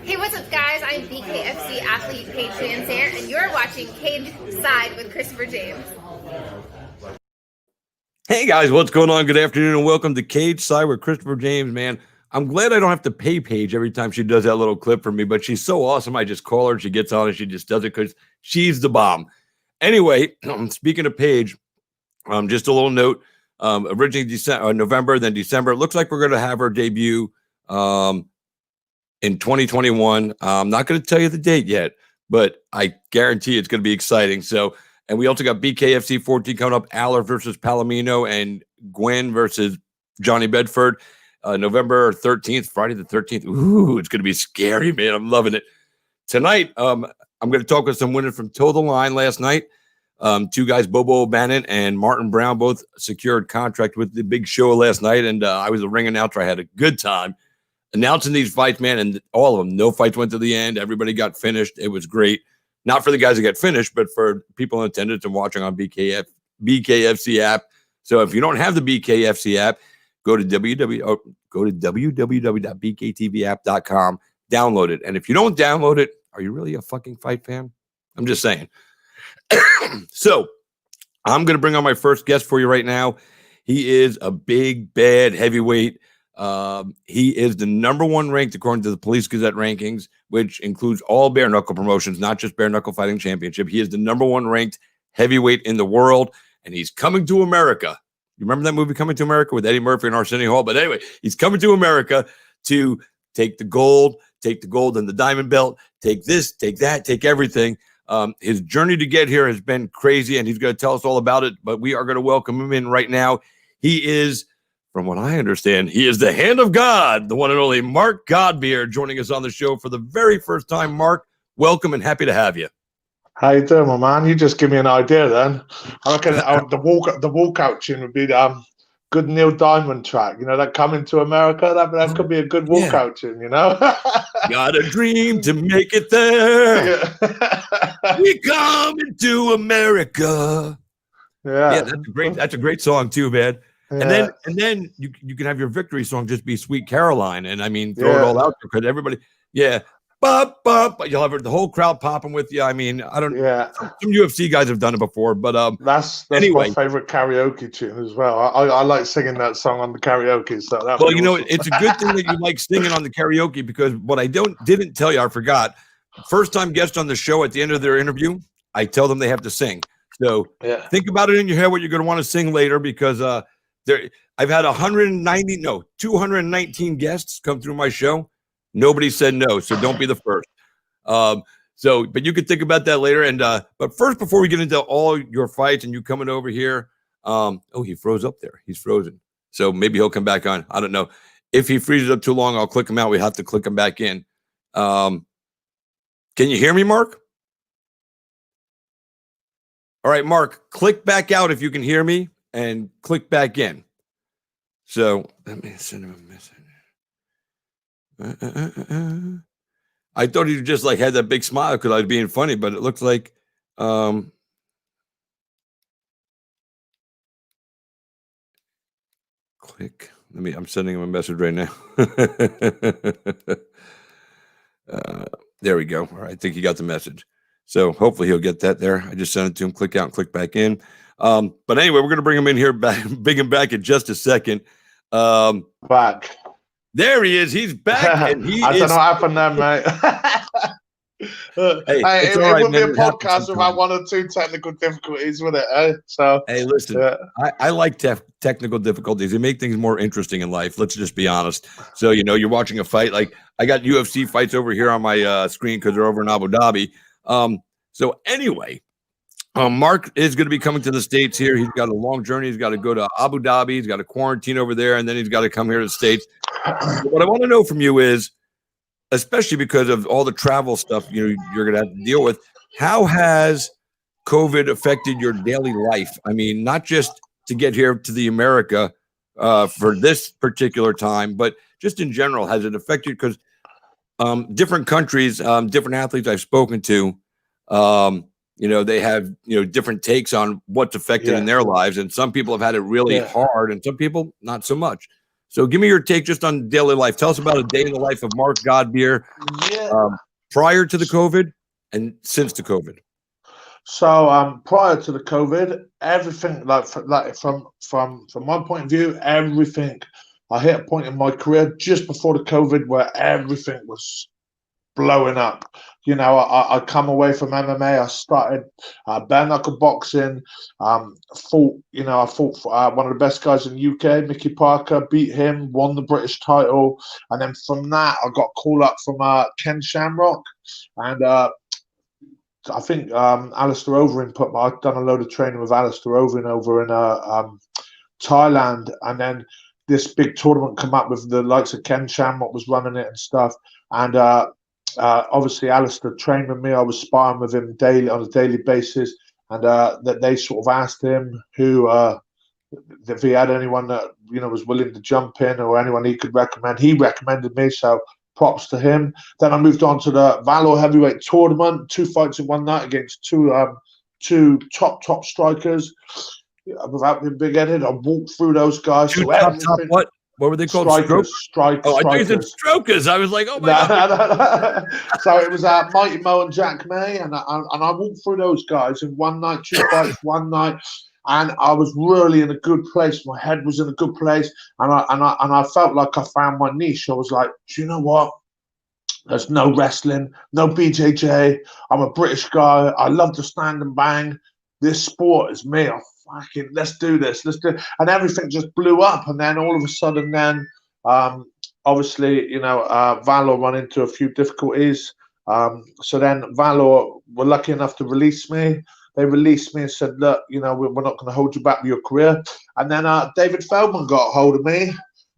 Hey, what's up, guys? I'm BKFC athlete Paige Lancier, and you're watching Cage Side with Christopher James. Hey, guys, what's going on? Good afternoon, and welcome to Cage Side with Christopher James, man. I'm glad I don't have to pay Paige every time she does that little clip for me, but she's so awesome. I just call her, and she gets on, and she just does it because she's the bomb. Anyway, speaking of Paige, just a little note. Originally November, then December. It looks like we're going to have her debut in 2021. I'm not going to tell you the date yet, but I guarantee it's going to be exciting. So, and we also got BKFC 14 coming up, Aller versus Palomino, and Gwen versus Johnny Bedford, November 13th, Friday the 13th. Ooh, it's going to be scary, man. I'm loving it. Tonight, I'm going to talk with some winners from Toe the Line last night. Two guys, Bobo O'Bannon and Martin Brown, both secured contract with the big show last night, and I was a ring announcer. I had a good time announcing these fights, man, and all of them. No fights went to the end. Everybody got finished. It was great. Not for the guys that got finished, but for people in attendance and watching on BKFC app. So if you don't have the BKFC app, go to www.bktvapp.com, download it. And if you don't download it, are you really a fucking fight fan? I'm just saying. So I'm going to bring on my first guest for you right now. He is a big, bad heavyweight. He is the number one ranked according to the Police Gazette rankings, which includes all bare-knuckle promotions, not just bare-knuckle fighting championship. He is the number one ranked heavyweight in the world, and he's coming to America. You remember that movie Coming to America with Eddie Murphy and Arsenio Hall? But anyway, he's coming to America to take the gold and the diamond belt, take this, take that, take everything. His journey to get here has been crazy, and he's going to tell us all about it, but we are going to welcome him in right now. He is, from what I understand, he is the hand of God, the one and only Mark Godbeer, joining us on the show for the very first time. Mark, welcome and happy to have you. How you doing, my man? You just give me an idea then. I reckon the walkout tune would be good Neil Diamond track. You know, that Coming to America, that could be a good walkout tune, you know? Got a dream to make it there. Yeah. We coming to America. Yeah, that's a great song too, man. Yeah. And then you can have your victory song just be Sweet Caroline, and I mean throw it all out there because everybody, but you'll have the whole crowd popping with you. I mean, I don't. Yeah, some UFC guys have done it before, but that's anyway. My favorite karaoke tune as well. I like singing that song on the karaoke. So that well, you know, it's a good thing that you like singing on the karaoke because what I didn't tell you, I forgot. First time guest on the show, at the end of their interview, I tell them they have to sing. So think about it in your head what you're going to want to sing later because I've had 219 guests come through my show. Nobody said no, so don't be the first. But you could think about that later. And but first, before we get into all your fights and you coming over here, he froze up there. He's frozen. So maybe he'll come back on. I don't know. If he freezes up too long, I'll click him out. We have to click him back in. Can you hear me, Mark? All right, Mark, click back out if you can hear me and click back in. So let me send him a message. I thought he just like had that big smile because I was being funny, but it looks like click. I'm sending him a message right now. There we go. All right, I think he got the message. So hopefully he'll get that there. I just sent it to him. Click out and click back in. But anyway, we're going to bring him in here, bring him back in just a second. Back. There he is. He's back. And I don't know what happened there, mate. It wouldn't be a podcast without one or two technical difficulties, would it? So, hey, listen, I like technical difficulties. They make things more interesting in life. Let's just be honest. So, you know, you're watching a fight. Like I got UFC fights over here on my screen because they're over in Abu Dhabi. So anyway, Mark is going to be coming to the States here. He's got a long journey. He's got to go to Abu Dhabi. He's got to quarantine over there, and then he's got to come here to the States. What I want to know from you is, especially because of all the travel stuff you're going to have to deal with, how has COVID affected your daily life? I mean, not just to get here to the America for this particular time, but just in general, has it affected? Because different countries, different athletes I've spoken to, they have, different takes on what's affected in their lives. And some people have had it really hard and some people not so much. So give me your take just on daily life. Tell us about a day in the life of Mark Godbeer prior to the COVID and since the COVID. So prior to the COVID, everything from my point of view, everything. I hit a point in my career just before the COVID where everything was blowing up. You know, I come away from MMA. I started bare-knuckle boxing. I fought one of the best guys in the UK, Mickey Parker, beat him, won the British title, and then from that I got called up from Ken Shamrock, and I think Alistair Overeem I'd done a load of training with Alistair Overeem over in Thailand, and then this big tournament come up with the likes of Ken Shamrock was running it and stuff, and obviously Alistair trained with me. I was sparring with him daily on a daily basis, and that they sort of asked him who if he had anyone that was willing to jump in or anyone he could recommend. He recommended me, so props to him. Then I moved on to the Valor heavyweight tournament, 2 fights in one night against two top strikers. Without being big-headed, I walked through those guys. Two top what? What were they called? Strikers. Oh, I thought you said strokers. I was like, oh my God. So it was Mighty Mo and Jack May, and I walked through those guys in one night, 2 fights, one night, and I was really in a good place. My head was in a good place, and I felt like I found my niche. I was like, do you know what? There's no wrestling, no BJJ. I'm a British guy. I love to stand and bang. This sport is me. Fucking, let's do this. And everything just blew up. And then all of a sudden, obviously, Valor run into a few difficulties. So then Valor were lucky enough to release me. They released me and said, look, we're not going to hold you back with your career. And then David Feldman got a hold of me,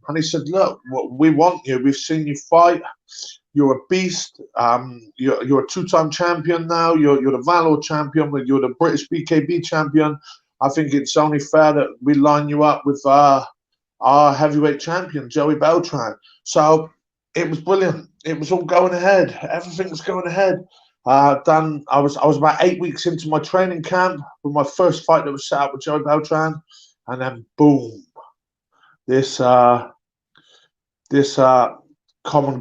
and he said, look, we want you. We've seen you fight. You're a beast. You're a 2-time champion now. You're the Valor champion. You're the British BKB champion. I think it's only fair that we line you up with our heavyweight champion, Joey Beltran. So it was brilliant. It was all going ahead. Everything was going ahead. I was about 8 weeks into my training camp with my first fight that was set up with Joey Beltran, and then boom, this common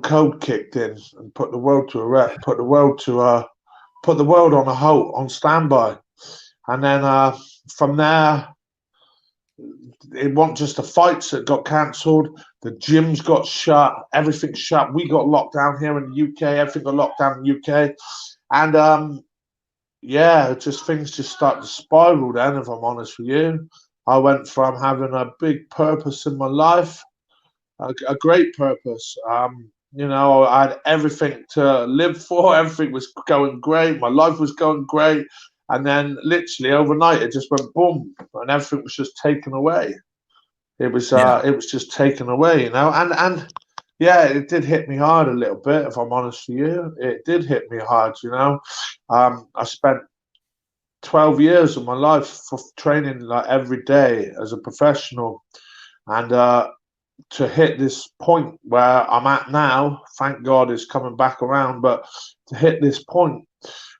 code kicked in and put the world to a wreck. Put the world on a halt, on standby, and then. From there, it wasn't just the fights that got cancelled. The gyms got shut. Everything shut. We got locked down here in the UK. Everything got locked down in the UK. And, things just started to spiral then, if I'm honest with you. I went from having a big purpose in my life, a great purpose. I had everything to live for. Everything was going great. My life was going great. And then literally overnight, it just went boom, and everything was just taken away. It was just taken away, And it did hit me hard a little bit, if I'm honest with you. It did hit me hard, I spent 12 years of my life for training like every day as a professional, and to hit this point where I'm at now, thank God it's coming back around. But to hit this point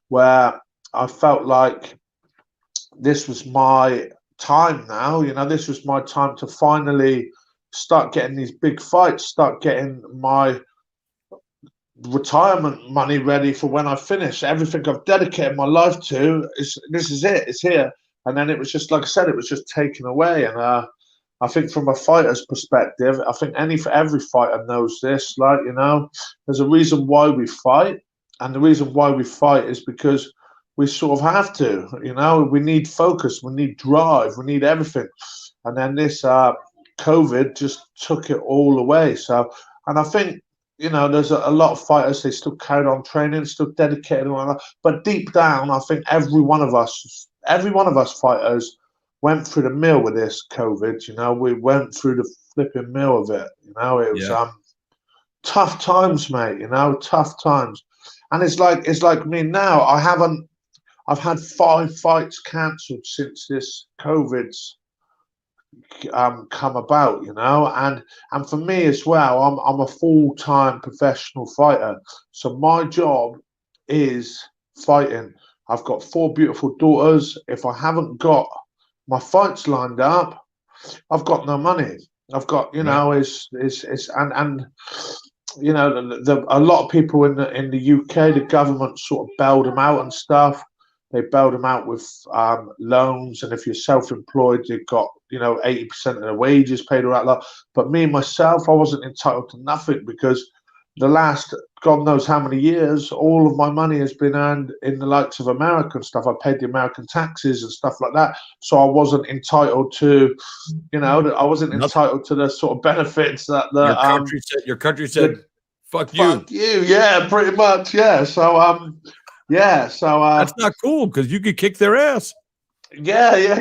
where I felt like this was my time now. This was my time to finally start getting these big fights, start getting my retirement money ready for when I finish. Everything I've dedicated my life to, this is it. It's here. And then it was just, like I said, it was just taken away. And I think from a fighter's perspective, I think every fighter knows this. There's a reason why we fight. And the reason why we fight is because we sort of have to, we need focus, we need drive, we need everything. And then this COVID just took it all away. So, and I think, there's a lot of fighters, they still carried on training, still dedicated, but deep down, I think every one of us fighters went through the mill with this COVID. We went through the flipping mill of it. It was tough times, mate, tough times. And it's like me now, I've had 5 fights cancelled since this COVID's come about, and for me as well, I'm a full-time professional fighter. So my job is fighting. I've got 4 beautiful daughters. If I haven't got my fights lined up, I've got no money. I've got, you Right. know, and you know, a lot of people in the UK, the government sort of bailed them out and stuff. They bailed them out with loans, and if you're self-employed, you've got, you know, 80% of the wages paid, all that lot. But me myself, I wasn't entitled to nothing because the last God knows how many years, all of my money has been earned in the likes of America and stuff. I paid the American taxes and stuff like that, so I wasn't entitled to, you know, I wasn't Nothing. entitled to the sort of benefits that the Your country said, fuck you. fuck you, yeah, pretty much, yeah. So yeah, so That's not cool because you could kick their ass. yeah.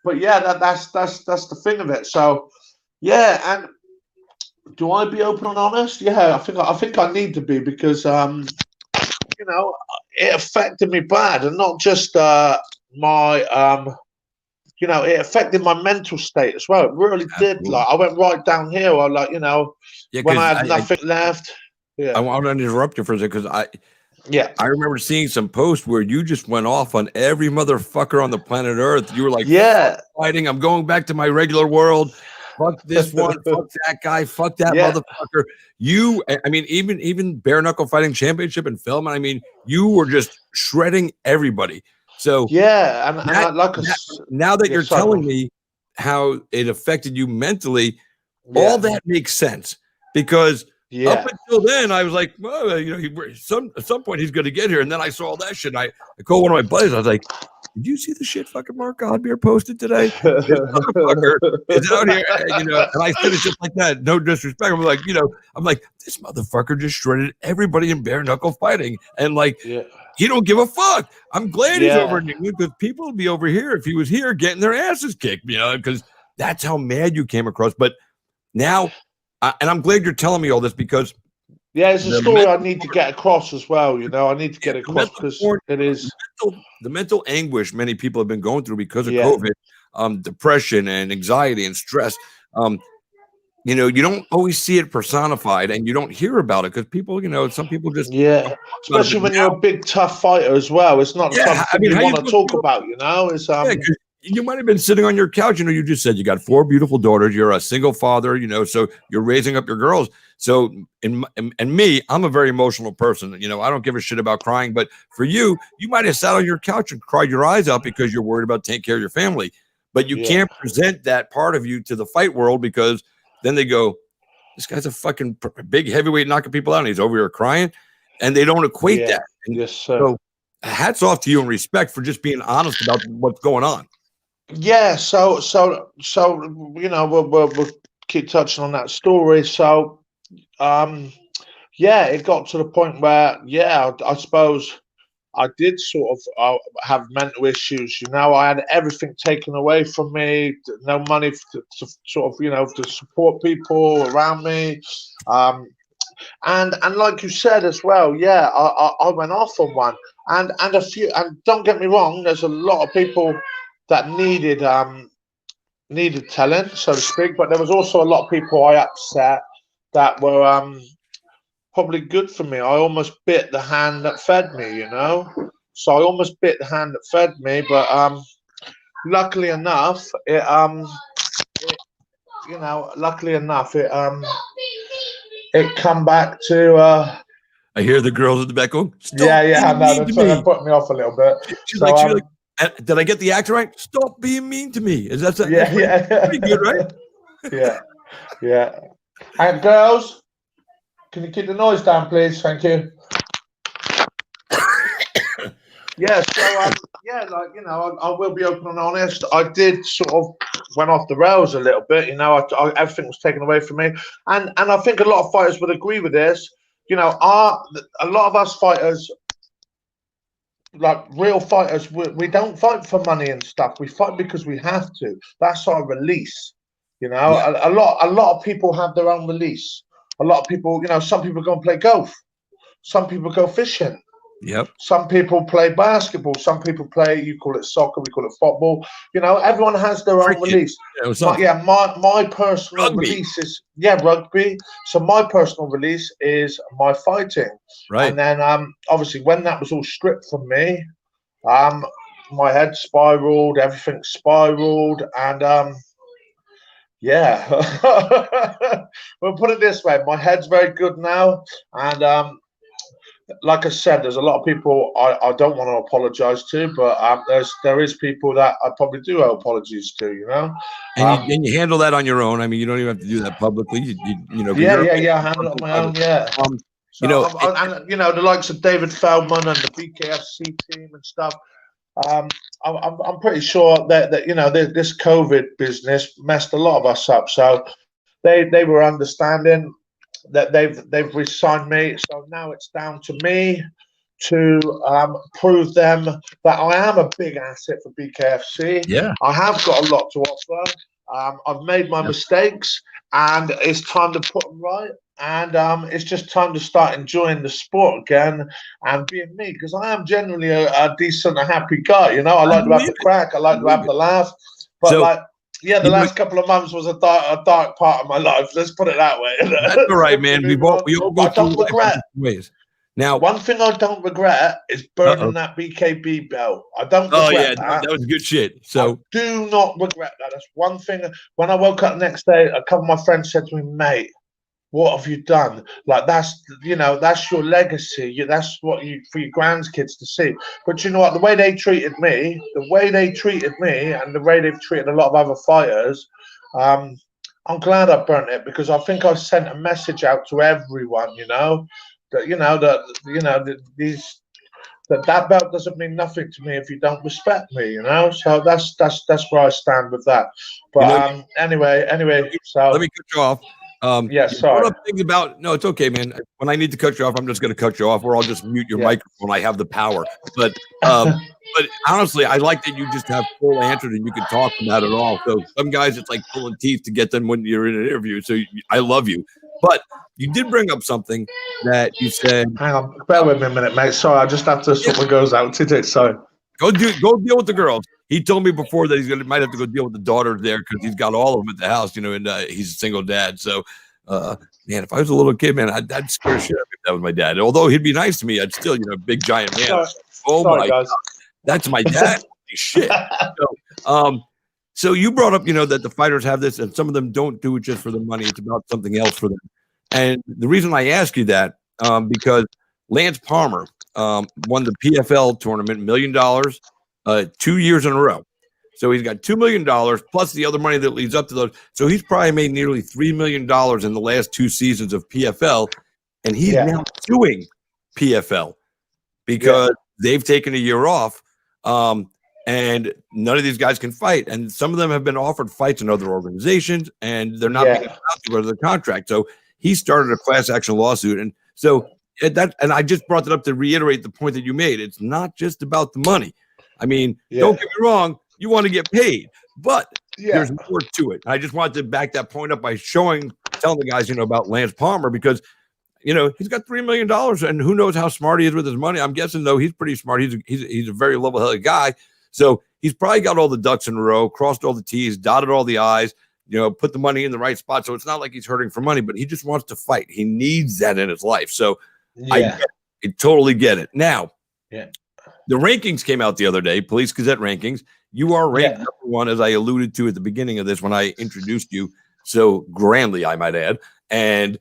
But yeah, that's the thing of it. So yeah, and do I be open and honest? Yeah, I think I need to be because you know, it affected me bad, and not just my you know, it affected my mental state as well. It really did. Absolutely. Like I went right downhill. I like, you know, Yeah, when 'cause I had nothing left. Yeah. I want to interrupt you for a second because Yeah. I remember seeing some posts where you just went off on every motherfucker on the planet Earth. You were like, Yeah. "Fuck fighting, I'm going back to my regular world. Fuck this one, fuck that guy, fuck that Yeah. motherfucker." You, I mean, even bare knuckle fighting championship and film. I mean, you were just shredding everybody. So Yeah, and now that yeah, you're sorry, telling go on. me how it affected you mentally, Yeah. all that makes sense because Yeah. up until then, I was like, well, you know, at some point he's going to get here. And then I saw all that shit. And I called one of my buddies. I was like, did you see the shit fucking Mark Godbeer posted today? This motherfucker is out here, you know. And I said it just like that, no disrespect. I'm like, you know, this motherfucker just shredded everybody in bare knuckle fighting, and like, Yeah. he don't give a fuck. I'm glad he's Yeah. over in England because people would be over here if he was here getting their asses kicked, you know, because that's how mad you came across. But now, and I'm glad you're telling me all this because Yeah, it's a the story I mental need to get across as well. You know, I need to get the across mental because porn- it is. the mental anguish many people have been going through because of Yeah. COVID, depression and anxiety and stress. You know, you don't always see it personified and you don't hear about it because people, you know, some people just Yeah, especially when you're a big tough fighter as well. It's not Yeah, I something mean, you how you want to gonna talk feel- about. You know, it's Yeah, 'cause you might have been sitting on your couch. You know, you just said you got 4 beautiful daughters. You're a single father. You know, so you're raising up your girls. So, and me, I'm a very emotional person. You know, I don't give a shit about crying. But for you, you might have sat on your couch and cried your eyes out because you're worried about taking care of your family. But you Yeah. can't present that part of you to the fight world because then they go, "This guy's a fucking big heavyweight knocking people out, and he's over here crying," and they don't equate Yeah. that. And Yes, sir. so, hats off to you and respect for just being honest about what's going on. Yeah, so you know, we'll keep touching on that story. So yeah, it got to the point where I suppose I did sort of have mental issues. You know, I had everything taken away from me, no money to sort of, you know, to support people around me. And like you said as well, yeah, I went off on one, and a few, and don't get me wrong, there's a lot of people that needed telling, so to speak, but there was also a lot of people I upset that were probably good for me. I almost bit the hand that fed me, you know. So I almost bit the hand that fed me, but luckily enough, you know, luckily enough, it come back to I hear the girls at the back going, "Stop yeah, being I know mean that's to that me." put me off a little bit. She's So like, did I get the act right? Stop being mean to me. Is that yeah, pretty good, right? yeah. And girls, can you keep the noise down, please? Thank you. Yeah, so yeah, like, you know, I will be open and honest. I did sort of went off the rails a little bit. You know, everything was taken away from me, and I think a lot of fighters would agree with this. You know, a lot of us fighters, like real fighters, we don't fight for money and stuff. We fight because we have to. That's our release. You know, Yeah. a lot of people have their own release. A lot of people, you know, some people go and play golf. Some people go fishing. Yep. Some people play basketball. Some people play, you call it soccer, we call it football. You know, everyone has their own Cricket. release. My personal Rugby. release is rugby. So my personal release is my fighting. Right. And then obviously when that was all stripped from me, my head spiraled, everything spiraled, and Yeah. Well, put it this way, my head's very good now, and like I said, there's a lot of people I don't want to apologize to, but there is people that I probably do owe apologies to, you know. And you handle that on your own. I mean, you don't even have to do that publicly. You know, 'cause Yeah, you're a yeah, I handle it on my own. Yeah. you So know, and you know, the likes of David Feldman and the BKFC team and stuff. I'm pretty sure that you know this COVID business messed a lot of us up. So they were understanding that they've re-signed me. So now it's down to me to prove them that I am a big asset for BKFC. yeah. I have got a lot to offer. I've made my mistakes, and it's time to put them right. And it's just time to start enjoying the sport again and being me, because I am generally a decent, a happy guy. You know, I like to have the crack, I like to have the laugh, but So, like. Yeah, the last couple of months was a dark part of my life. Let's put it that way. that's all right, man. We all go I don't through life in regret. different ways. Now, One thing I don't regret is burning that BKB belt. I don't oh regret yeah, that. that was good shit. So I do not regret that. That's one thing. When I woke up the next day, a couple of my friends said to me, "Mate, what have you done? Like that's that's your legacy. That's what you for your grandkids to see." But you know what? The way they treated me, and the way they've treated a lot of other fighters. I'm glad I burnt it, because I think I sent a message out to everyone. That belt doesn't mean nothing to me if you don't respect me. So that's where I stand with that. But anyway. So let me cut you off. Yeah, sorry. Things about no, it's okay, man. When I need to cut you off, I'm just going to cut you off, or I'll just mute your microphone. I have the power. But honestly, I like that you just have full answers and you can talk about it all. So some guys, it's like pulling teeth to get them when you're in an interview. So I love you, but you did bring up something that you said. Hang on, bear with me a minute, mate. Sorry, I just have to. Someone goes out today. Sorry. Go deal with the girls. He told me before that might have to go deal with the daughters there because he's got all of them at the house, and he's a single dad. So, man, if I was a little kid, man, I'd scare shit out of me if that was my dad. Although he'd be nice to me, I'd still, big giant man. Sorry, my guys. God, that's my dad. Holy shit. So you brought up, that the fighters have this, and some of them don't do it just for the money. It's about something else for them. And the reason I ask you that, because Lance Palmer won the PFL tournament, $1 million, 2 years in a row. So he's got $2 million plus the other money that leads up to those. So he's probably made nearly $3 million in the last 2 seasons of PFL. And he's now suing PFL because they've taken a year off. And none of these guys can fight. And some of them have been offered fights in other organizations, and they're not being allowed to because of the contract. So he started a class action lawsuit. And so and I just brought that up to reiterate the point that you made. It's not just about the money. I mean, don't get me wrong. You want to get paid, but there's more to it. I just wanted to back that point up by telling the guys, about Lance Palmer, because, he's got $3 million, and who knows how smart he is with his money. I'm guessing, though, he's pretty smart. He's a very level-headed guy. So he's probably got all the ducks in a row, crossed all the T's, dotted all the I's, put the money in the right spot. So it's not like he's hurting for money, but he just wants to fight. He needs that in his life. So I totally get it. Now, the rankings came out the other day, Police Gazette rankings. You are ranked number 1, as I alluded to at the beginning of this when I introduced you so grandly, I might add. And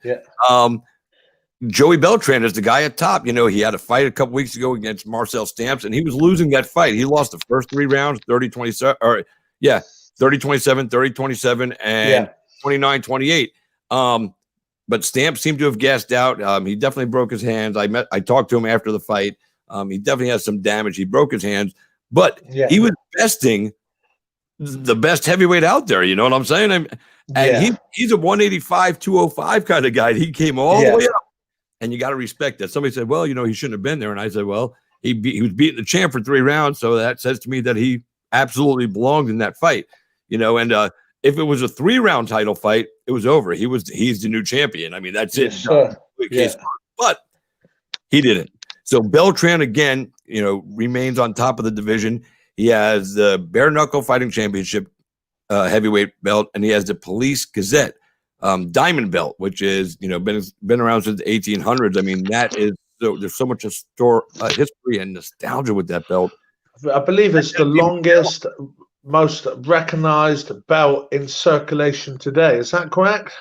Joey Beltran is the guy at top. He had a fight a couple weeks ago against Marcel Stamps, and he was losing that fight. He lost the first 3 rounds, 30-27, 30-27, 30-27, and 29-28. But Stamps seemed to have gassed out. He definitely broke his hands. I talked to him after the fight. He definitely has some damage. He broke his hands, but he was besting the best heavyweight out there. You know what I'm saying? And he's a 185, 205 kind of guy. He came all the way up. And you got to respect that. Somebody said, well, he shouldn't have been there. And I said, well, he was beating the champ for 3 rounds. So that says to me that he absolutely belonged in that fight, And if it was a 3-round title fight, it was over. He's the new champion. I mean, that's it. But he didn't. So Beltran, again, remains on top of the division. He has the bare-knuckle fighting championship heavyweight belt, and he has the Police Gazette diamond belt, which is been around since the 1800s. I mean, there's so much history and nostalgia with that belt. I believe it's the longest most recognized belt in circulation today. Is that correct?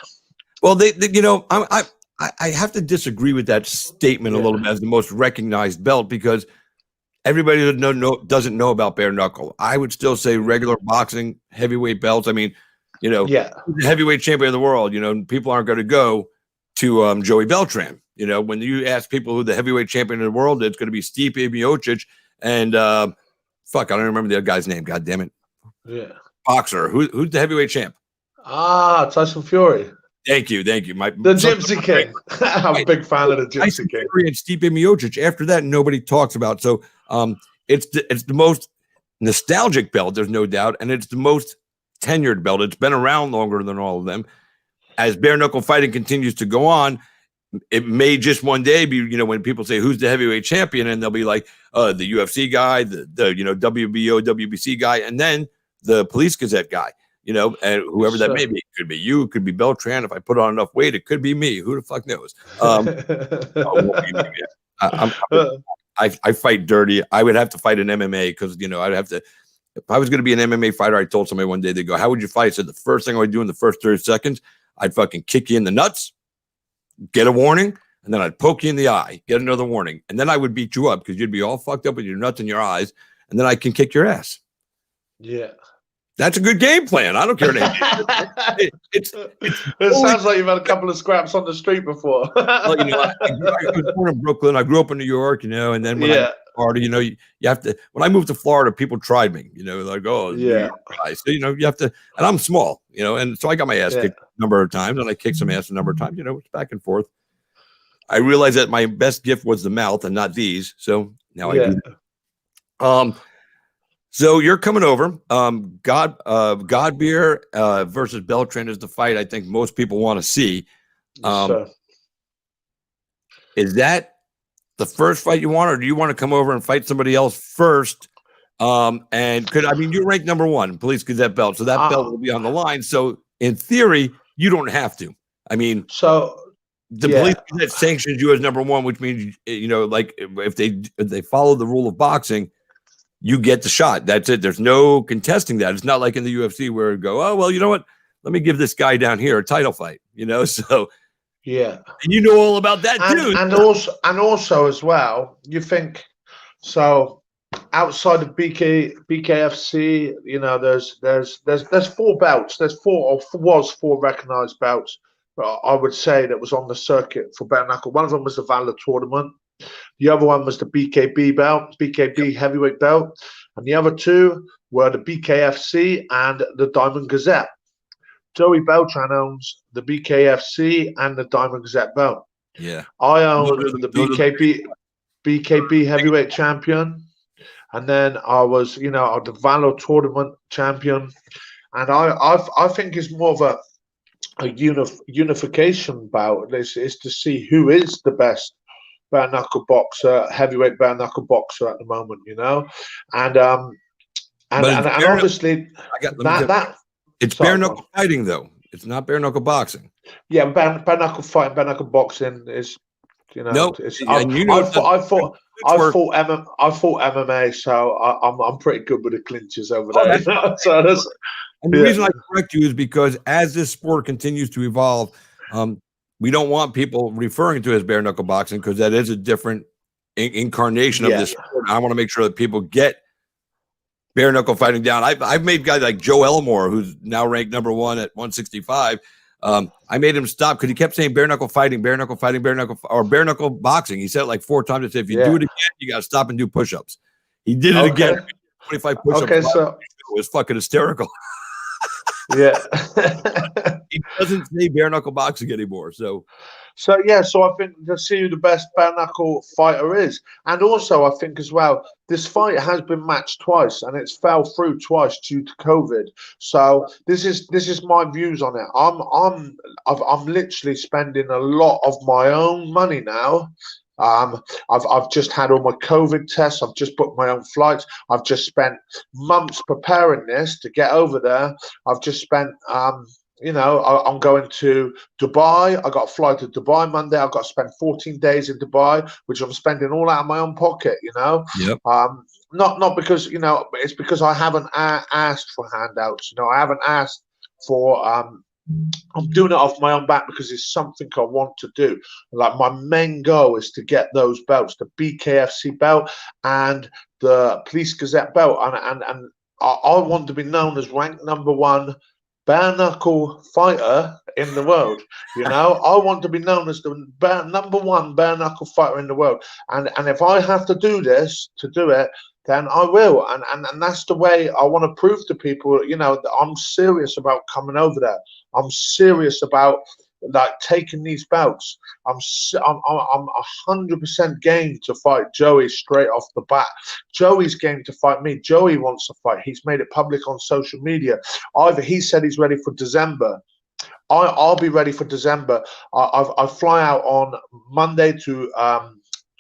Well, I have to disagree with that statement a little bit as the most recognized belt, because everybody that doesn't know about bare knuckle. I would still say regular boxing heavyweight belts. I mean, the heavyweight champion of the world. People aren't going to go to Joey Beltran. When you ask people who the heavyweight champion of the world is, it's going to be Stipe Miocic and fuck, I don't remember the other guy's name. God damn it. Yeah. Boxer. Who's the heavyweight champ? Tyson Fury. Thank you. The Gypsy King. I'm a big fan of the Gypsy King. And Stipe Miocic. After that, nobody talks about. So it's the most nostalgic belt, there's no doubt, and it's the most tenured belt. It's been around longer than all of them. As bare knuckle fighting continues to go on, it may just one day be, when people say who's the heavyweight champion, and they'll be like, the UFC guy, the WBO, WBC guy, and then the Police Gazette guy. And whoever that may be. It could be you, it could be Beltran. If I put on enough weight, it could be me. Who the fuck knows? I fight dirty. I would have to fight an MMA because, I'd have to. If I was going to be an MMA fighter, I told somebody one day, they go, how would you fight? I said, the first thing I would do in the first 30 seconds, I'd fucking kick you in the nuts, get a warning, and then I'd poke you in the eye, get another warning. And then I would beat you up because you'd be all fucked up with your nuts in your eyes. And then I can kick your ass. Yeah. That's a good game plan. I don't care. It sounds like you've had a couple of scraps on the street before. Well, I was born in Brooklyn. I grew up in New York, and then when I moved to Florida, you have to. When I moved to Florida, people tried me. Like, oh, yeah. So you have to, and I'm small, and so I got my ass kicked a number of times, and I kicked some ass a number of times. It's back and forth. I realized that my best gift was the mouth and not these. So now I do that. So you're coming over. Godbeer versus Beltran is the fight I think most people want to see. Is that the first fight you want, or do you want to come over and fight somebody else first? And you rank number one, Police Gazette belt, so that belt will be on the line. So in theory, you don't have to. The Police Gazette sanctions you as number one, which means like if they follow the rule of boxing, you get the shot. That's it. There's no contesting that. It's not like in the UFC where it go, oh, well, you know what? Let me give this guy down here a title fight, So yeah. And you know all about that too. And also as well, you think so outside of BKFC, there's four belts. There's four recognized belts. I would say that was on the circuit for bare knuckle. One of them was the Valor tournament. The other one was the BKB belt, BKB heavyweight belt, and the other two were the BKFC and the Diamond Gazette. Joey Beltran owns the BKFC and the Diamond Gazette belt. Yeah, I own the BKB heavyweight champion, and then I was, the Valor tournament champion, and I think it's more of a unification bout. Is to see who is the best bare knuckle boxer, heavyweight bare knuckle boxer at the moment, and obviously it's bare knuckle fighting though. It's not bare knuckle boxing. Yeah, bare knuckle fighting, bare knuckle boxing is, No, I fought MMA, so I'm pretty good with the clinches over there. And the reason I correct you is because as this sport continues to evolve, we don't want people referring to it as bare knuckle boxing because that is a different incarnation of this sport. I want to make sure that people get bare knuckle fighting down. I've made guys like Joe Elmore, who's now ranked number one at 165. I made him stop because he kept saying bare knuckle fighting, bare knuckle fighting, bare knuckle boxing. He said it like 4 times. I said, if you do it again, you got to stop and do push-ups. He did it again. 25 push-ups. Okay, so it was fucking hysterical. Yeah. He doesn't say bare knuckle boxing anymore. So I think to see who the best bare knuckle fighter is. And also I think as well, this fight has been matched twice and it's fell through twice due to COVID. So this is my views on it. I'm literally spending a lot of my own money now. I've just had all my COVID tests. I've just booked my own flights. I've just spent months preparing this to get over there. I've just spent I'm going to Dubai. I got to fly to Dubai Monday. I've got to spend 14 days in Dubai, which I'm spending all out of my own pocket. Yep. Not because it's because I haven't asked for handouts. I haven't asked for. I'm doing it off my own back because it's something I want to do. Like, my main goal is to get those belts, the BKFC belt and the Police Gazette belt, and I want to be known as ranked #1 bare-knuckle fighter in the world. I want to be known as the #1 bare-knuckle fighter in the world. And if I have to do this to do it, then I will. And that's the way I want to prove to people, that I'm serious about coming over there. I'm serious about taking these belts. I'm 100% game to fight Joey straight off the bat. Joey's game to fight me. Joey wants to fight. He's made it public on social media. He said he's ready for December. I'll be ready for December. I fly out on Monday to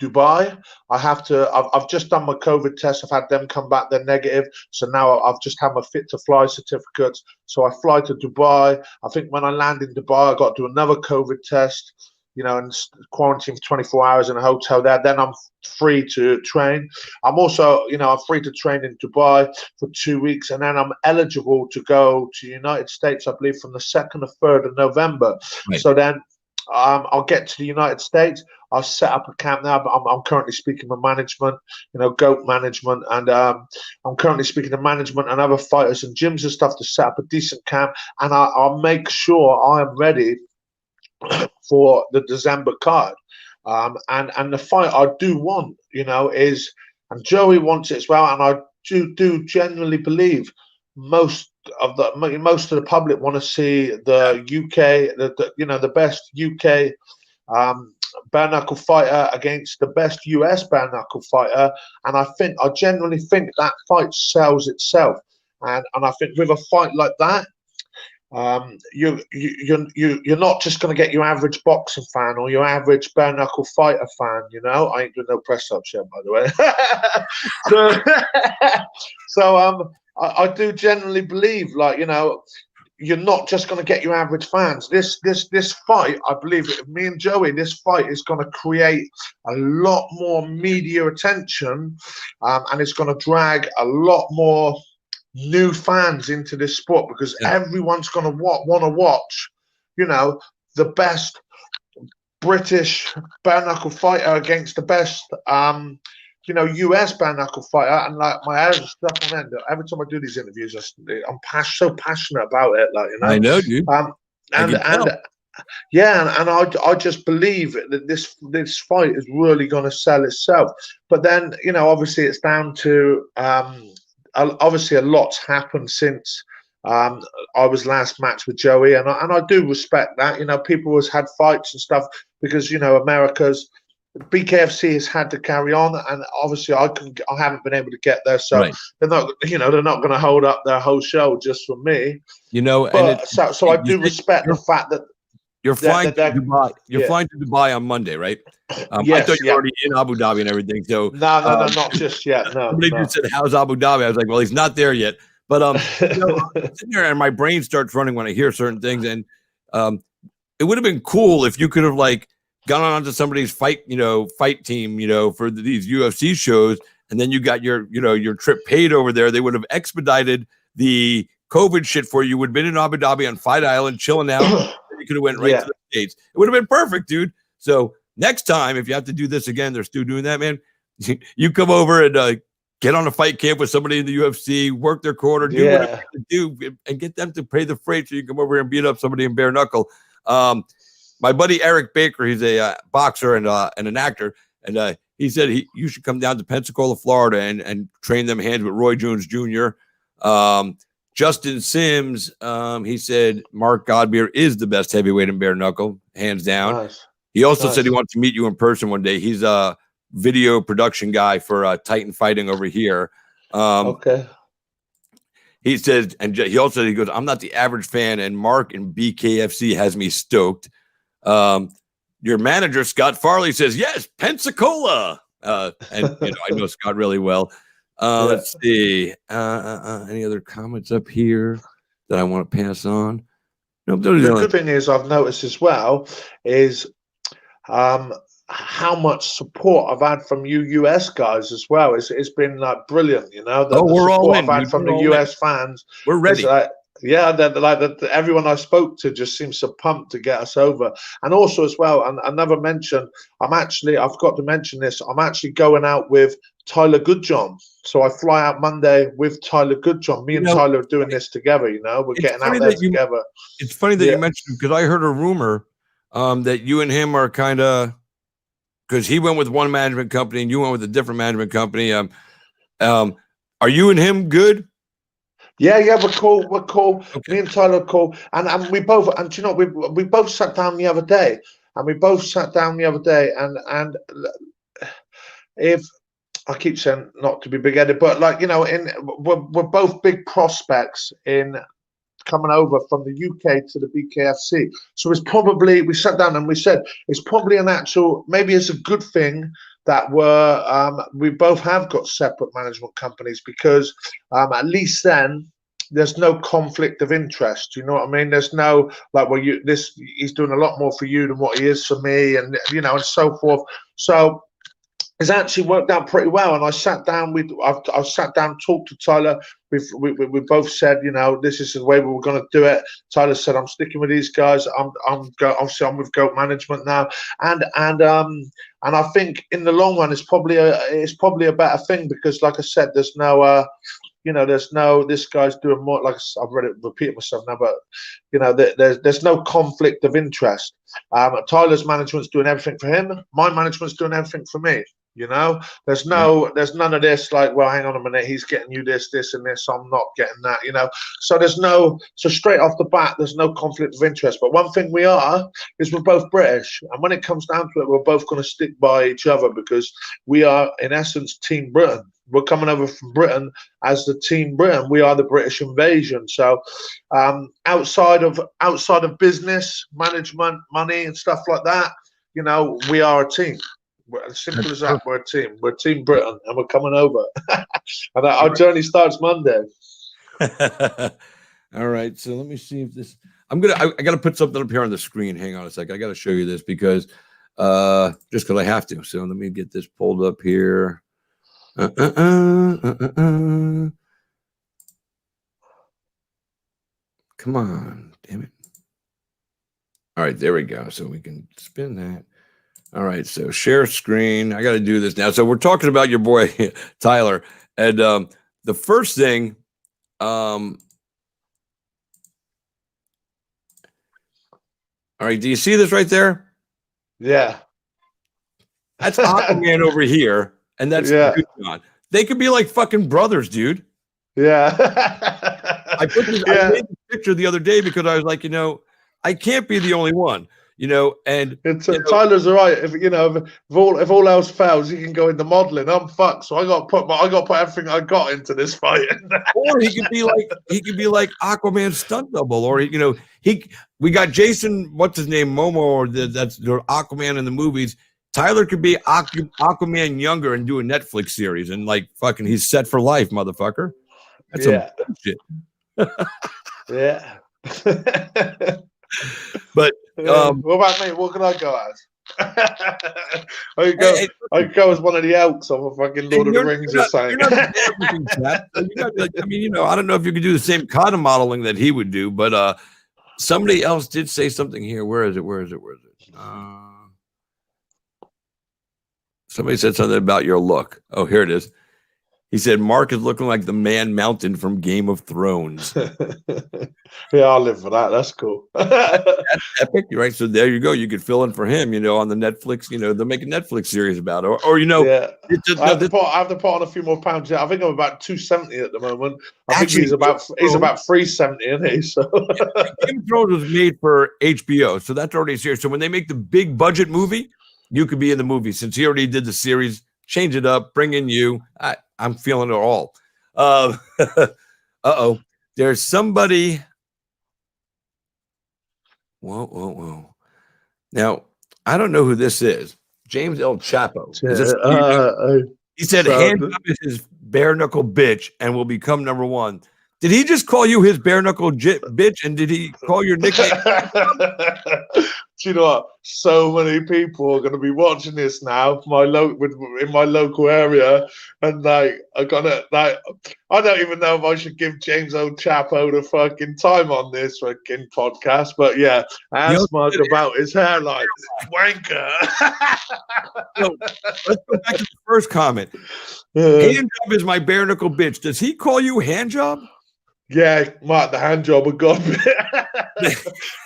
Dubai. I've just done my COVID test. I've had them come back, they're negative. So now I've just had my fit to fly certificates. So I fly to Dubai. I think when I land in Dubai, I got to do another COVID test, and quarantine for 24 hours in a hotel there. Then I'm free to train. I'm also, I'm free to train in Dubai for 2 weeks. And then I'm eligible to go to the United States, I believe, from the 2nd or 3rd of November. Right. So then I'll get to the United States. I'll set up a camp now, but I'm currently speaking with management, GOAT management, and I'm currently speaking to management and other fighters and gyms and stuff to set up a decent camp, and I'll make sure I am ready for the December card. And the fight I do want, is, and Joey wants it as well, and I do genuinely believe most of the public want to see the UK, the best UK bare-knuckle fighter against the best US bare-knuckle fighter, and I genuinely think that fight sells itself, and I think with a fight like that, you're not just going to get your average boxing fan or your average bare-knuckle fighter fan. I ain't doing no press ups yet, by the way. so I do genuinely believe, you're not just going to get your average fans. This fight, I believe, me and Joey, this fight is going to create a lot more media attention, and it's going to drag a lot more new fans into this sport, because everyone's going to want to watch, the best British bare-knuckle fighter against the best US bare-knuckle fighter. And my head is stuck on end. Every time I do these interviews, I'm so passionate about it. I know, dude. I just believe that this fight is really going to sell itself. But then, obviously, it's down to obviously a lot's happened since I was last matched with Joey, and I do respect that. People has had fights and stuff because America's BKFC has had to carry on, and obviously I haven't been able to get there, so they're not going to hold up their whole show just for me. So I do respect the fact that you're flying to Dubai. You're flying to Dubai on Monday, right? I thought you were already in Abu Dhabi and everything. So no, not just yet. No. Somebody just said, "How's Abu Dhabi?" I was like, "Well, he's not there yet." But I'm sitting there, and my brain starts running when I hear certain things, and it would have been cool if you could have gone on to somebody's fight team, for these UFC shows, and then you got your trip paid over there. They would have expedited the COVID shit for you. Would have been in Abu Dhabi on Fight Island, chilling out. You could have went right to the States. It would have been perfect, dude. So next time, if you have to do this again, they're still doing that, man. You come over and get on a fight camp with somebody in the UFC, work their corner, do whatever you do, and get them to pay the freight so you can come over here and beat up somebody in bare knuckle. My buddy Eric Baker, he's a boxer and an actor, and he said you should come down to Pensacola, Florida, and train them hands with Roy Jones Jr. Justin Sims, he said Mark Godbeer is the best heavyweight in bare knuckle, hands down. Nice. He also said he wants to meet you in person one day. He's a video production guy for Titan Fighting over here. Okay. He says, and he also he goes, I'm not the average fan, and Mark and BKFC has me stoked. Your manager Scott Farley says, yes, Pensacola. And I know Scott really well. Let's see. Any other comments up here that I want to pass on? Nope, The good thing is I've noticed as well is how much support I've had from you US guys as well. It's been like brilliant, you know. The we're all support in, I've had dude. from We're the all in. US fans. We're ready. Is like, yeah, everyone I spoke to just seems so pumped to get us over. And also as well, and I never mentioned, I forgot to mention this. I'm actually going out with Tyler Goodjohn. So I fly out Monday with Tyler Goodjohn. Me and Tyler are doing this together. You know, we're getting out there together. It's funny that you mentioned, because I heard a rumor that you and him are kind of, because he went with one management company and you went with a different management company. Are you and him good? Yeah, we're cool. We're cool. Okay. Me and Tyler are cool. And we both, and you know, we both sat down the other day. And if I keep saying not to be big-headed, but like, you know, we're both big prospects in coming over from the UK to the BKFC. So it's probably, we sat down and we said, it's probably maybe it's a good thing that we both have got separate management companies, because at least then there's no conflict of interest. You know what I mean? There's no like, well, he's doing a lot more for you than what he is for me, and you know, and so forth. So it's actually worked out pretty well. And I sat down I sat down, talked to Tyler. We both said, you know, this is the way we were going to do it. Tyler said, I'm sticking with these guys. Obviously I'm with Goat Management now, and I think in the long run it's probably a better thing, because like I said, there's no you know, this guy's doing more, like I've repeated myself now, but you know, there's no conflict of interest. Tyler's management's doing everything for him. My management's doing everything for me. You know, there's none of this like, well, hang on a minute, he's getting you this, and this, I'm not getting that, you know. So so straight off the bat, there's no conflict of interest. But one thing we are is we're both British, and when it comes down to it, we're both going to stick by each other, because we are in essence Team Britain. We're coming over from Britain as the Team Britain. We are the British invasion. So outside of business, management, money, and stuff like that, you know, we are a team. As simple as that. We're a team. We're Team Britain, and we're coming over. And our journey starts Monday. All right. So let me see if this. I got to put something up here on the screen. Hang on a sec. I got to show you this because just because I have to. So let me get this pulled up here. Come on, damn it. All right, there we go. So we can spin that. All right, so share screen. I got to do this now. So we're talking about your boy Tyler, and the first thing, all right, do you see this right there? Yeah, that's Aquaman over here, and that's Goodjohn. They could be like fucking brothers, dude. Yeah. I made this picture the other day because I was like, you know, I can't be the only one. You know, and Tyler's all right. If all else fails, he can go into modeling. I'm fucked, so I got to put everything I got into this fight. Or he could be like Aquaman's stunt double, or we got Jason, what's his name, Momo, or that's the Aquaman in the movies. Tyler could be Aquaman younger and do a Netflix series, and like fucking, he's set for life, motherfucker. That's some bullshit. Yeah. But what about me? What can I go as? I go as one of the elks of a fucking Lord of the Rings or something. I mean, I don't know if you could do the same kind of modeling that he would do, but somebody else did say something here. Where is it? Somebody said something about your look. Oh, here it is. He said, Mark is looking like the Man Mountain from Game of Thrones. Yeah, I'll live for that. That's cool. That's epic, right? So there you go. You could fill in for him, on the Netflix, they'll make a Netflix series about it. Or yeah. I have to put on a few more pounds. I think I'm about 270 at the moment. I think he's about 370, isn't he? So Game of Thrones was made for HBO, so that's already a series. So when they make the big budget movie, you could be in the movie. Since he already did the series, change it up, bring in you. I'm feeling it all. Uh-oh. There's somebody. Whoa. Now, I don't know who this is. James El Chapo. Is this, he said, hand up his bare-knuckle bitch and will become #1. Did he just call you his bare-knuckle bitch? And did he call your nickname? Do you know what? So many people are going to be watching this now, in my local area, and I don't even know if I should give James Old Chapo the fucking time on this fucking podcast, but yeah, ask Mark about his hairline, wanker. So, let's go back to the first comment. Hand job is my bare-knuckle bitch. Does he call you hand job? Yeah, Mark, the hand job of God.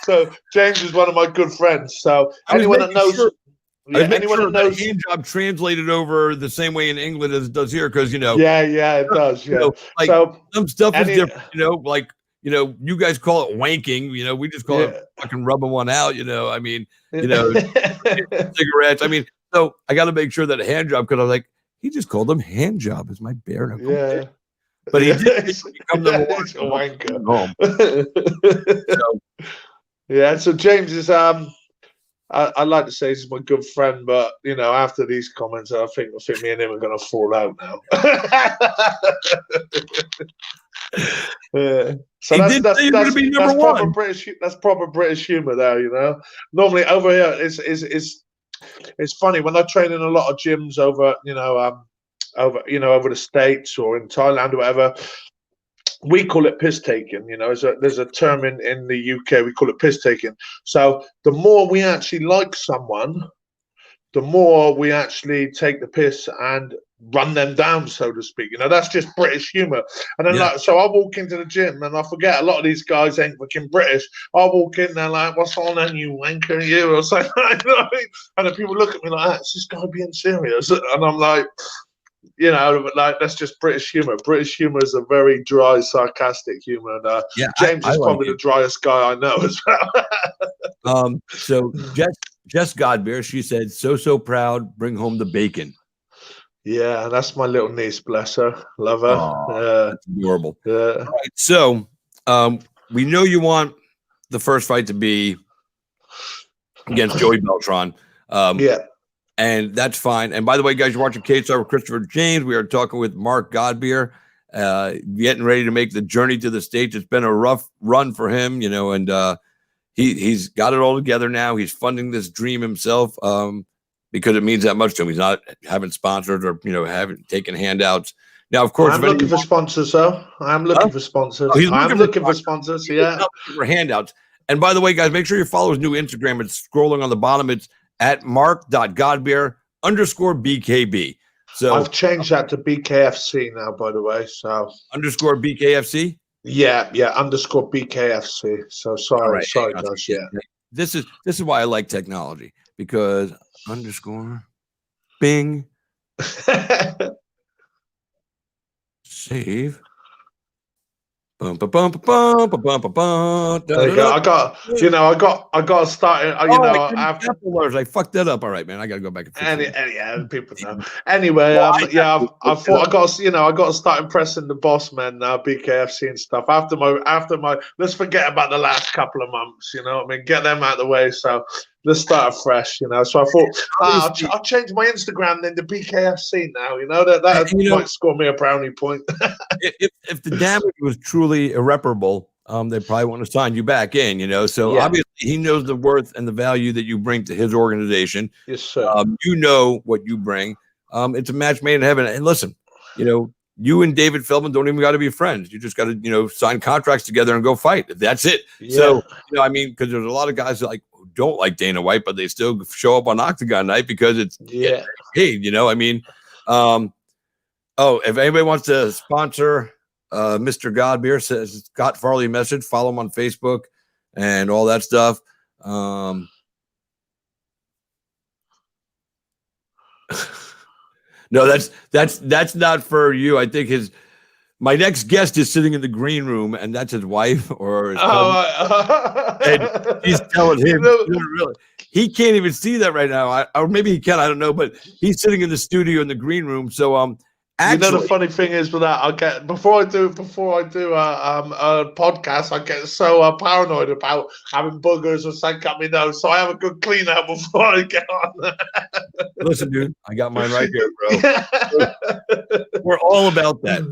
So James is one of my good friends. So anyone that knows, hand job translated over the same way in England as it does here, because it does. Yeah, like so some stuff is different. Like you guys call it wanking. We just call it fucking rubbing one out. I mean, cigarettes. I mean, so I got to make sure that a hand job, because I was like, he just called him hand job is my bare knuckle. Yeah. But he did become number one. Wanker. So James is I'd like to say he's my good friend, but after these comments, I think me and him are going to fall out now. So that's proper British. That's proper British humor there. Normally over here, it's funny when I train in a lot of gyms over over the States or in Thailand or whatever. We call it piss taking. There's a term in the UK, we call it piss taking. So the more we actually like someone, the more we actually take the piss and run them down, so to speak. That's just British humor. And then so I walk into the gym and I forget a lot of these guys ain't fucking British. I walk in there like, what's on then, you wanker, you, or something. And then people look at me like, is this guy being serious? And I'm like, that's just British humor. British humor is a very dry, sarcastic humor. And James is probably the driest guy I know as well. So Jess Godbeer, she said, so proud, bring home the bacon. Yeah, that's my little niece, bless her. Love her. That's adorable. Yeah. All right, so we know you want the first fight to be against Joey Beltran. And that's fine. And by the way, guys, you're watching K-Star with Christopher James. We are talking with Mark Godbeer, getting ready to make the journey to the States. It's been a rough run for him, and he's got it all together now. He's funding this dream himself because it means that much to him. He's not having sponsors or, haven't taken handouts. Now, of course, I'm looking for sponsors, though. I'm looking for sponsors. I'm looking for sponsors. Yeah. For handouts. And by the way, guys, make sure you follow his new Instagram. It's scrolling on the bottom. It's at mark.godbeer_BKB. So I've changed that to BKFC now, by the way. So _BKFC? Yeah, _BKFC. So sorry, guys. Yeah. This is why I like technology, because _ Bing save. There you go. I got to start. I fucked that up. All right, man. I got to go back and people know. Anyway, I thought I got to start impressing the boss man now, BKFC and stuff. After my, let's forget about the last couple of months. Get them out of the way. So let's start afresh. So I thought I'll change my Instagram then to BKFC now. That might score me a brownie point. if the damage was truly irreparable, they probably want to sign you back in, So obviously he knows the worth and the value that you bring to his organization. Yes, sir. You know what you bring. It's a match made in heaven. And listen, you and David Feldman don't even got to be friends. You just got to, sign contracts together and go fight. That's it. Yeah. So, because there's a lot of guys who don't like Dana White, but they still show up on Octagon night because it's paid, if anybody wants to sponsor Mr. Godbeer, says Scott Farley message, follow him on Facebook and all that stuff. No, that's not for you. I think my next guest is sitting in the green room, and that's his wife or his and he's telling him really. He can't even see that right now. Or maybe he can. I don't know. But he's sitting in the studio in the green room. So actually, the funny thing is with that, I get before I do a podcast, I get so paranoid about having boogers or something up my nose. So I have a good clean out before I get on. Listen, dude, I got mine right here, bro. We're all about that.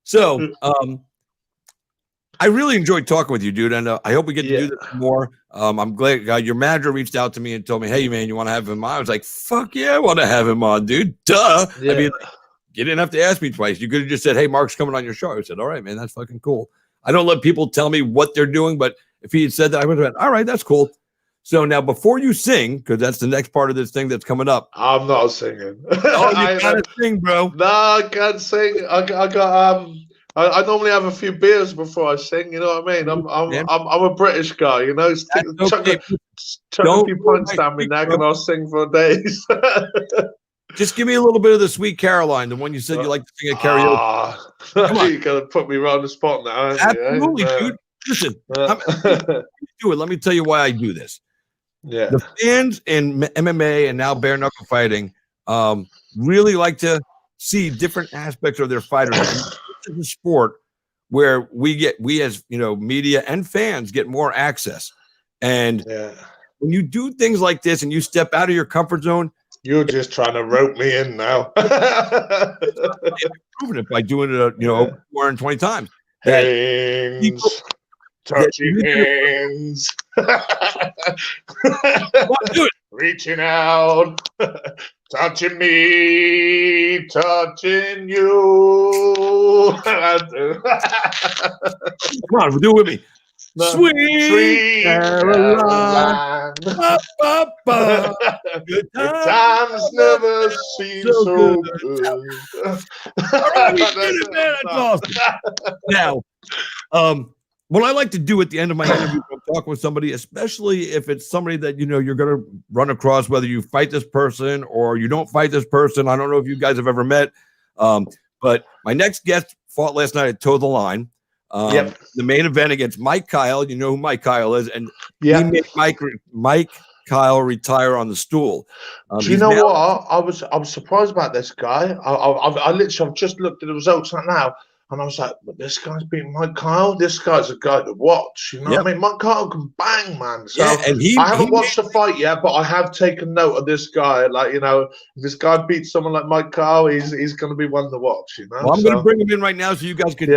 So I really enjoyed talking with you, dude, and I hope we get to do this Yeah. more. I'm glad your manager reached out to me and told me, "Hey, man, you want to have him on?" I was like, "Fuck yeah, I want to have him on, dude." Duh. Yeah. I mean, you didn't have to ask me twice. You could have just said, "Hey, Mark's coming on your show." I said, "All right, man, that's fucking cool." I don't let people tell me what they're doing, but if he had said that, I would have been, "All right, that's cool." So now, before you sing, because that's the next part of this thing that's coming up. I'm not singing. Oh, you gotta sing, bro. No, I can't sing. I got I normally have a few beers before I sing. You know what I mean? I'm a British guy. You know, chuck Okay. a few pints down my neck, and I'll sing for days. Just give me a little bit of the Sweet Caroline, the one you said you like to sing at karaoke. Come on. You're gonna put me right on the spot now. Absolutely, dude. Listen, do it. Let me tell you why I do this. Yeah. The fans in MMA and now bare knuckle fighting really like to see different aspects of their fighters. This is a sport where we as media and fans get more access. And when you do things like this and you step out of your comfort zone, you're just trying to rope me in now. Proven it by doing it, over 220 times. Hands, touching hands, reaching out, touching me, touching you. Come on, do it with me. Sweet Caroline. Good times never seem so good. All right, we did it, man. That's awesome. Now, what I like to do at the end of my interview, I'm talking with somebody, especially if it's somebody that you're going to run across, whether you fight this person or you don't fight this person. I don't know if you guys have ever met, but my next guest fought last night at Toe the Line. The main event against Mike Kyle. You know who Mike Kyle is, and he made Mike Kyle retire on the stool. Do you know what? I was surprised about this guy. I literally I've just looked at the results right now, and I was like, "But this guy's beating Mike Kyle. This guy's a guy to watch." You know what I mean? Mike Kyle can bang, man. So and I haven't watched the fight yet, but I have taken note of this guy. Like, if this guy beats someone like Mike Kyle, he's going to be one to watch. Well, I'm going to bring him in right now so you guys can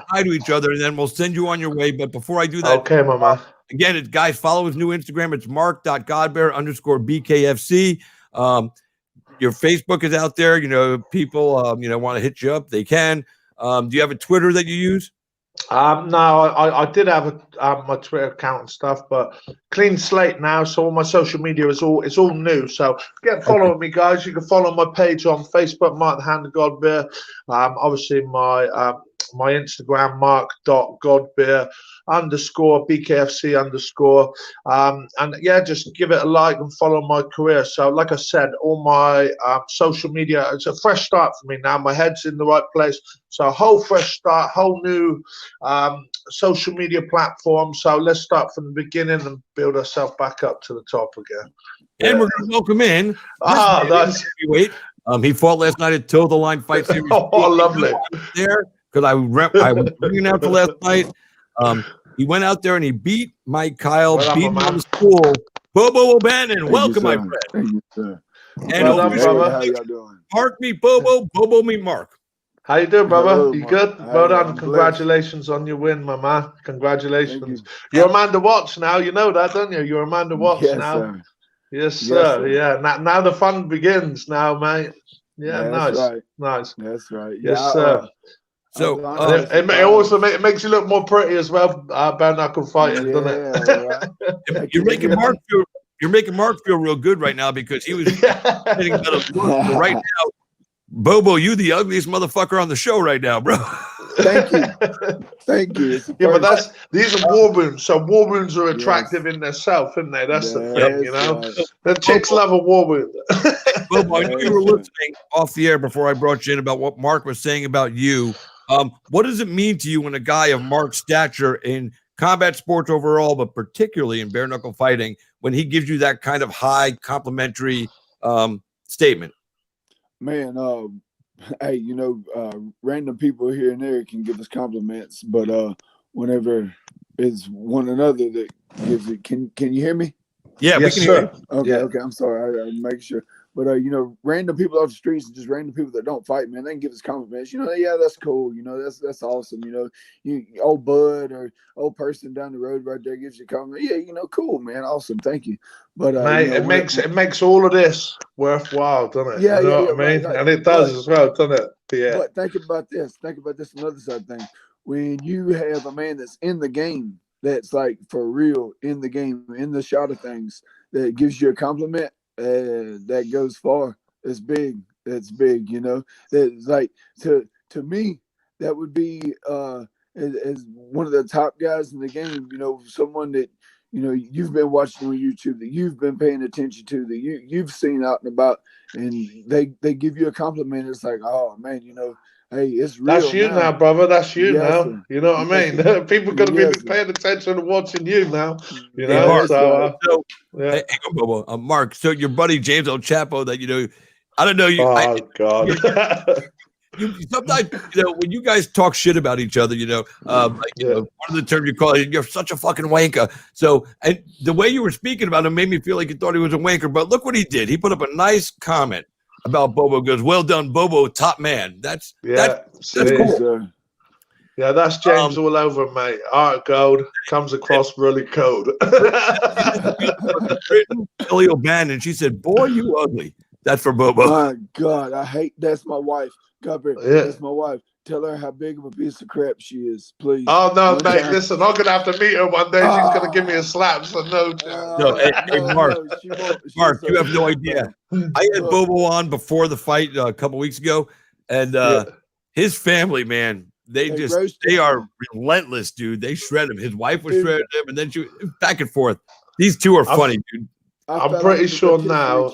hi to each other, and then we'll send you on your way. But before I do that, okay, my man. Again, guys, follow his new Instagram. It's mark.godbeer_BKFC. Your Facebook is out there. People, want to hit you up. They can. Do you have a Twitter that you use? No, I did have my Twitter account and stuff, but clean slate now. So all my social media is all new. So get following me, guys. You can follow my page on Facebook, Mark the Hand of Godbeer. Obviously my Instagram, Mark.Godbeer _BKFC and just give it a like and follow my career. So like I said, all my social media, it's a fresh start for me now. My head's in the right place, so a whole fresh start, whole new social media platform. So let's start from the beginning and build ourselves back up to the top again. And we're going to welcome in that's heavyweight. He fought last night at Toe the Line Fight Series. Oh, lovely. There, because I was bringing out the last night. He went out there and he beat Mike Kyle, beat him on the stool. Bobo O'Bannon, welcome, my friend. Thank you, sir. And brother. How y'all doing? Mark meet Bobo, Bobo meet Mark. How you doing, brother? Hello, you Mark. good? Hi, Well done. I'm Congratulations on your win, my man. Congratulations. You. You're a man to watch now. You know that, don't you? You're a man to watch now. Sir. Yes, sir. Yeah. Now the fun begins now, mate. Yeah, That's nice. right. Nice. That's right. Yes, sir. So it also makes you look more pretty as well, bare knuckle fighting, doesn't it? Right. You're making Mark feel real good right now because he was getting better. Right now, Bobo, you the ugliest motherfucker on the show right now, bro. Thank you. Thank you. Yeah, but these are war wounds. So war wounds are attractive in themselves, isn't they? That's the thing, Right. The chicks love a war wound. Bobo, I know you were listening off the air before I brought you in about what Mark was saying about you. What does it mean to you when a guy of Mark's stature in combat sports overall, but particularly in bare knuckle fighting, when he gives you that kind of high complimentary statement? Man, hey, random people here and there can give us compliments, but whenever it's one another that gives it, can you hear me? Yeah, Yes, we can hear sir. you. Okay, Yeah. okay. I'm sorry. I'm making sure. But random people off the streets and just random people that don't fight, man, they can give us compliments. Yeah, that's cool. That's awesome. You old bud or old person down the road right there gives you a compliment. Yeah, cool, man, awesome, thank you. But Mate, it makes all of this worthwhile, doesn't it? Yeah, you know yeah, what I mean? right. And it does as well, doesn't it? Yeah. But think about this. Think about this. Another side thing. When you have a man that's in the game, that's like for real in the game, in the shot of things, that gives you a compliment, that goes far. It's big. It's big. That's like to me, that would be as one of the top guys in the game. Someone that you've been watching on YouTube, that you've been paying attention to, that you've seen out and about, and they give you a compliment. It's like, oh man, hey, it's real. That's you now, brother. That's you Yes, now. sir. You know what I mean? Yes, People got to yes, be sir. paying attention and watching you now. You Hey, know, Mark, so so, yeah. hey, Bobo, Mark, so your buddy James El Chapo, that I don't know you. Oh God. You sometimes, when you guys talk shit about each other, one of the terms you call it, you're such a fucking wanker. So, and the way you were speaking about him made me feel like you thought he was a wanker. But look what he did. He put up a nice comment about Bobo. Goes, well done, Bobo, top man. That's cool. Sir. Yeah, that's James all over, mate. Art gold comes across really cold. Billy O'Bannon. She said, "Boy, you ugly." That's for Bobo. My God, I hate. That's my wife. Godbeer, that's my wife. Tell her how big of a piece of crap she is, please. Oh no, One mate! time. Listen, I'm gonna have to meet her one day. She's gonna give me a slap. So no. Hey, Mark. she won't. Mark, you have no idea. I had Bobo on before the fight a couple weeks ago, and his family, man, they are relentless, dude. They shred him. His wife was shredding him, and then she back and forth. These two are funny, dude. I'm pretty sure now.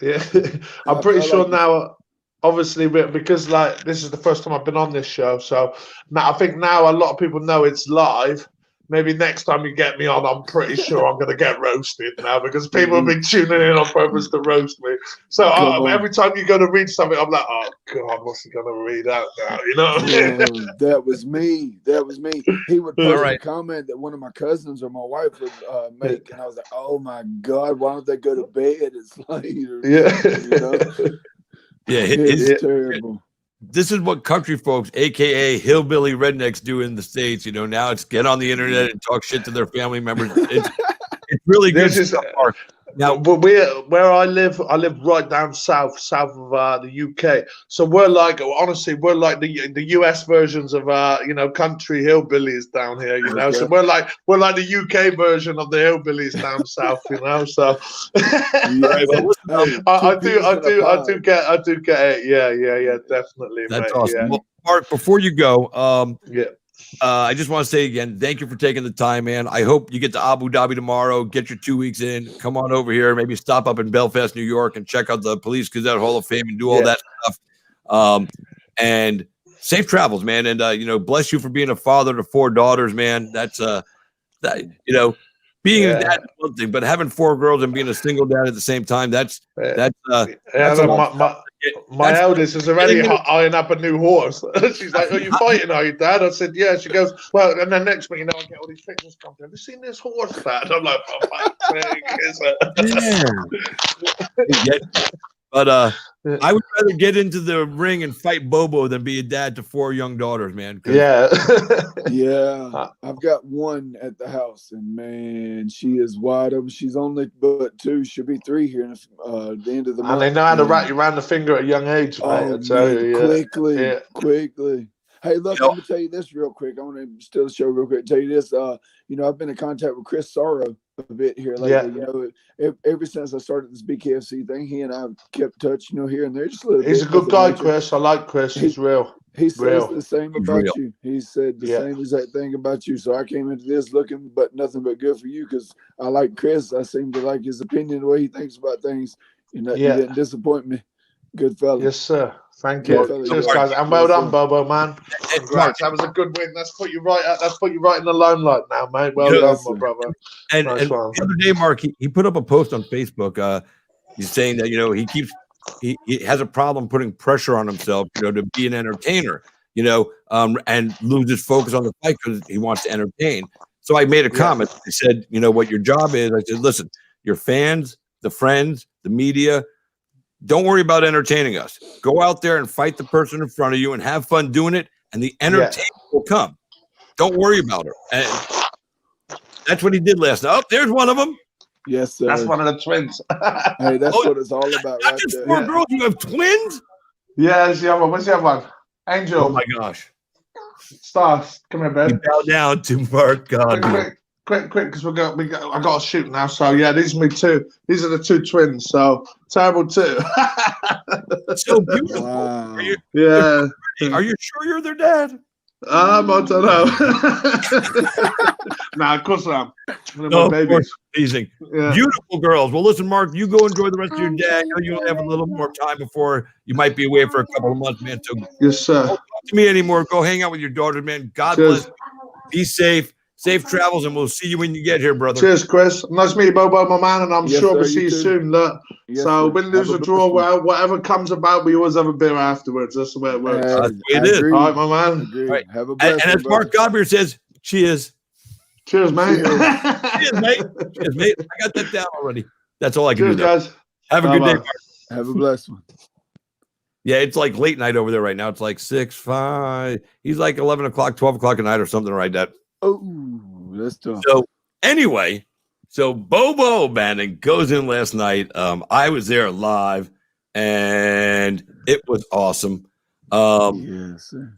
Yeah, I'm pretty sure now. Obviously, because this is the first time I've been on this show, so now I think now a lot of people know it's live. Maybe next time you get me on, I'm pretty sure I'm going to get roasted now because people have been tuning in on purpose to roast me. So every time you go to read something, I'm like, oh God, what's he going to read out now? You know? That was me. That was me. He would post a comment that one of my cousins or my wife would make, and I was like, oh my God, why don't they go to bed? It's like, it's terrible. This is what country folks, aka hillbilly rednecks, do in the States. Now it's get on the internet and talk shit to their family members. It's really good stuff, Mark. Now, where I live right down south of the UK. So we're like the US versions of country hillbillies down here. So we're like the UK version of the hillbillies down south. So I do get it. Yeah, definitely. That's mate. awesome. Yeah. Well, Mark, before you go, I just want to say again, thank you for taking the time, man. I hope you get to Abu Dhabi tomorrow, get your 2 weeks in, come on over here, maybe stop up in Belfast, New York, and check out the Police Gazette Hall of Fame and do all that stuff. And safe travels, man. And bless you for being a father to 4 daughters, man. That's being a dad is one thing, but having 4 girls and being a single dad at the same time, that's my eldest is already eyeing up a new horse. She's like, "Are you fighting, are you, Dad?" I said, "Yeah." She goes, "Well," and then next thing you know, I get all these fitness companies. Have you seen this horse, Dad? I'm like, But I would rather get into the ring and fight Bobo than be a dad to 4 young daughters, man. Yeah. I've got one at the house, and man, she is wide open. She's only but 2. She'll be 3 here in the end of the month. And they know how to rat you around the finger at a young age, mate. Quickly. Hey, look, I'm gonna tell you this real quick. I want to steal the show real quick. Tell you this. I've been in contact with Chris Sorrow a bit here lately. Ever since I started this BKFC thing, he and I have kept touch, here and there. Just a little He's bit. a good guy, Chris. I like Chris. He's real. He says the same about you. He said the same exact thing about you. So I came into this looking but nothing but good for you because I like Chris. I seem to like his opinion, the way he thinks about things. He didn't disappoint me. Good fella. Yes, sir. Thank you. Cheers, guys. And well done, Bobo, man. Congrats. That was a good win. Let's put you right in the limelight now, mate. Well done, my brother. And the other day, Mark, he put up a post on Facebook. He's saying that he has a problem putting pressure on himself, to be an entertainer, and loses focus on the fight because he wants to entertain. So I made a comment. I said, you know what your job is? I said, listen, your fans, the friends, the media, don't worry about entertaining us. Go out there and fight the person in front of you and have fun doing it, and the entertainment will come. Don't worry about it. And that's what he did last night. Oh, there's one of them. Yes, sir. That's one of the twins. Hey, that's what it's all about, Not right just there. four girls. You have twins? Yeah, that's the other one. What's the other one? Angel. Oh my gosh. Stars. Come here, We babe. bow down to Mark Godbeer. Quick, because I got to shoot now. So yeah, these are me two. These are the two twins. So terrible too. So beautiful. Wow. Yeah. Are you sure you're their dad? I don't know. Nah, of course I am. No, of course. Amazing. Yeah. Beautiful girls. Well, listen, Mark, you go enjoy the rest of your day. I know you only have a little more time before you might be away for a couple of months, man. So Yes, sir. don't talk to me anymore. Go hang out with your daughter, man. God Cheers. bless you. Be safe. Safe travels, and we'll see you when you get here, brother. Cheers, Chris. Nice to meet you, Bobo, my man, and I'm Yes, sure sir, we'll see you too. soon. Look. Yes, So sir. win, lose, Have or a draw, blessed one. whatever comes about, we always have a beer afterwards. That's the way it works. That's the way it I is. agree. All right, my man. Agree. All right. Have a And blessed as one, Mark brother. Godbeer says, cheers. Cheers, mate. Cheers, mate. Cheers, mate. I got that down already. That's all I can Cheers, do, though. guys. Have a good day, Bye-bye. Mark. Have a blessed one. Yeah, it's like late night over there right now. It's like 6, 5. He's like 11 o'clock, 12 o'clock at night or something like that. Oh, that's tough. So anyway, so Bobo Bannon goes in last night. I was there live, and it was awesome. Yes, sir.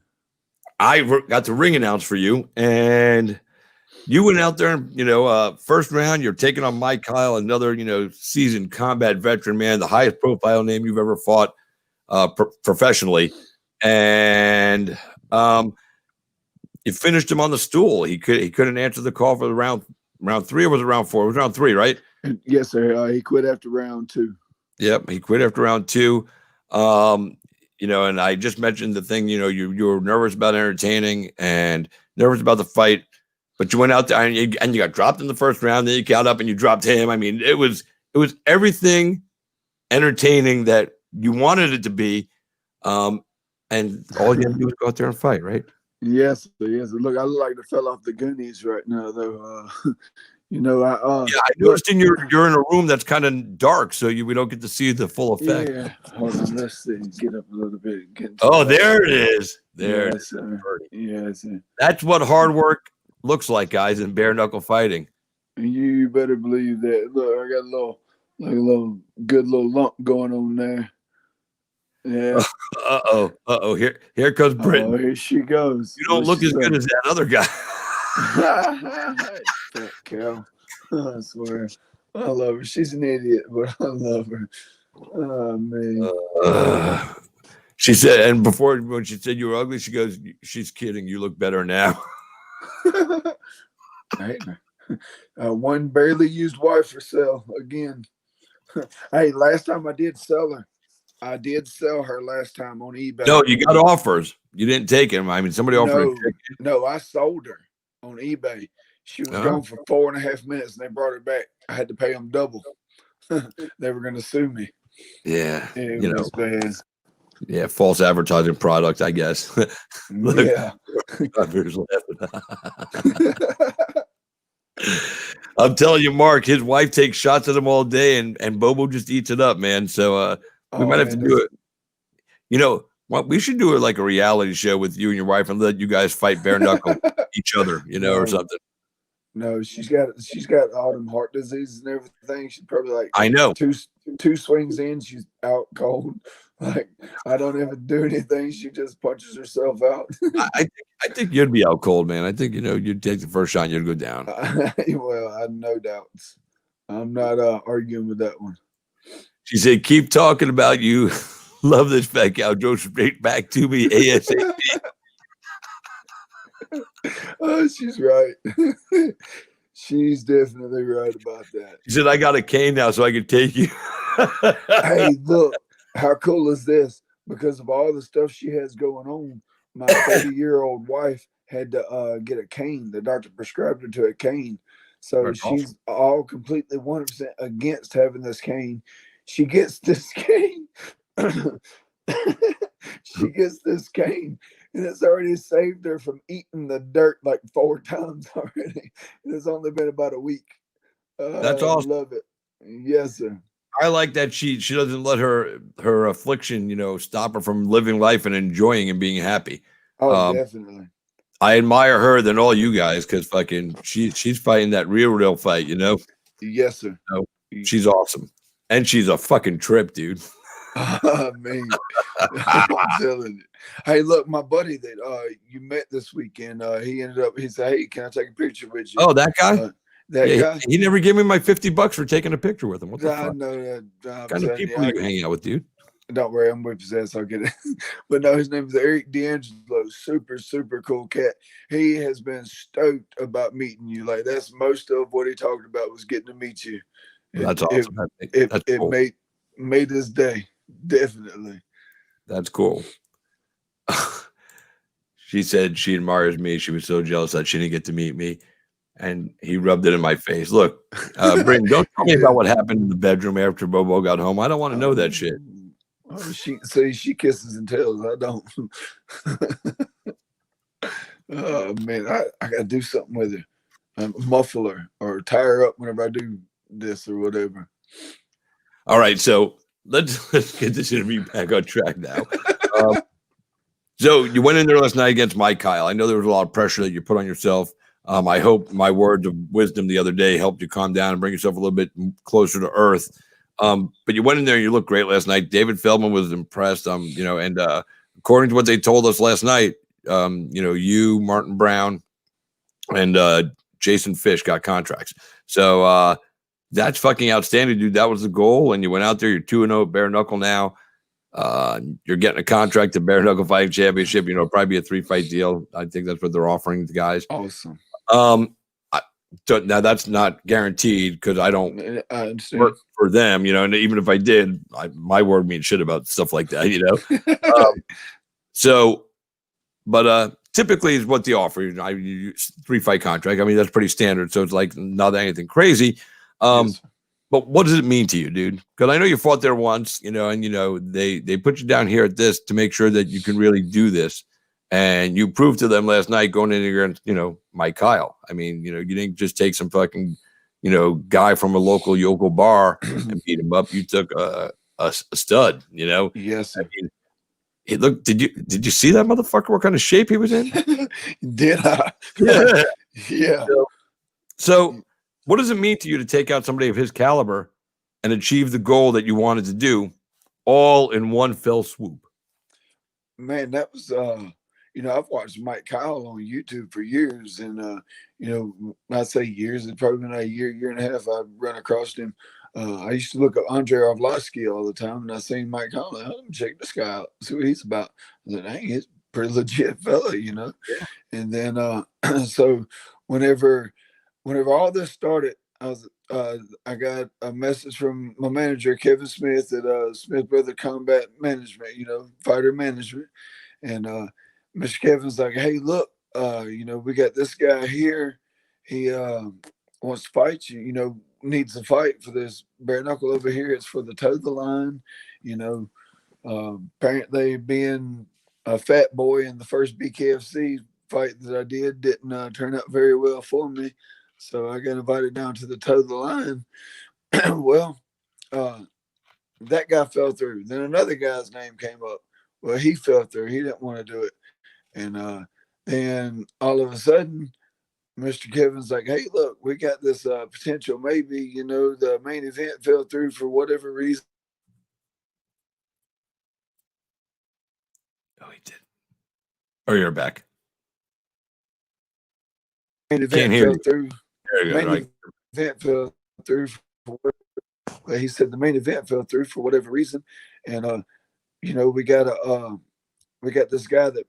I got to ring announce for you, and you went out there and, first round, you're taking on Mike Kyle, another, seasoned combat veteran, man, the highest profile name you've ever fought professionally. And you finished him on the stool. He couldn't answer the call for the round 3, or was it round 4? It was round 3, right? Yes, sir. He quit after round 2. Yep, he quit after round 2. And I just mentioned the thing, you were nervous about entertaining and nervous about the fight, but you went out there and you got dropped in the first round. Then you got up and you dropped him. I mean, it was everything entertaining that you wanted it to be. And all you had to do was go out there and fight, right? Yes, yes. Look, I look like the fell off the Goonies right now, though. I noticed you're in a room that's kind of dark, so we don't get to see the full effect. Yeah. Hold on, let's see. Get up a little bit. There it is. There it Yes, is. sir. Yes, sir. That's what hard work looks like, guys, in bare knuckle fighting. And you better believe that. Look, I got a little good little lump going on there. Yeah. Uh-oh. Here comes Britain. Oh, here she goes. You don't look as good as that other guy. Fat cow. I swear. I love her. She's an idiot, but I love her. Oh, man. She said, and before, when she said you were ugly, she goes, she's kidding. You look better now. Hey, one barely used wife for sale again. Hey, last time I did sell her last time on eBay. No, you got offers. You didn't take them. I mean, somebody offered. No, I sold her on eBay. She was gone for 4.5 minutes, and they brought her back. I had to pay them double. They were going to sue me. Yeah, It was bad. Yeah, false advertising product, I guess. Look, Yeah. I'm telling you, Mark, his wife takes shots at him all day, and Bobo just eats it up, man. So we might have to do it. What we should do like a reality show with you and your wife and let you guys fight bare knuckle each other, or something. No, she's got all them heart diseases and everything. She's probably like, I know, two swings in, she's out cold. Like, I don't even do anything. She just punches herself out. I think you'd be out cold, man. I think you'd take the first shot and you'd go down. Well, I have no doubts. I'm not arguing with that one. She said, "Keep talking about you. Love this fat cow. Go straight back to me ASAP." Oh, she's right. She's definitely right about that. She said, "I got a cane now, so I can take you." Hey, look, how cool is this? Because of all the stuff she has going on, my 30-year-old wife had to get a cane. The doctor prescribed her to a cane. So That's she's all completely 100% against having this cane. She gets this cane. She gets this cane, And it's already saved her from eating the dirt like 4 times already. And it's only been about a week. That's I awesome. love it. Yes, sir. I like that she doesn't let her affliction, stop her from living life and enjoying and being happy. Oh, definitely. I admire her than all you guys because fucking she's fighting that real fight, Yes, sir. So, she's awesome. And she's a fucking trip, dude. Man, I'm telling you. Hey, look, my buddy that you met this weekend, he said, "Hey, can I take a picture with you?" Oh, that guy? That guy? He never gave me my $50 for taking a picture with him. What the I fuck? know that. What kind of people you hang out with, dude? Don't worry, I'm whip his ass. I'll get it. But no, his name is Eric D'Angelo. Super, super cool cat. He has been stoked about meeting you. Like, that's most of what he talked about was getting to meet you. That's awesome. That's cool. It made his day. Definitely. That's cool. She said she admires me. She was so jealous that she didn't get to meet me. And he rubbed it in my face. Look, Brayden, don't tell me about what happened in the bedroom after Bobo got home. I don't want to know that shit. Oh, she kisses and tells. I don't. Oh man, I gotta do something with her. Muffle her or tie her up whenever I do this or whatever. All right, so let's get this interview back on track now. So you went in there last night against Mike Kyle. I know there was a lot of pressure that you put on yourself. I hope my words of wisdom the other day helped you calm down and bring yourself a little bit closer to earth. But you went in there and you looked great last night. David Feldman was impressed. And according to what they told us last night, you, Martin Brown, and Jason Fish got contracts. So that's fucking outstanding, dude. That was the goal. And you went out there, you're 2-0 bare knuckle now. You're getting a contract to bare knuckle fighting championship, probably be a 3-fight deal. I think that's what they're offering the guys. Awesome. Now that's not guaranteed because I don't work for them, and even if I did, my word means shit about stuff like that, but typically is what they offer. 3-fight contract. I mean, that's pretty standard. So it's like not anything crazy. Yes. But what does it mean to you, dude? Because I know you fought there once, and they put you down here at this to make sure that you can really do this. And you proved to them last night going in against, Mike Kyle. I mean, you didn't just take some fucking, guy from a local yokel bar and beat him up. You took a stud, Yes. I mean, look, did you see that motherfucker? What kind of shape he was in? Did I? Yeah. So what does it mean to you to take out somebody of his caliber and achieve the goal that you wanted to do all in one fell swoop? Man, that was I've watched Mike Kyle on YouTube for years, and I say years, it's probably been a year and a half I've run across him. I used to look up Andre Arlovsky all the time, and I seen Mike Kyle. Let me check this guy out, see what he's about. I said, dang, he's a pretty legit fella, Yeah. And then so whenever all this started, I got a message from my manager, Kevin Smith, at Smith Brother Combat Management, fighter management. And Mr. Kevin's like, hey, look, we got this guy here. He wants to fight you, needs a fight for this bare knuckle over here. It's for the toe of the line, apparently being a fat boy in the first BKFC fight that I didn't turn out very well for me. So I got invited down to the toe of the line. Well, that guy fell through. Then another guy's name came up. Well, he fell through. He didn't want to do it. And then all of a sudden, Mr. Kevin's like, hey, look, we got this potential. Maybe, the main event fell through for whatever reason. Oh, he did. Oh, you're back. Main event fell through. Event fell through. He said the main event fell through for whatever reason. And, we got this guy that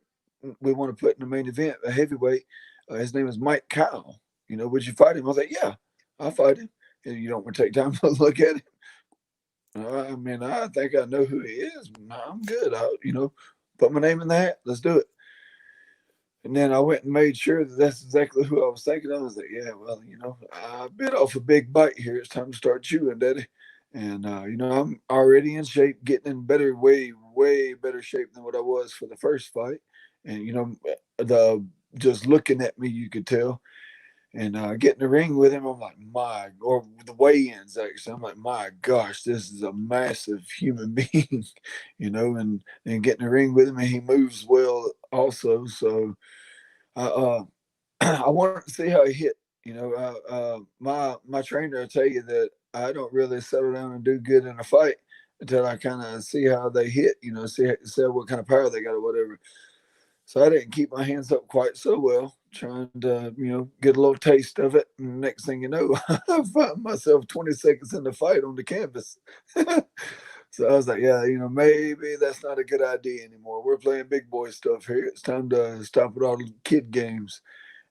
we want to put in the main event, a heavyweight. His name is Mike Kyle. Would you fight him? I was like, yeah, I'll fight him. And you don't want to take time to look at him. I mean, I think I know who he is. I'm good. I'll, put my name in the hat. Let's do it. And then I went and made sure that that's exactly who I was thinking of. I was like, yeah, well, I bit off a big bite here. It's time to start chewing, Daddy. And, I'm already in shape, getting in way better shape than what I was for the first fight. and the just looking at me, you could tell. And getting the ring with him, I'm like, or the weigh-ins actually, I'm like, my gosh, this is a massive human being, and getting the ring with him, and he moves well also. So I want to see how he hit. My trainer will tell you that I don't really settle down and do good in a fight until I kind of see how they hit. See what kind of power they got or whatever. So I didn't keep my hands up quite so well, trying to get a little taste of it. And next thing you know, I find myself 20 seconds in the fight on the canvas. So I was like, yeah, maybe that's not a good idea anymore. We're playing big boy stuff here. It's time to stop with all the kid games.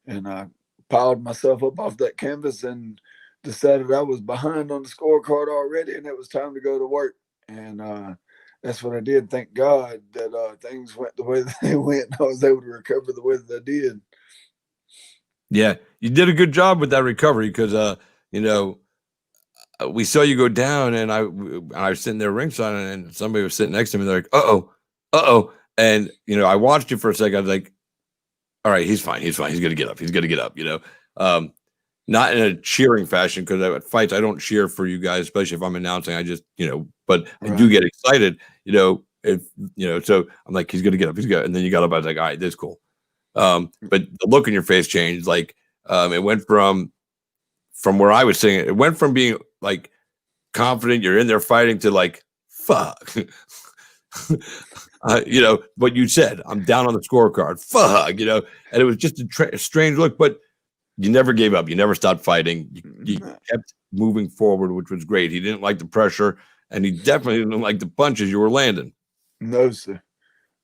And I piled myself up off that canvas and decided I was behind on the scorecard already, and it was time to go to work. And that's what I did. Thank God that things went the way that they went, and I was able to recover the way that I did. Yeah, you did a good job with that recovery because, we saw you go down, and I was sitting there ringside, and somebody was sitting next to me. They're like, uh-oh. And, I watched you for a second. I was like, all right, he's fine. He's going to get up. He's going to get up, not in a cheering fashion, because at fights, I don't cheer for you guys, especially if I'm announcing. I just, but I do get excited, so I'm like, he's going to get up. He's good. And then you got up. I was like, all right, this is cool. But the look in your face changed. Like, it went from where I was saying, it went from being like confident, you're in there fighting, to like, fuck. What you said, I'm down on the scorecard, fuck, and it was just a strange look, but you never gave up. You never stopped fighting. You kept moving forward, which was great. He didn't like the pressure, and he definitely didn't like the punches you were landing. No, sir,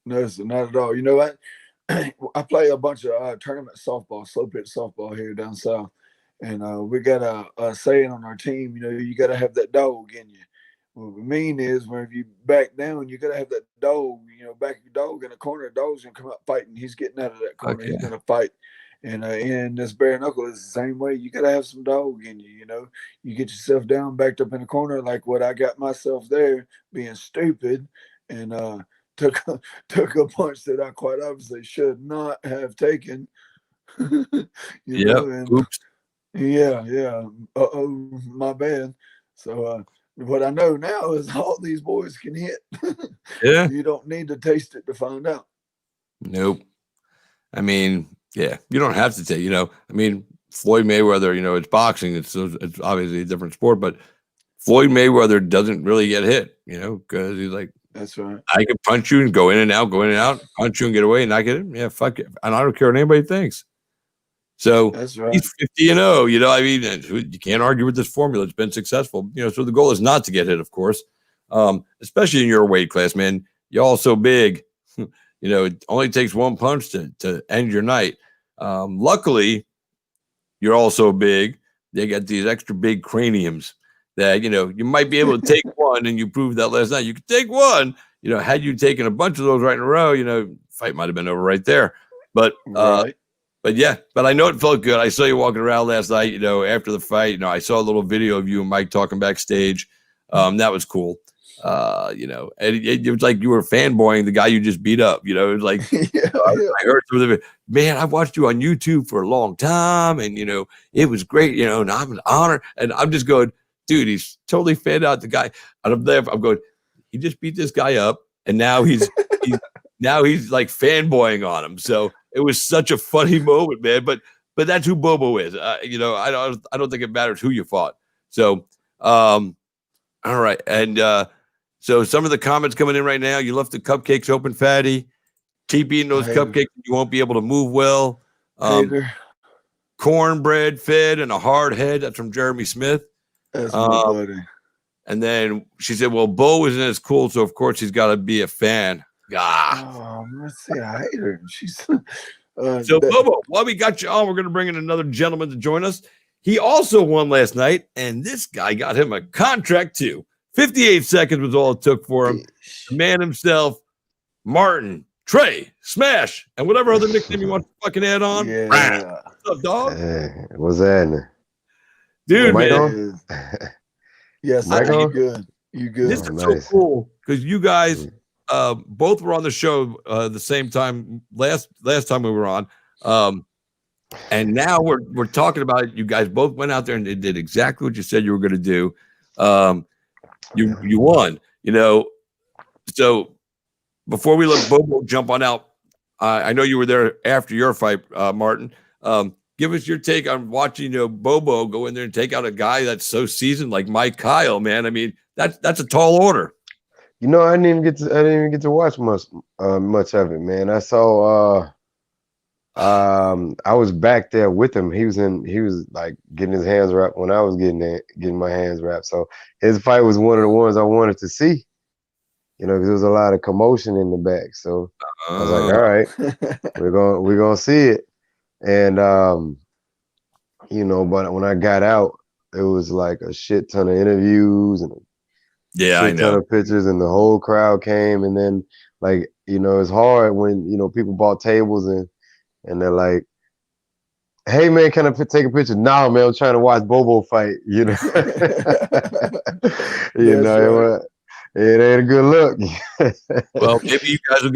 not at all. You know what? I play a bunch of tournament softball, slow pitch softball here down south, and we got a saying on our team. You got to have that dog in you. What we mean is, whenever you back down, you got to have that dog, back your dog in the corner. The dog's going to come out fighting. He's getting out of that corner. Okay. He's going to fight. And this bare-knuckle is the same way. You got to have some dog in you, You get yourself down, backed up in the corner, like what I got myself there, being stupid, and took a punch that I quite obviously should not have taken. Oops. Yeah. Uh-oh, my bad. So, what I know now is all these boys can hit. Yeah. You don't need to taste it to find out. Nope. I mean, yeah, you don't have to take, Floyd Mayweather, it's boxing. It's obviously a different sport, but Floyd Mayweather doesn't really get hit, because he's like, that's right. I can punch you and go in and out, punch you and get away and not get it. Yeah, fuck it. And I don't care what anybody thinks. So that's right. He's 50-0, you can't argue with this formula. It's been successful, so the goal is not to get hit, of course, especially in your weight class, man. You're all so big, it only takes one punch to end your night. Luckily, you're all so big. They got these extra big craniums that, you might be able to take one, and you proved that last night. You could take one, had you taken a bunch of those right in a row, fight might have been over right there. But, right. But I know it felt good. I saw you walking around last night, after the fight. I saw a little video of you and Mike talking backstage. That was cool. And it was like you were fanboying the guy you just beat up. It was like, I heard through the man, I watched you on YouTube for a long time, and it was great. And I'm an honor, and I'm just going, dude, he's totally fanned out the guy. And I'm there. I'm going, he just beat this guy up, and now he's like fanboying on him. So it was such a funny moment, man. But that's who Bobo is. I don't think it matters who you fought. So, all right. And so some of the comments coming in right now. You left the cupcakes open, fatty. Keep eating those cupcakes. You won't be able to move well. Cornbread fed and a hard head. That's from Jeremy Smith. That's my buddy. And then she said, well, Bo isn't as cool, so of course he's got to be a fan. Let's see, I hate her. She's so Bobo, while we got you on, we're going to bring in another gentleman to join us. He also won last night, and this guy got him a contract too. 58 seconds was all it took for him. The man himself, Martin, Trey, Smash, and whatever other nickname you want to fucking add on. Yeah. What's up, dog? Hey, what's that? Dude, Yes, Michael? you good. This is so cool because you guys both were on the show the same time last time we were on. And now we're talking about it. You guys both went out there and they did exactly what you said you were going to do. You won, So before we let Bobo jump on out, I know you were there after your fight, Martin. Give us your take on watching Bobo go in there and take out a guy that's so seasoned like Mike Kyle, man. I mean, that's a tall order. I didn't even get to watch much of it, man. I saw I was back there with him. He was like getting his hands wrapped when I was getting my hands wrapped. So his fight was one of the ones I wanted to see. Because there was a lot of commotion in the back. So I was like, all right, we're gonna see it. And but when I got out, it was like a shit ton of interviews and I know. ton of pictures, and the whole crowd came. And then it's hard when people bought tables and they're like, hey man, can I take a picture? No, man, I'm trying to watch Bobo fight. It ain't a good look. Well, maybe you guys will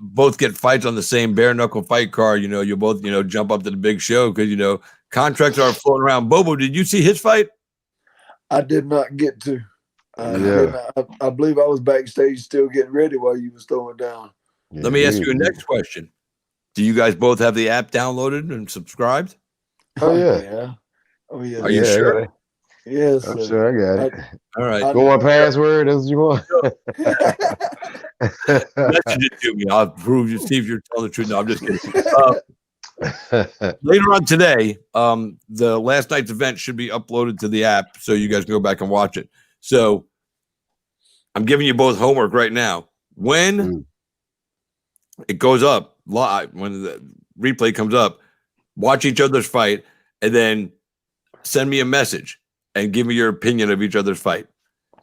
both get fights on the same bare-knuckle fight card. You'll both jump up to the big show because contracts are floating around. Bobo, did you see his fight? I did not get to. I believe I was backstage still getting ready while you was throwing down. Let me ask you a next question. Do you guys both have the app downloaded and subscribed? Oh yeah. Oh yeah. Are you sure? Yes. I'm sure I got it. All right. Go on password. That's what you want. Message it to me. I'll prove you. See if you're telling the truth. No, I'm just kidding. Later on today, the last night's event should be uploaded to the app, so you guys can go back and watch it. So I'm giving you both homework right now. When it goes up live, when the replay comes up, watch each other's fight, and then send me a message and give me your opinion of each other's fight.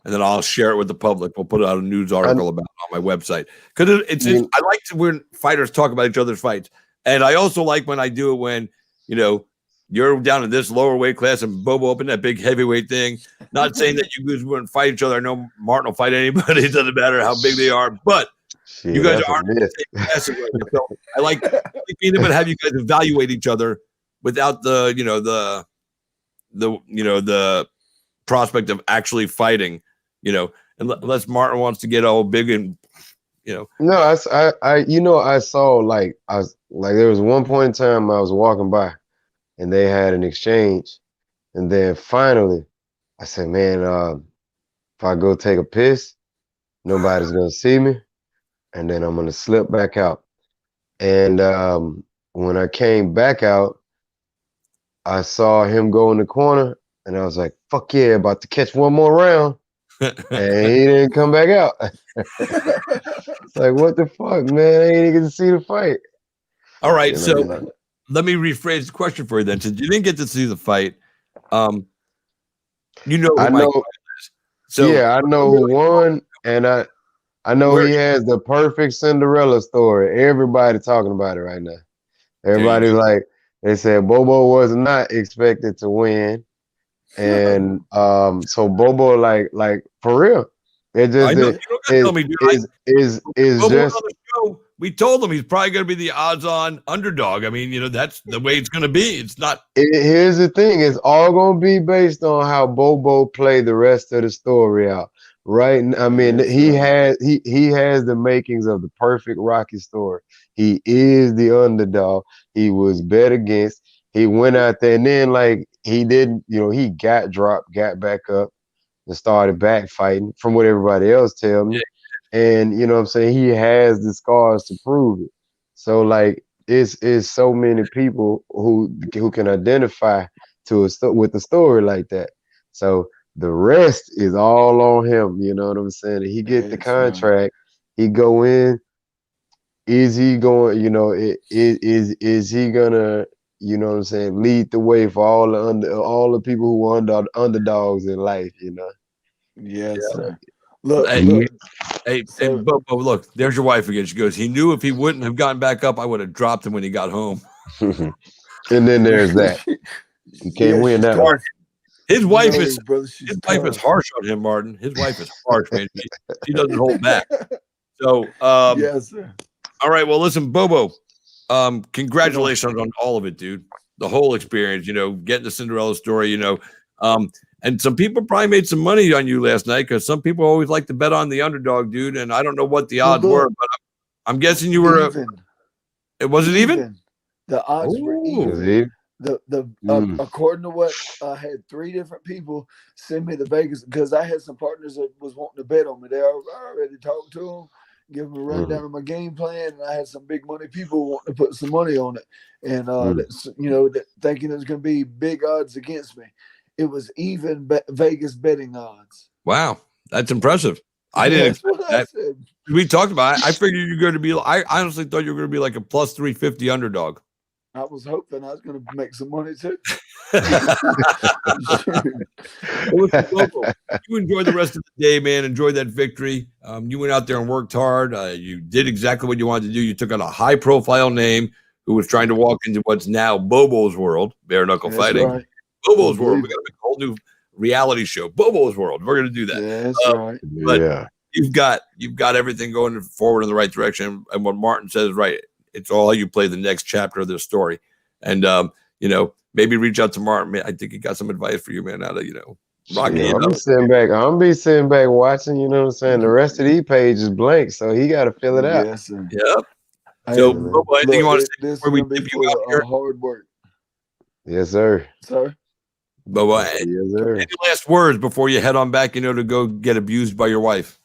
And then I'll share it with the public. We'll put out a news article about it on my website. Because I like when fighters talk about each other's fights. And I also like when I do it when, you're down in this lower weight class and Bobo up in that big heavyweight thing. Not saying that you guys wouldn't fight each other. I know Martin will fight anybody. It doesn't matter how big they are. But you guys aren't in the same class. So I like being able to have you guys evaluate each other without the prospect of actually fighting, unless Martin wants to get all big and, No, I saw there was one point in time I was walking by and they had an exchange. And then finally I said, man, if I go take a piss, nobody's going to see me. And then I'm going to slip back out. And when I came back out, I saw him go in the corner and I was like, fuck yeah, about to catch one more round. And he didn't come back out. It's like, what the fuck, man? I ain't even get to see the fight. All right, so let me rephrase the question for you then. Since you didn't get to see the fight, I know So yeah, I know who won, and I know he has the perfect Cinderella story. Everybody talking about it right now. Everybody's like, they said Bobo was not expected to win. And so Bobo, like for real, it just is just. We told him he's probably going to be the odds-on underdog. I mean, that's the way it's going to be. It's not. Here's the thing: it's all going to be based on how Bobo played the rest of the story out, right? I mean, he has the makings of the perfect Rocky story. He is the underdog. He was bet against. He went out there, and then he didn't. He got dropped, got back up, and started back fighting. From what everybody else tells me. Yeah. And what I'm saying, he has the scars to prove it. So it's so many people who can identify with the story like that. So the rest is all on him. You know what I'm saying? He get the contract, he go in. Is he going? Is he gonna? You know what I'm saying? Lead the way for all the people who are underdogs in life. Yes. Yeah. Look, there's your wife again. She goes, he knew if he wouldn't have gotten back up, I would have dropped him when he got home. And then there's that. You can't win that one. His wife is harsh on him, Martin. His wife is harsh, man. She doesn't hold back. So, Yes, sir. all right. Well, listen, Bobo. Congratulations on all of it, dude. The whole experience. Getting the Cinderella story. And some people probably made some money on you last night because some people always like to bet on the underdog, dude. And I don't know what the odds were, but I'm guessing you were. It wasn't even. The odds were Was even. it? According to what I had 3 different people send me the Vegas because I had some partners that was wanting to bet on me. I already talked to them, give them a rundown of my game plan, and I had some big money people wanting to put some money on it, and thinking it was going to be big odds against me. It was even Vegas betting odds. Wow, that's impressive. I didn't expect that. We talked about it. I figured you're going to be. I honestly thought you were going to be like a plus 350 underdog. I was hoping I was going to make some money too. You enjoyed the rest of the day, man. Enjoy that victory. You went out there and worked hard. You did exactly what you wanted to do. You took on a high-profile name who was trying to walk into what's now Bobo's world, bare-knuckle fighting. Right. Bobo's world. We got a whole new reality show, Bobo's world. We're going to do that. Yeah, that's right. But you've got everything going forward in the right direction. And what Martin says is right. It's all you play the next chapter of this story. And, maybe reach out to Martin. I think he got some advice for you, man, out of, Rocky. Yeah, I'm be sitting back watching, you know what I'm saying? The rest of these pages is blank, so he got to fill it out. Yes, sir. Yep. So, anything you want to say before we dip you out here? Hard work. Yes, sir. Sir? Yes, sir. Any last words before you head on back, to go get abused by your wife?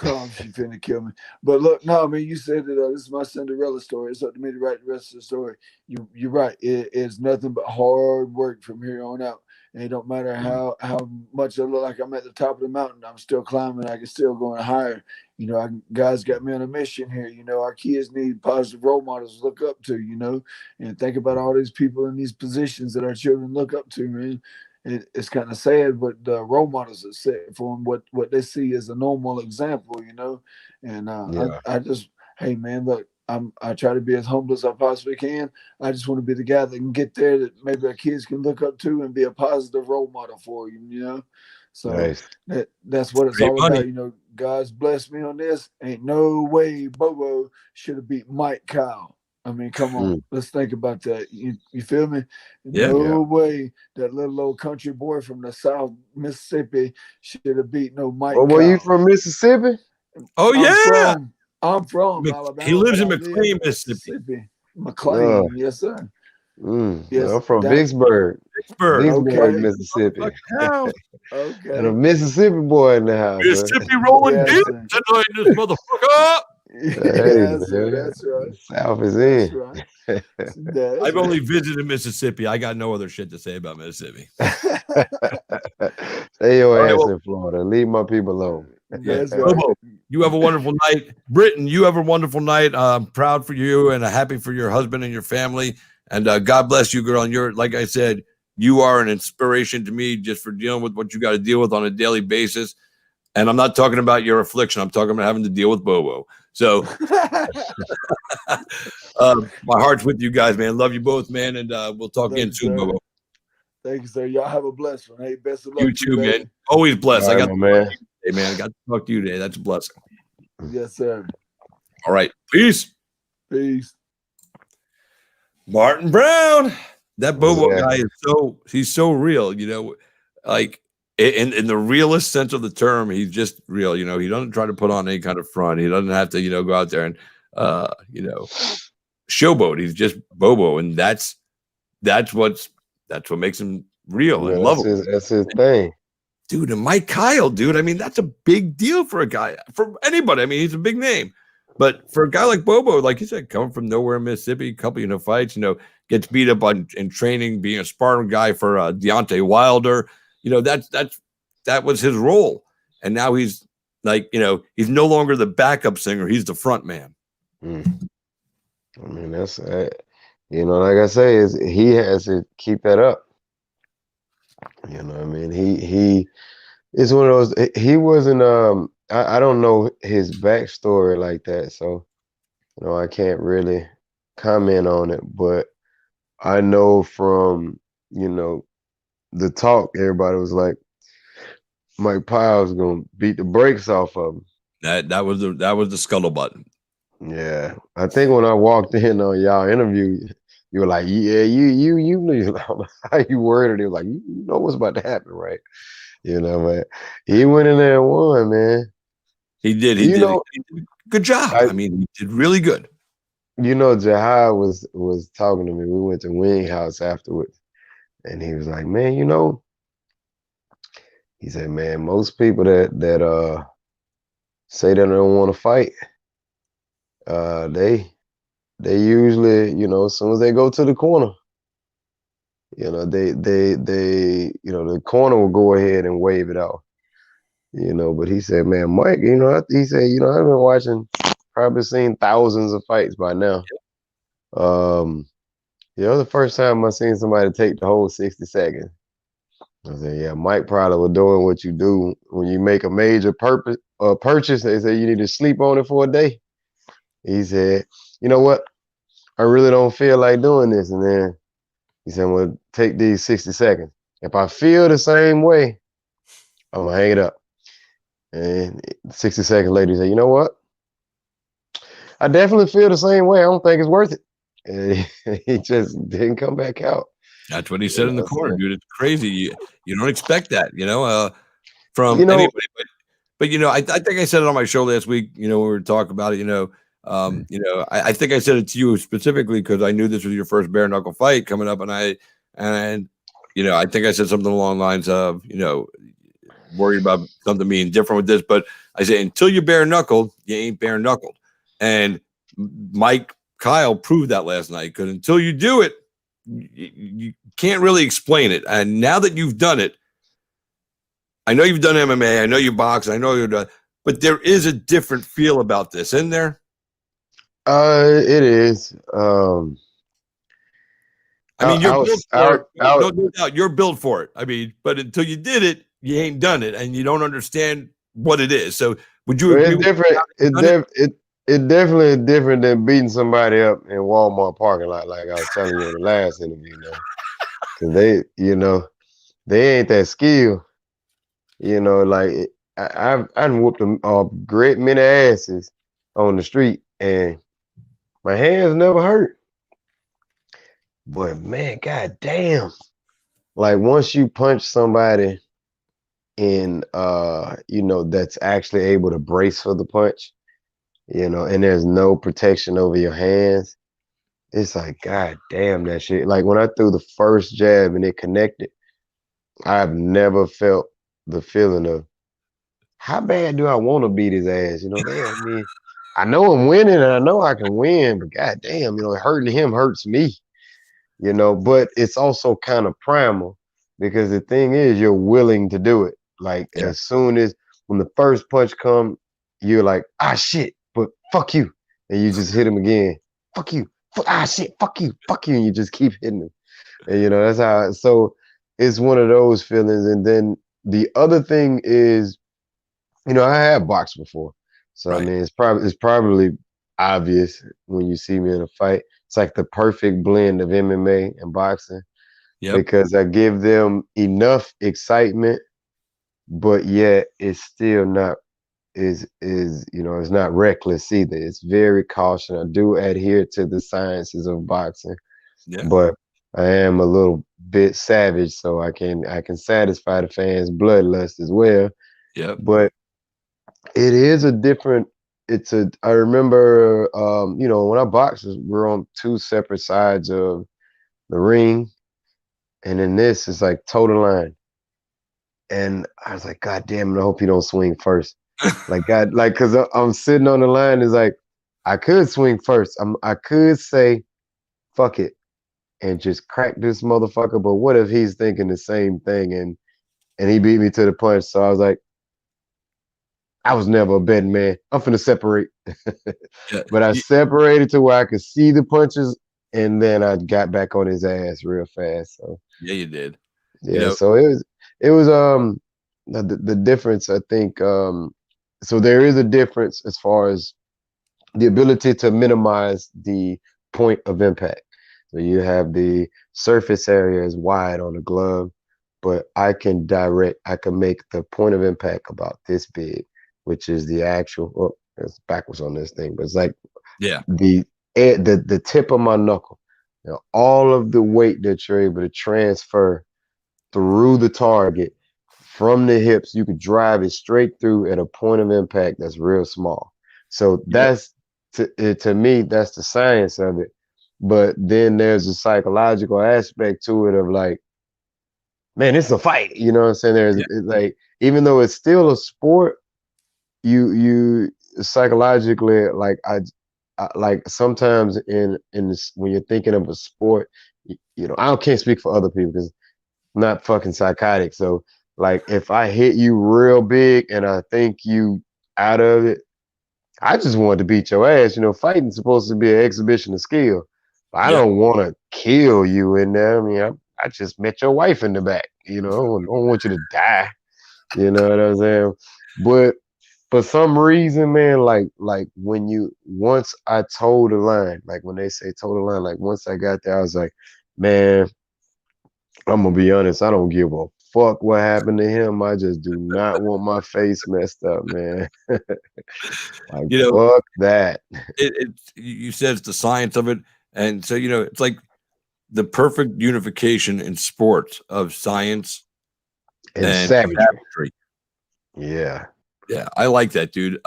Oh, she's finna kill me. But look, no, I mean, you said that this is my Cinderella story. It's up to me to write the rest of the story. You're right. It's nothing but hard work from here on out. And it don't matter how much I look like I'm at the top of the mountain. I'm still climbing. I can still go higher. Guys got me on a mission here. Our kids need positive role models to look up to, and think about all these people in these positions that our children look up to, man. It's kind of sad, but the role models are set for them what they see as a normal example, And I just, hey man, look, I try to be as humble as I possibly can. I just want to be the guy that can get there that maybe our kids can look up to and be a positive role model for you, So nice. that's what it's all about. God's blessed me on this. Ain't no way Bobo should have beat Mike Kyle. I mean, come on, let's think about that. You feel me? No way that little old country boy from the South Mississippi should have beat no Mike. Oh, were you from Mississippi? Oh, yeah. I'm from Alabama. He lives in McLean, Mississippi. McLean, yes, sir. Yes, I'm from Vicksburg. Okay. Mississippi. Okay. And a Mississippi boy in the house. Mississippi rolling deep tonight, this motherfucker. That's right. South is in. That's right. I've only visited Mississippi. I got no other shit to say about Mississippi. Stay your ass in Florida. Leave my people alone. That's right. You have a wonderful night. Britton, you have a wonderful night. I'm proud for you and happy for your husband and your family. And God bless you, girl. And you're, like I said, you are an inspiration to me just for dealing with what you got to deal with on a daily basis. And I'm not talking about your affliction. I'm talking about having to deal with Bobo. So my heart's with you guys, man. Love you both, man. And we'll talk again soon, Bobo. Thank you, sir. Y'all have a blessed one. Hey, best of luck. You too, man. Always blessed. Right, I got man. Hey, man, I got to talk to you today. That's a blessing. Yes, sir. All right. Peace. Peace. Martin Brown. That Bobo guy he's so real, like in the realest sense of the term, he's just real. He doesn't try to put on any kind of front. He doesn't have to, go out there and, showboat. He's just Bobo. And that's what makes him real and lovable. That's his thing. Dude, and Mike Kyle, dude. I mean, that's a big deal for a guy, for anybody. I mean, he's a big name. But for a guy like Bobo, like you said, coming from nowhere in Mississippi, a couple, fights, gets beat up in training, being a sparring guy for Deontay Wilder, that was his role. And now he's like, he's no longer the backup singer. He's the front man. I mean, that's, like I say, he has to keep that up. I mean, he is one of those, he wasn't, I don't know his backstory like that. So, I can't really comment on it, but I know from, the talk, everybody was like, Mike Pyle's going to beat the brakes off of him. That was the scuttlebutt. Yeah, I think when I walked in on y'all interview, you were like, "Yeah, you knew how you worded it. Like, you know what's about to happen, right?" You know, but he went in there and won, man. He did. You know, He did a good job. I I mean, he did really good. Jahai was talking to me. We went to Wing House afterwards, and he was like, "Man, he said, man, most people that say they don't want to fight, they usually, as soon as they go to the corner, the corner will go ahead and wave it off, But he said, man, Mike, he said, I've been watching, probably seen thousands of fights by now. The first time I seen somebody take the whole 60 seconds. I said, yeah, Mike probably was doing what you do when you make a major purchase. They say you need to sleep on it for a day. He said, you know what? I really don't feel like doing this. And then he said, well, take these 60 seconds. If I feel the same way, I'm going to hang it up. And 60 seconds later, he said, you know what? I definitely feel the same way. I don't think it's worth it. And he just didn't come back out. That's what he said in the corner, dude. It's crazy. You don't expect that, from anybody. But I think I said it on my show last week. We were talking about it. I think I said it to you specifically because I knew this was your first bare knuckle fight coming up, and I think I said something along the lines of worried about something being different with this. But I say until you bare knuckled, you ain't bare knuckled, and Kyle proved that last night because until you do it, you can't really explain it. And now that you've done it, I know you've done MMA, I know you box, I know you're done, but there is a different feel about this, isn't there? It is. I mean, you're built for it. No doubt, you're built for it. I mean, but until you did it, you ain't done it, and you don't understand what it is. So, would you agree? It's different. It definitely is different than beating somebody up in Walmart parking lot, like I was telling you in the last interview. Because they ain't that skilled. Like I've whooped a great many asses on the street, and my hands never hurt. But man, goddamn! Like once you punch somebody in, that's actually able to brace for the punch, and there's no protection over your hands. It's like, God damn, that shit. Like when I threw the first jab and it connected, I've never felt the feeling of how bad do I want to beat his ass? I mean, I know I'm winning and I know I can win, but God damn, hurting him hurts me, but it's also kind of primal because the thing is you're willing to do it. Like as soon as when the first punch comes, you're like, ah shit, but fuck you. And you just hit him again. Fuck you. Shit, fuck you. And you just keep hitting him. And that's how so it's one of those feelings. And then the other thing is, I have boxed before. So right. I mean it's probably obvious when you see me in a fight. It's like the perfect blend of MMA and boxing. Because I give them enough excitement, but yet it's still not it's not reckless either. It's very cautious. I do adhere to the sciences of boxing, but I am a little bit savage, so I can satisfy the fans' bloodlust as well. But it is a different. I remember, when I boxed, we're on two separate sides of the ring, and in this, it's like total line. And I was like, God damn it, I hope you don't swing first. Because I'm sitting on the line, it's like, I could swing first. I could say, fuck it, and just crack this motherfucker. But what if he's thinking the same thing and he beat me to the punch? So I was like, I was never a betting man. I'm finna separate. But I separated to where I could see the punches, and then I got back on his ass real fast. So yeah, you did. Yeah, so it was the difference, I think. So there is a difference as far as the ability to minimize the point of impact. So you have the surface area is wide on the glove, but I can make the point of impact about this big. which is the actual. Oh, it's backwards on this thing, but it's like Yeah. the tip of my knuckle. You know, all of the weight that you're able to transfer through the target from the hips, you could drive it straight through at a point of impact that's real small. So that's to me, that's the science of it. But then there's a psychological aspect to it of like, man, it's a fight. You know what I'm saying? It's like, even though it's still a sport, you psychologically, like I like sometimes in this, when you're thinking of a sport, you know, I can't speak for other people because I'm not fucking psychotic. So like, if I hit you real big and I think you out of it, I just want to beat your ass. You know, fighting's supposed to be an exhibition of skill. I don't want to kill you in there. I mean, I just met your wife in the back. You know, I don't want you to die. You know what I'm saying? But for some reason, man, like once I told the line, like when they say told the line, like once I got there, I was like, man, I'm gonna be honest, I don't give a fuck what happened to him. I just do not want my face messed up, man. Like, You know, fuck that. you said it's the science of it. And so, you know, it's like the perfect unification in sports of science And and savagery. savagery. Yeah. Yeah, I like that, dude.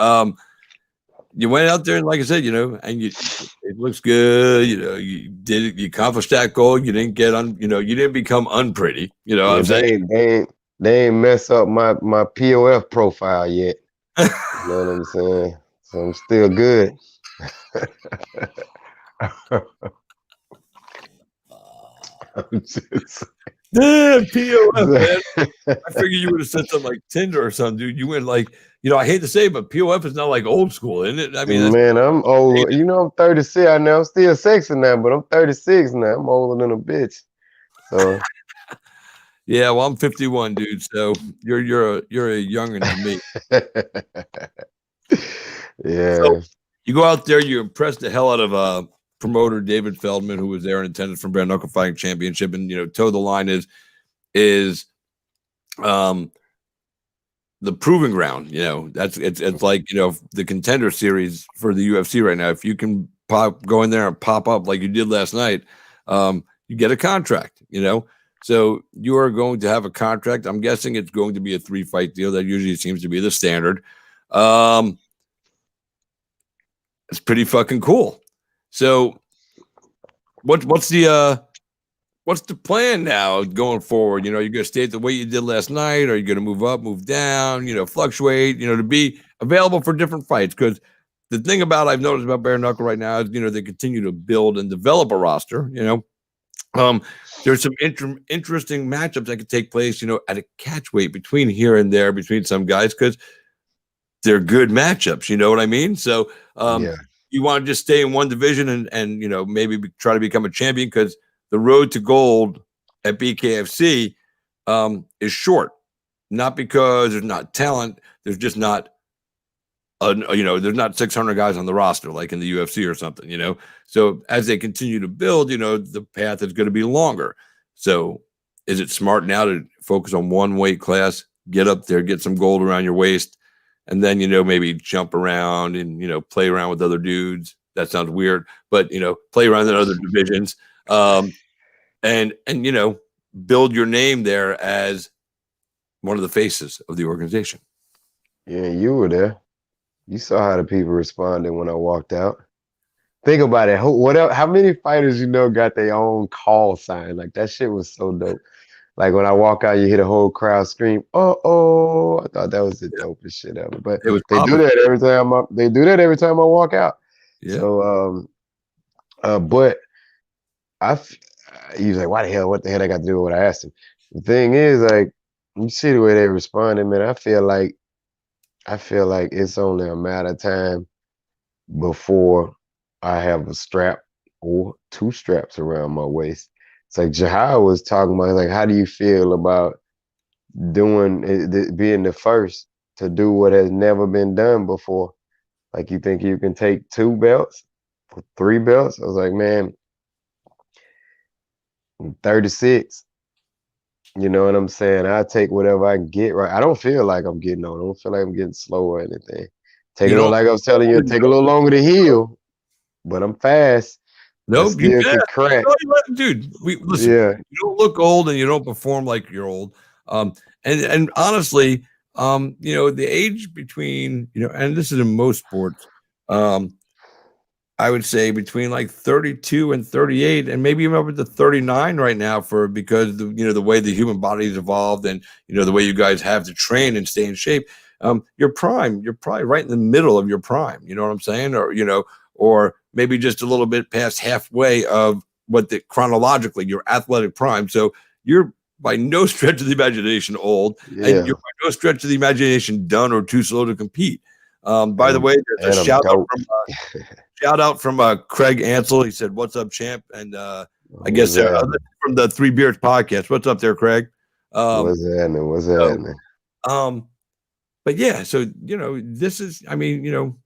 You went out there and, like I said, you know, and it looks good. You know, you did it. You accomplished that goal. You didn't get you know, you didn't become unpretty. You know what I'm saying? They ain't mess up my POF profile yet. You know what I'm saying? So I'm still good. I'm just, Damn, POF, man. I figured you would have said something like Tinder or something, dude. You went like, you know, I hate to say it, but POF is not like old school, isn't it? I mean, man, I'm old. You know, I'm 36. I know I'm still sexy now, but I'm 36 now. I'm older than a bitch. So yeah, well, I'm 51, dude. So you're a youngin' than me. yeah. So you go out there, you impress the hell out of promoter David Feldman, who was there in attendance from bare-knuckle fighting championship, and you know, toe the line is the proving ground. You know, it's like, you know, the contender series for the UFC right now. If you can go in there and pop up like you did last night, you get a contract, you know. So you are going to have a contract. I'm guessing it's going to be a 3-fight deal. That usually seems to be the standard. It's pretty fucking cool. So what's the plan now going forward? You know, you're going to stay at the way you did last night? Or are you going to move up, move down, you know, fluctuate, you know, to be available for different fights? Because the thing I've noticed about bare knuckle right now is, you know, they continue to build and develop a roster, you know. There's some interesting matchups that could take place, you know, at a catch weight between here and there between some guys, because they're good matchups. You know what I mean? So you want to just stay in one division and you know, maybe try to become a champion, because the road to gold at BKFC is short. Not because there's not talent, there's just not you know, there's not 600 guys on the roster like in the UFC or something, you know. So as they continue to build, you know, the path is going to be longer. So is it smart now to focus on one weight class, get up there, get some gold around your waist, and then, you know, maybe jump around and, you know, play around with other dudes? That sounds weird, but, you know, play around in other divisions, and you know, build your name there as one of the faces of the organization. Yeah, you were there. You saw how the people responded when I walked out. Think about it. How many fighters you know got their own call sign? Like, that shit was so dope. Like, when I walk out, you hear the whole crowd scream, "Oh!" I thought that was the dopest shit ever. But It was they do that every time. They do that every time I walk out. Yeah. So, but he was like, "Why the hell? What the hell I got to do with what I asked him?" The thing is, like, you see the way they responded, man. I feel like it's only a matter of time before I have a strap or 2 straps around my waist. It's like Jahar was talking about, like, how do you feel about being the first to do what has never been done before? Like, you think you can take 2 belts or 3 belts? I was like, man, I'm 36. You know what I'm saying? I take whatever I can get right. I don't feel like I'm getting on. I don't feel like I'm getting slow or anything. Take You a little, don't. like I was telling you, take a little longer to heal, but I'm fast. I Nope, you still yeah, can crack. dude. We listen. Yeah. You don't look old, and you don't perform like you're old. And honestly, the age between and this is in most sports. I would say between like 32 and 38, and maybe even up to 39 right now because the way the human body's evolved, and the way you guys have to train and stay in shape. You're probably right in the middle of your prime. You know what I'm saying? Or maybe just a little bit past halfway of chronologically your athletic prime. So you're by no stretch of the imagination old, and Yeah. you're by no stretch of the imagination done or too slow to compete. By And the I'm way, there's a and I'm dope. shout out from Craig Ansel. He said, "What's up, champ?" And I guess What's happening? from the Three Beards podcast. What's up there, Craig? Um, What's happening? What's so, happening? but yeah, so this is. I mean, you don't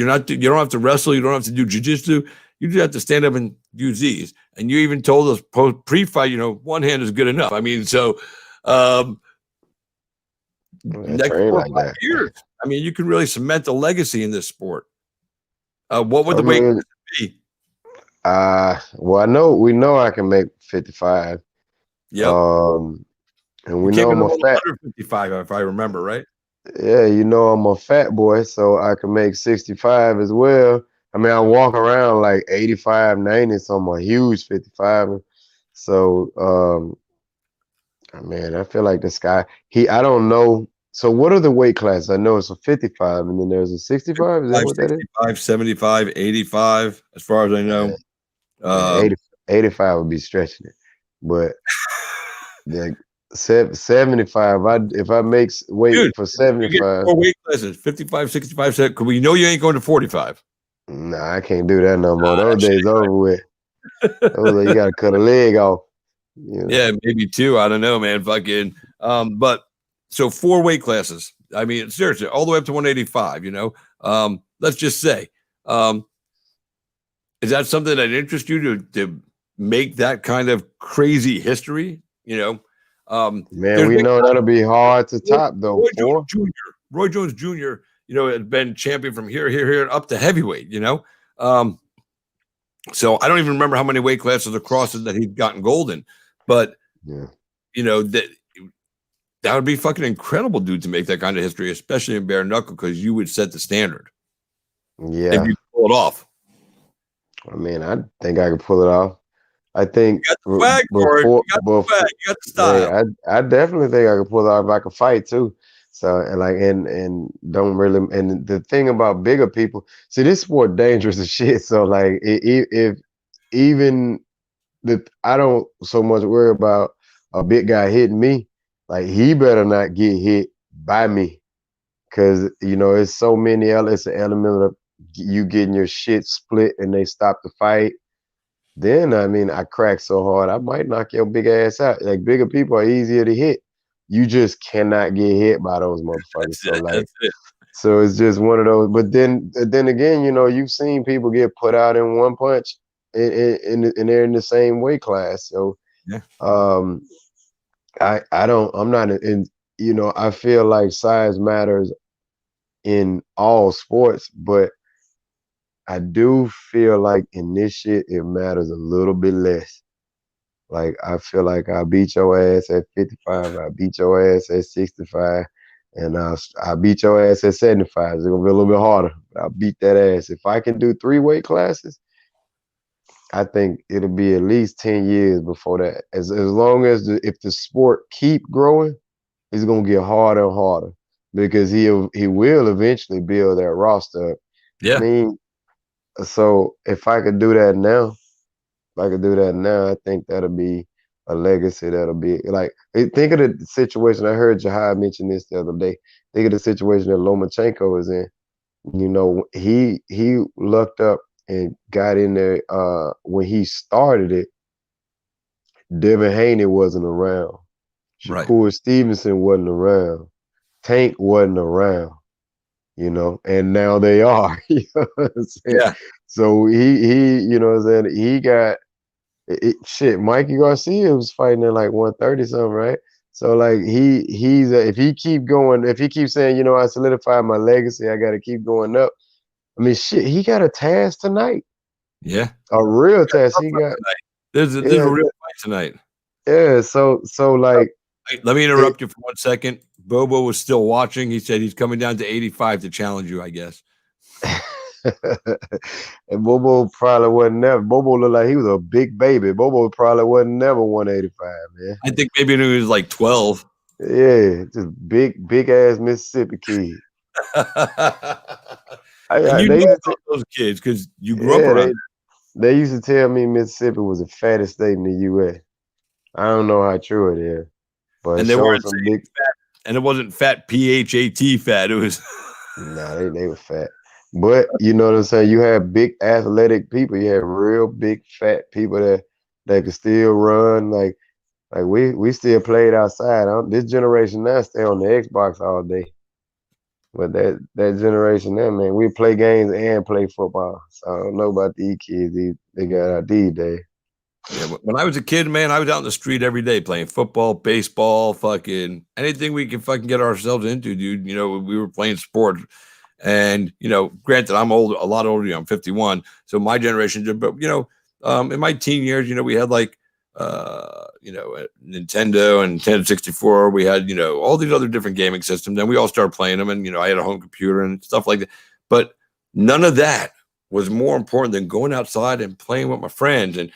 have to wrestle. You don't have to do jujitsu. You just have to stand up and use these. And you even told us pre-fight, one hand is good enough. I mean, so I next train 4 or like 5 that. years, I mean, you can really cement a legacy in this sport. What would I the weight mean, be? well, we know I can make 55. Yep. And You we came know in I'm a a little fat. under 55, if I remember right. Yeah, I'm a fat boy, so I can make 65 as well. I mean, I walk around like 85, 90, so I'm a huge 55. So, I mean, I feel like this guy, I don't know. So what are the weight classes? I know it's a 55 and then there's a 65. Is that 55, what that is? 65, 75, 85, as far as I know. Man, 85 would be stretching it. But like 75, if I make weight Dude, for you get 75, 4 weight classes, 55, 65, because we know you ain't going to 45. nah, I can't do that no more. Nah, Those that shit days over with. You gotta cut a leg off. Yeah, maybe 2. I don't know, man. Fucking. But so 4 weight classes. I mean, seriously, all the way up to 185. Let's just say, is that something that interests you to make that kind of crazy history? Man, we know that'll be hard to top though. Roy Jones Four. Jr. Roy Jones Jr. Has been champion from here, and up to heavyweight. So I don't even remember how many weight classes across it that he'd gotten gold in, but Yeah. That would be fucking incredible, dude, to make that kind of history, especially in bare knuckle, because you would set the standard Yeah. if you pull it off. I mean, I think I could pull it off. I think You got the swag for it. You got the swag. You got the style. Hey, I definitely think I could pull it off if I could fight too. So and don't really, and the thing about bigger people, see, this sport dangerous as shit. So like if even I don't so much worry about a big guy hitting me, like he better not get hit by me, because it's so many. It's an element of you getting your shit split and they stop the fight. Then I mean, I crack so hard I might knock your big ass out. Like bigger people are easier to hit. You just cannot get hit by those motherfuckers. That's it. So it's just one of those. But then again, you've seen people get put out in one punch, and they're in the same weight class. So Yeah. I'm not in. I feel like size matters in all sports, but I do feel like in this shit it matters a little bit less. Like I feel like I beat your ass at 55, I beat your ass at 65, and I beat your ass at 75. It's gonna be a little bit harder, but I'll beat that ass. If I can do 3 weight classes, I think it'll be at least 10 years before that. As long as if the sport keep growing, it's gonna get harder and harder, because he will eventually build that roster up. Yeah. I mean, so if I could do that now, I think that'll be a legacy. That'll be like, think of the situation. I heard Jahad mention this the other day. Think of the situation that Lomachenko is in. He lucked up and got in there when he started it. Devin Haney wasn't around. Right. Shakur Stevenson wasn't around. Tank wasn't around. And now they are. You know what I'm saying? Yeah. So he, he got Shit, Mikey Garcia was fighting at like 130 something, right? So like if he keep going, if he keeps saying, I solidified my legacy, I got to keep going up. I mean, shit, he got a task tonight, Yeah. a real task. He got There's a yeah, real fight tonight. yeah. So like, Hey, let me interrupt you for 1 second. Bobo was still watching. He said he's coming down to 85 to challenge you, I guess. and Bobo probably wasn't never. Bobo looked like he was a big baby. Bobo probably wasn't never 185, man. I think maybe when he was like 12. Yeah, just big ass Mississippi kid. And you They know used to about those kids because you grew up yeah, around. they used to tell me Mississippi was the fattest state in the U.S. I don't know how true it is, but And they showing weren't some saying big. fat, and it wasn't fat PHAT fat. It was Nah, they were fat. But you know what I'm saying? You have big athletic people. You have real big fat people that can still run. Like we still played outside. This generation now stay on the Xbox all day. But that generation there, man, we play games and play football. So I don't know about these kids. They got out these days. yeah. When I was a kid, man, I was out in the street every day playing football, baseball, fucking anything we could fucking get ourselves into, dude. We were playing sports. And granted, I'm old, a lot older than you. I'm 51, so my generation did. But in my teen years, we had like Nintendo and Nintendo 64. We had all these other different gaming systems, and we all started playing them. And I had a home computer and stuff like that. But none of that was more important than going outside and playing with my friends and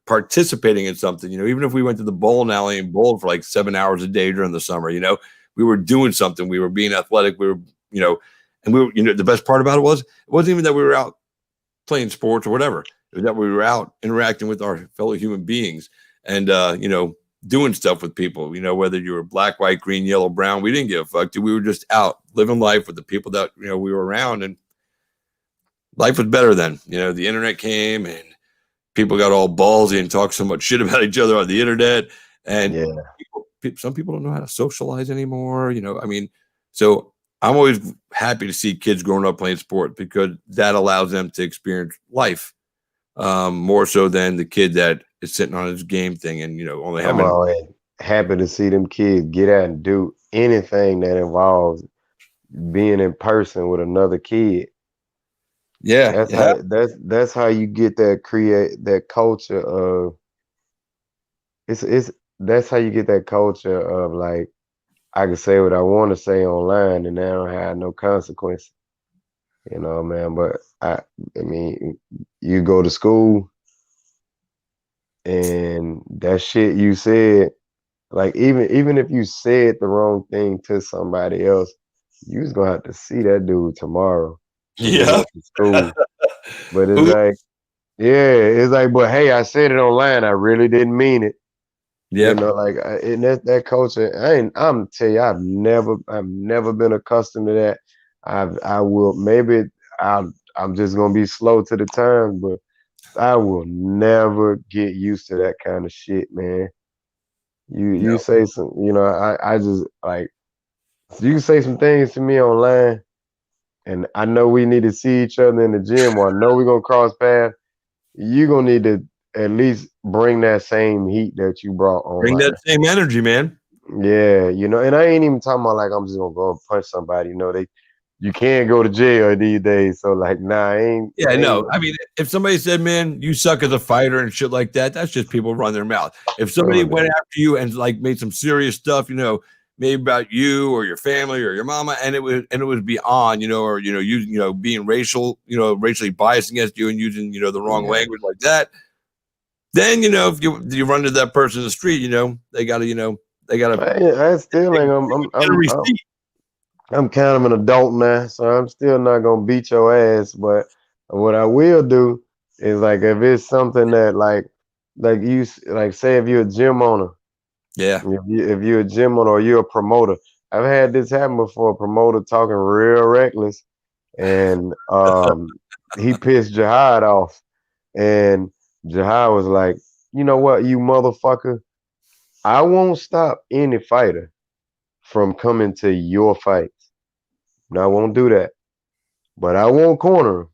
participating in something. Even if we went to the bowling alley and bowled for like 7 hours a day during the summer, we were doing something. We were being athletic. We were and we were, the best part about it wasn't even that we were out playing sports or whatever. It was that we were out interacting with our fellow human beings and, doing stuff with people, whether you were black, white, green, yellow, brown, we didn't give a fuck. We were just out living life with the people that, we were around, and life was better then. The internet came and people got all ballsy and talked so much shit about each other on the internet. And some people don't know how to socialize anymore. So I'm always happy to see kids growing up playing sport because that allows them to experience life more so than the kid that is sitting on his game thing and only having. I'm always happy to see them kids get out and do anything that involves being in person with another kid. Yeah, that's how you get that culture of it's that's how you get that culture of like I can say what I want to say online and I don't have no consequences. Man. But I mean, you go to school and that shit you said, like even if you said the wrong thing to somebody else, you was gonna have to see that dude tomorrow. Yeah. To school. But it's like, but hey, I said it online. I really didn't mean it. Yeah. And that culture, I'm tell you, I've never been accustomed to that. I will maybe I'm just gonna be slow to the time, but I will never get used to that kind of shit, man. You say some, I just like you can say some things to me online, and I know we need to see each other in the gym, or I know we're gonna cross paths. You're gonna need to at least bring that same heat that you brought online. Bring that same energy, man. Yeah, and I ain't even talking about like I'm just gonna go and punch somebody. You can't go to jail these days. So like, nah, I ain't. Yeah, no. I mean, if somebody said, "Man, you suck as a fighter" and shit like that, that's just people run their mouth. If somebody went after you and like made some serious stuff, maybe about you or your family or your mama, and it was beyond, or you being racially biased against you and using the wrong language like that, then if you run to that person in the street, they gotta. I still ain't. I'm kind of an adult now, so I'm still not gonna beat your ass. But what I will do is like if it's something that like you like say if you're a gym owner, if you're a gym owner or you're a promoter, I've had this happen before. A promoter talking real reckless, and he pissed Jihad off, and Jihad was like, "You know what, you motherfucker? I won't stop any fighter from coming to your fight. I won't do that, but I won't corner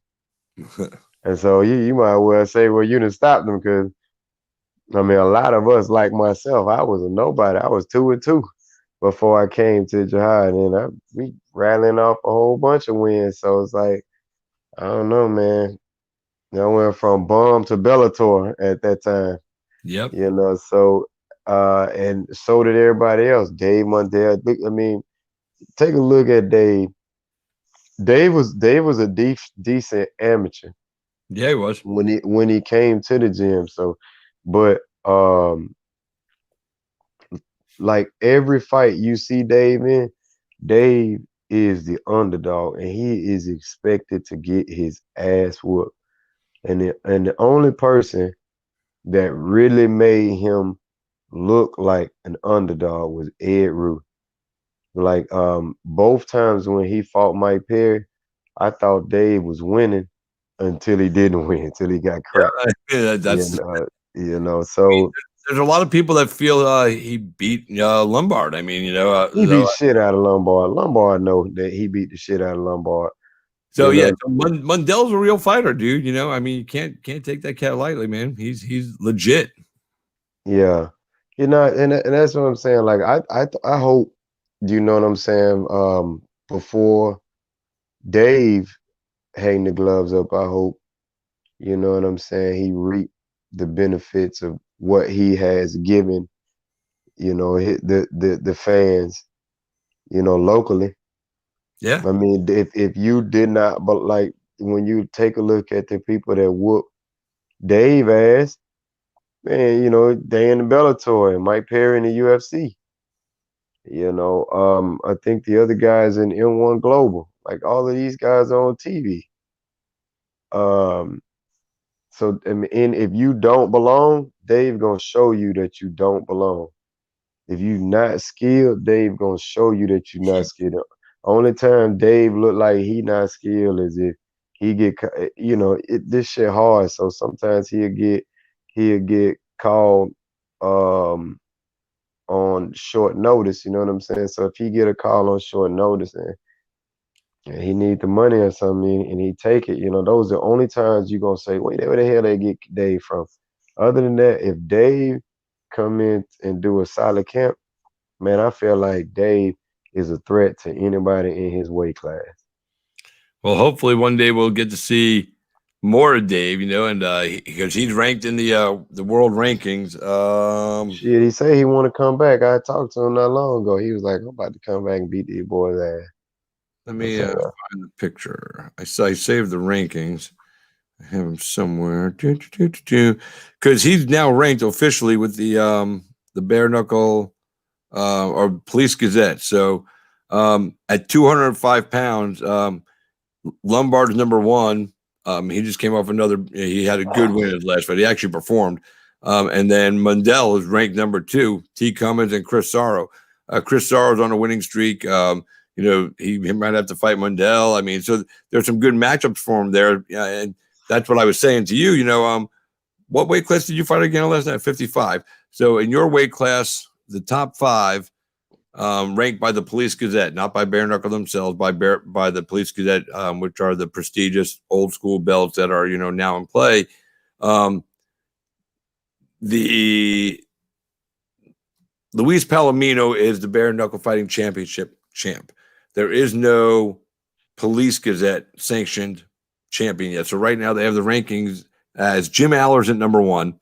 him." And so you might well say, well, you didn't stop them because I mean, a lot of us, like myself, I was a nobody. I was 2-2 before I came to Jihad, and we rattling off a whole bunch of wins. So it's like, I don't know, man. I went from Bomb to Bellator at that time, Yep. So and so did everybody else. Dave Mundell. I mean, take a look at Dave. Dave was a decent amateur Yeah, he was. when he came to the gym. So, but like every fight you see Dave in, Dave is the underdog, and he is expected to get his ass whooped. And the only person that really made him look like an underdog was Ed Root. Like both times when he fought Mike Perry, I thought Dave was winning until he didn't win, until he got cracked. Yeah, that's. So There's a lot of people that feel he beat Lombard. I mean, he beat shit out of Lombard. Lombard know that he beat the shit out of Lombard. So Mundell's a real fighter, dude. I mean, you can't take that cat lightly, man. He's legit. Yeah, and that's what I'm saying. Like I hope, you know what I'm saying. Before Dave hang the gloves up, I hope, you know what I'm saying, he reap the benefits of what he has given, the fans, locally. Yeah. I mean, if you did not, but like when you take a look at the people that whoop Dave ass, man, they in the Bellator and Mike Perry in the UFC. I think the other guys in M1 Global, like all of these guys are on TV. So and if you don't belong, Dave gonna show you that you don't belong. If you not skilled, Dave gonna show you that you're not skilled. Only time Dave look like he not skilled is if he get, this shit hard. So sometimes he'll get called on short notice. You know what I'm saying? So if he get a call on short notice and he need the money or something and he take it, those are the only times you gonna say, wait, where the hell they get Dave from? Other than that, if Dave come in and do a solid camp, man, I feel like Dave is a threat to anybody in his weight class. Well, hopefully one day we'll get to see more of Dave, and because he's ranked in the world rankings. Shit, he say he want to come back. I talked to him not long ago. He was like, I'm about to come back and beat these boys' ass. Let me find the picture. I saved the rankings. I have him somewhere. Because he's now ranked officially with the bare-knuckle or Police Gazette. So at 205 pounds, Lombard is number one. He just came off he had a good win in his last fight. He actually performed. And then Mundell is ranked number two, T. Cummins and Chris Sorrow. Chris Sorrow's on a winning streak. He might have to fight Mundell. I mean, so there's some good matchups for him there. And that's what I was saying to you. What weight class did you fight again last night? 55. So in your weight class, the top five, ranked by the Police Gazette, not by bare knuckle themselves, by the Police Gazette, which are the prestigious old school belts that are now in play. The Luis Palomino is the bare knuckle fighting championship champ. There is no Police Gazette sanctioned champion yet. So right now they have the rankings as Jim Allers at number one,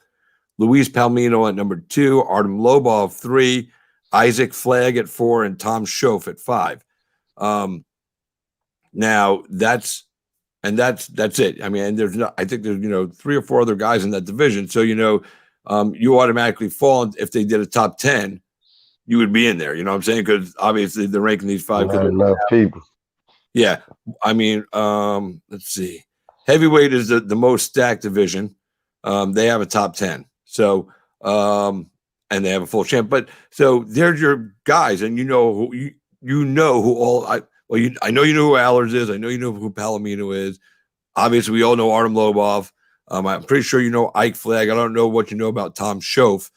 Luis Palomino at number two, Artem Lobov 3, Isaac Flagg at 4, and Tom Schoaf at 5. Now that's it. I mean, and I think there's 3 or 4 other guys in that division. So you automatically fall if they did a top 10, you would be in there. You know what I'm saying? Because obviously they're ranking these 5. Not enough people. Yeah, I mean, let's see. Heavyweight is the most stacked division. They have a top 10. So and they have a full champ. But so there's your guys, and I know who Allers is. I know who Palomino is. Obviously, we all know Artem Lobov. I'm pretty sure you know Ike Flagg. I don't know what you know about Tom Schoaf.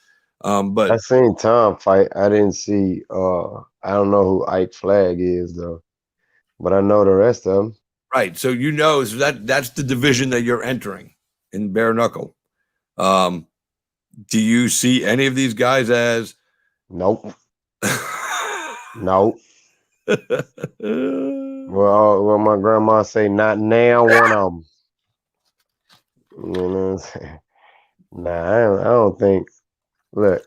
But I seen Tom fight. I didn't see. I don't know who Ike Flagg is though, but I know the rest of them. Right. So so that's the division that you're entering in bare knuckle. Do you see any of these guys as? Nope. Nope. Well, my grandma say, not now one of them. You know what I'm saying? Nah, I don't think. Look,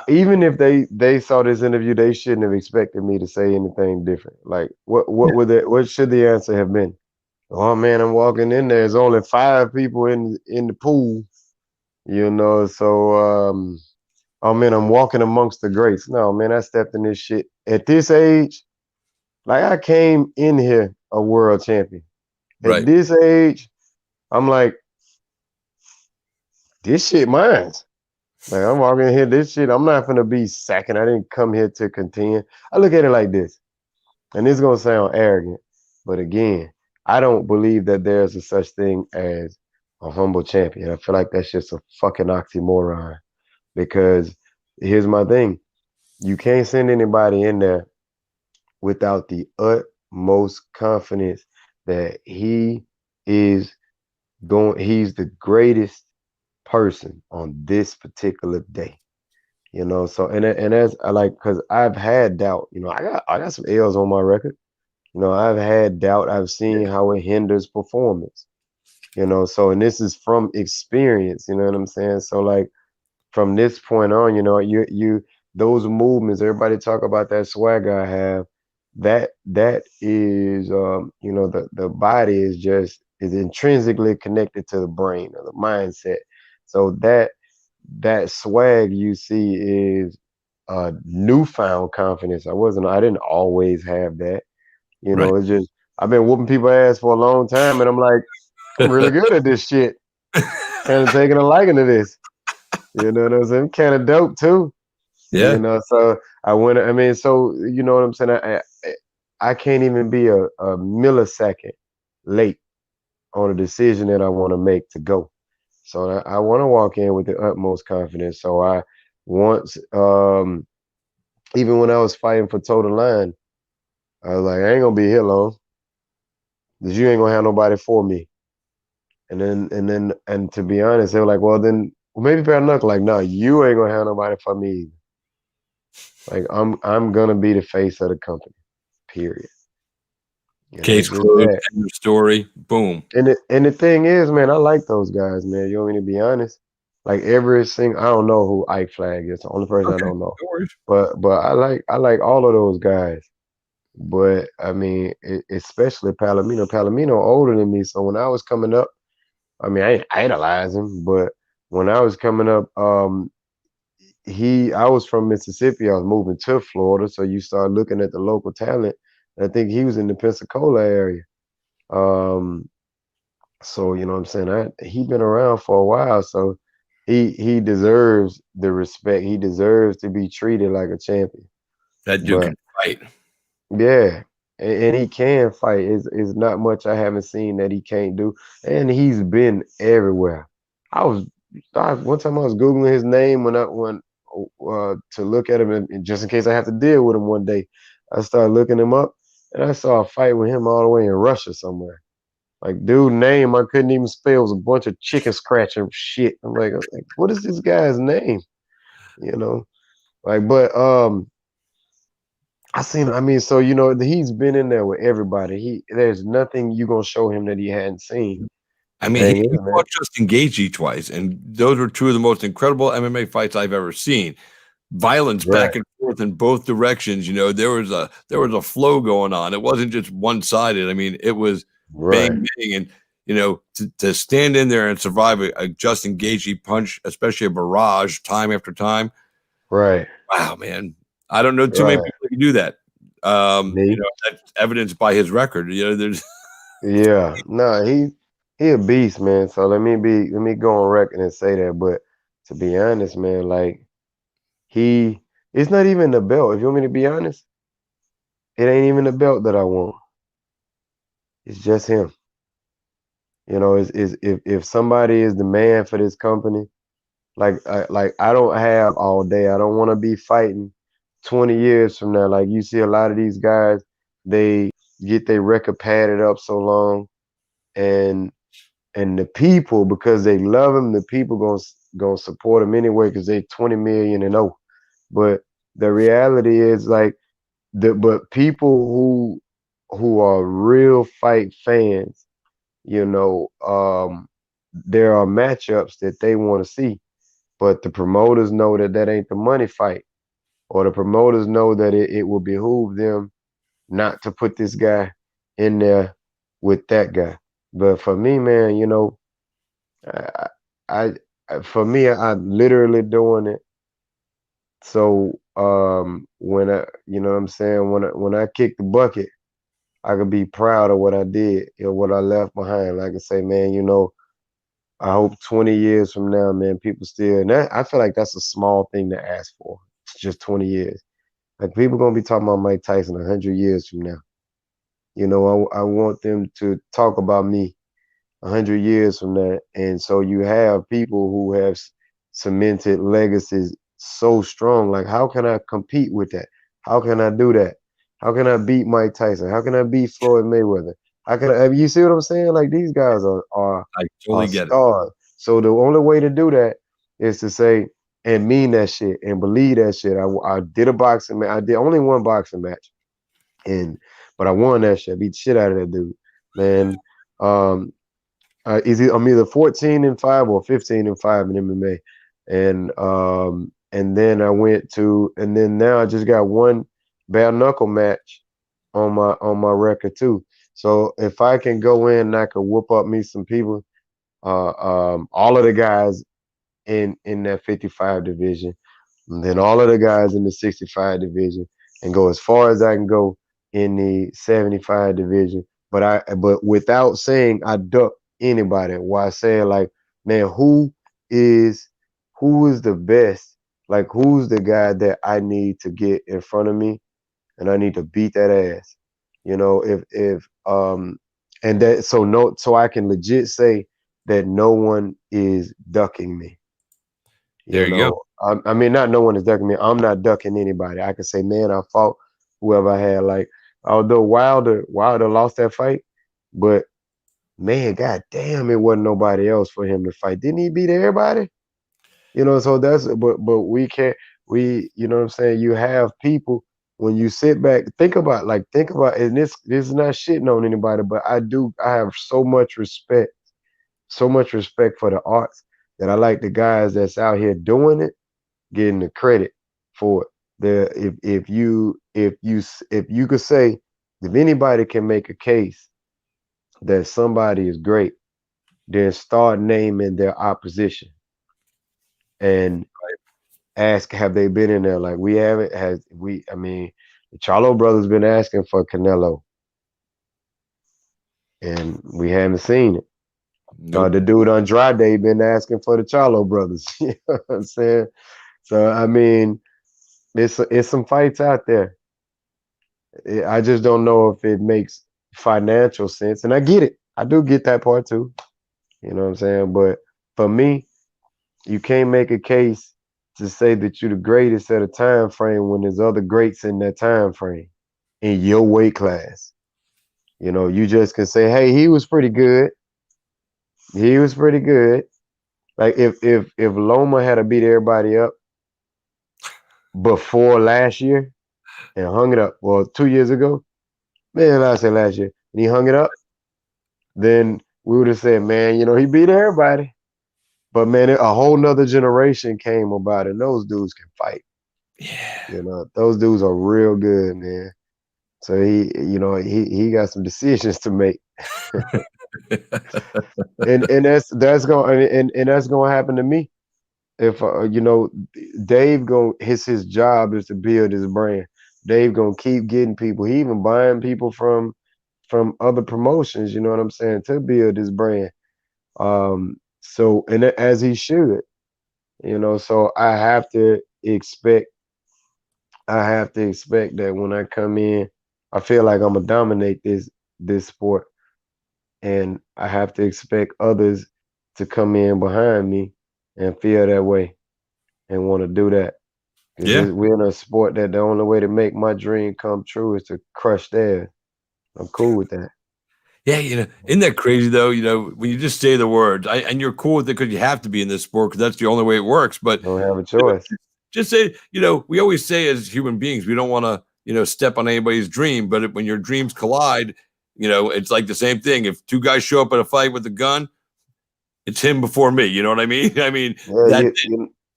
even if they saw this interview, they shouldn't have expected me to say anything different. Like, what should the answer have been? Oh man, I'm walking in there. There's only 5 people in the pool. You know, so oh man, I'm walking amongst the greats. No, man, I stepped in this shit at this age. Like I came in here a world champion. At Right. this age, I'm like, this shit mine. Like I'm walking in here, this shit, I'm not gonna be second. I didn't come here to contend. I look at it like this, and this is gonna sound arrogant, but again, I don't believe that there's a such thing as a humble champion. I feel like that's just a fucking oxymoron. Because here's my thing. You can't send anybody in there without the utmost confidence that he's the greatest person on this particular day. You know, so and as I like, because I've had doubt. You know, I got some L's on my record. You know, I've had doubt. I've seen how it hinders performance. You know, so and this is from experience. You know what I'm saying? So like from this point on, you know, you those movements. Everybody talk about that swagger I have. That is, you know, the body is intrinsically connected to the brain or the mindset. So that swag you see is newfound confidence. I didn't always have that. You Right. know, it's just I've been whooping people's ass for a long time, and I'm like, I'm really good at this shit. Kind of taking a liking to this. You know what I'm saying? Kind of dope too. Yeah. You know, so I mean, so you know what I'm saying? I can't even be a millisecond late on a decision that I want to make to go. So I want to walk in with the utmost confidence. So I once, even when I was fighting for Total Line, I was like, I ain't gonna be here long, because you ain't gonna have nobody for me. And to be honest, they were like, well then, maybe bare-knuckle. Like, no, you ain't gonna have nobody for me either. Like I'm gonna be the face of the company. Period. You know, Case just closed. that. End of story. Boom. And the thing is, man, I like those guys, man. You want me to be honest? Like every single, I don't know who Ike Flag is. The only person I Okay. don't know. No worries. But I like all of those guys. But I mean, especially Palomino. Palomino older than me, so when I was coming up, I mean, I ain't idolize him, but when I was coming up, I was from Mississippi. I was moving to Florida, so you start looking at the local talent. I think he was in the Pensacola area. Um, so you know what I'm saying. He been around for a while, so he deserves the respect. He deserves to be treated like a champion. That dude But can fight. yeah, and he can fight. Is not much I haven't seen that he can't do, and he's been everywhere. One time I was googling his name when to look at him, and just in case I have to deal with him one day, I started looking him up, and I saw a fight with him all the way in Russia somewhere. Like dude name I couldn't even spell. It was a bunch of chicken scratching shit. I was like, what is this guy's name? You know, like, but I mean, so you know, he's been in there with everybody. There's nothing you gonna show him that he hadn't seen. I The mean, thing he is, man, fought Justin Gaethje twice, and those were two of the most incredible MMA fights I've ever seen. Violence right, back and forth in both directions. You know, there was a flow going on. It wasn't just one sided. I mean, it was right, bang bang, and you know, to stand in there and survive a Justin Gaethje punch, especially a barrage, time after time. right, Wow, man, I don't know too many right. people who can do that. You Me, know, that's evidenced by his record. You know, there's yeah, no, he a beast, man. So let me go on record and say that. But to be honest, man, like it's not even the belt. If you want me to be honest, it ain't even the belt that I want. It's just him. You know, is if somebody is the man for this company, like I don't have all day. I don't want to be fighting 20 years from now. Like you see a lot of these guys, they get their record padded up so long, and And the people, because they love him, the people gonna support him anyway because they 20 million and oh. But the reality is like but people who are real fight fans, you know, there are matchups that they want to see, but the promoters know that that ain't the money fight, or the promoters know that it will behoove them not to put this guy in there with that guy. But for me, man, you know, I, for me, I literally doing it. So when I, you know what I'm saying, when I kick the bucket, I could be proud of what I did or what I left behind. I can say, man, you know, I hope 20 years from now, man, people still, and that, I feel like that's a small thing to ask for. It's just 20 years. Like people gonna be talking about Mike Tyson 100 years from now. You know, I want them to talk about me 100 years from now. And so you have people who have cemented legacies so strong. Like, how can I compete with that? How can I do that? How can I beat Mike Tyson? How can I beat Floyd Mayweather? How can I, you see what I'm saying? Like these guys I are totally get it. stars. So the only way to do that is to say and mean that shit and believe that shit. I did a boxing match. I did only one boxing match, and but I won that shit. I beat the shit out of that dude, man. Um, I'm either 14-5 or 15-5 in MMA, and then I went to, and then now I just got one bare-knuckle match on my record too. So if I can go in and I can whoop up me some people, all of the guys in that 55 division, and then all of the guys in the 65 division, and go as far as I can go in the 75 division. But without saying I duck anybody, while saying like, man, who is the best? Like who's the guy that I need to get in front of me and I need to beat that ass? You know, if and that so no so I can legit say that no one is ducking me. There You you go. know, I mean, not no one is ducking me. I'm not ducking anybody. I can say, man, I fought whoever I had. Like, although Wilder lost that fight, but man, god damn, it wasn't nobody else for him to fight. Didn't he beat everybody? You know, so that's but we can't you know what I'm saying? You have people when you sit back, think about and this is not shitting on anybody, but I have so much respect for the arts that I like the guys that's out here doing it getting the credit for it. If you could say if anybody can make a case that somebody is great, then start naming their opposition and ask have they been in there. Like we haven't has we I mean the Charlo brothers been asking for Canelo and we haven't seen it. Nope. The dude Andrade been asking for the Charlo brothers. You know what I'm saying? So I mean, it's some fights out there. I just don't know if it makes financial sense. And I get it. I do get that part too. You know what I'm saying? But for me, you can't make a case to say that you're the greatest at a time frame when there's other greats in that time frame in your weight class. You know, you just can say, hey, he was pretty good. He was pretty good. Like if Loma had to beat everybody up before last year and hung it up, well, 2 years ago, man, I said last year, and he hung it up, then we would have said, man, you know, he beat everybody. But man, a whole nother generation came about, and those dudes can fight. Yeah. You know, those dudes are real good, man. So he got some decisions to make, and that's going and that's going to happen to me. If Dave his job is to build his brand. Dave gonna keep getting people. He even buying people from other promotions. You know what I'm saying, to build his brand. So and as he should, so I have to expect that when I come in, I feel like I'm gonna dominate this sport, and I have to expect others to come in behind me and feel that way and want to do that. Yeah. Because we're in a sport that the only way to make my dream come true is to crush theirs. I'm cool with that. Yeah, isn't that crazy though? When you just say the words, and you're cool with it because you have to be in this sport because that's the only way it works. But Don't have a choice. just say, we always say as human beings, we don't want to, step on anybody's dream. But when your dreams collide, it's like the same thing. If two guys show up at a fight with a gun, it's him before me. You know what I mean? I mean, Yeah,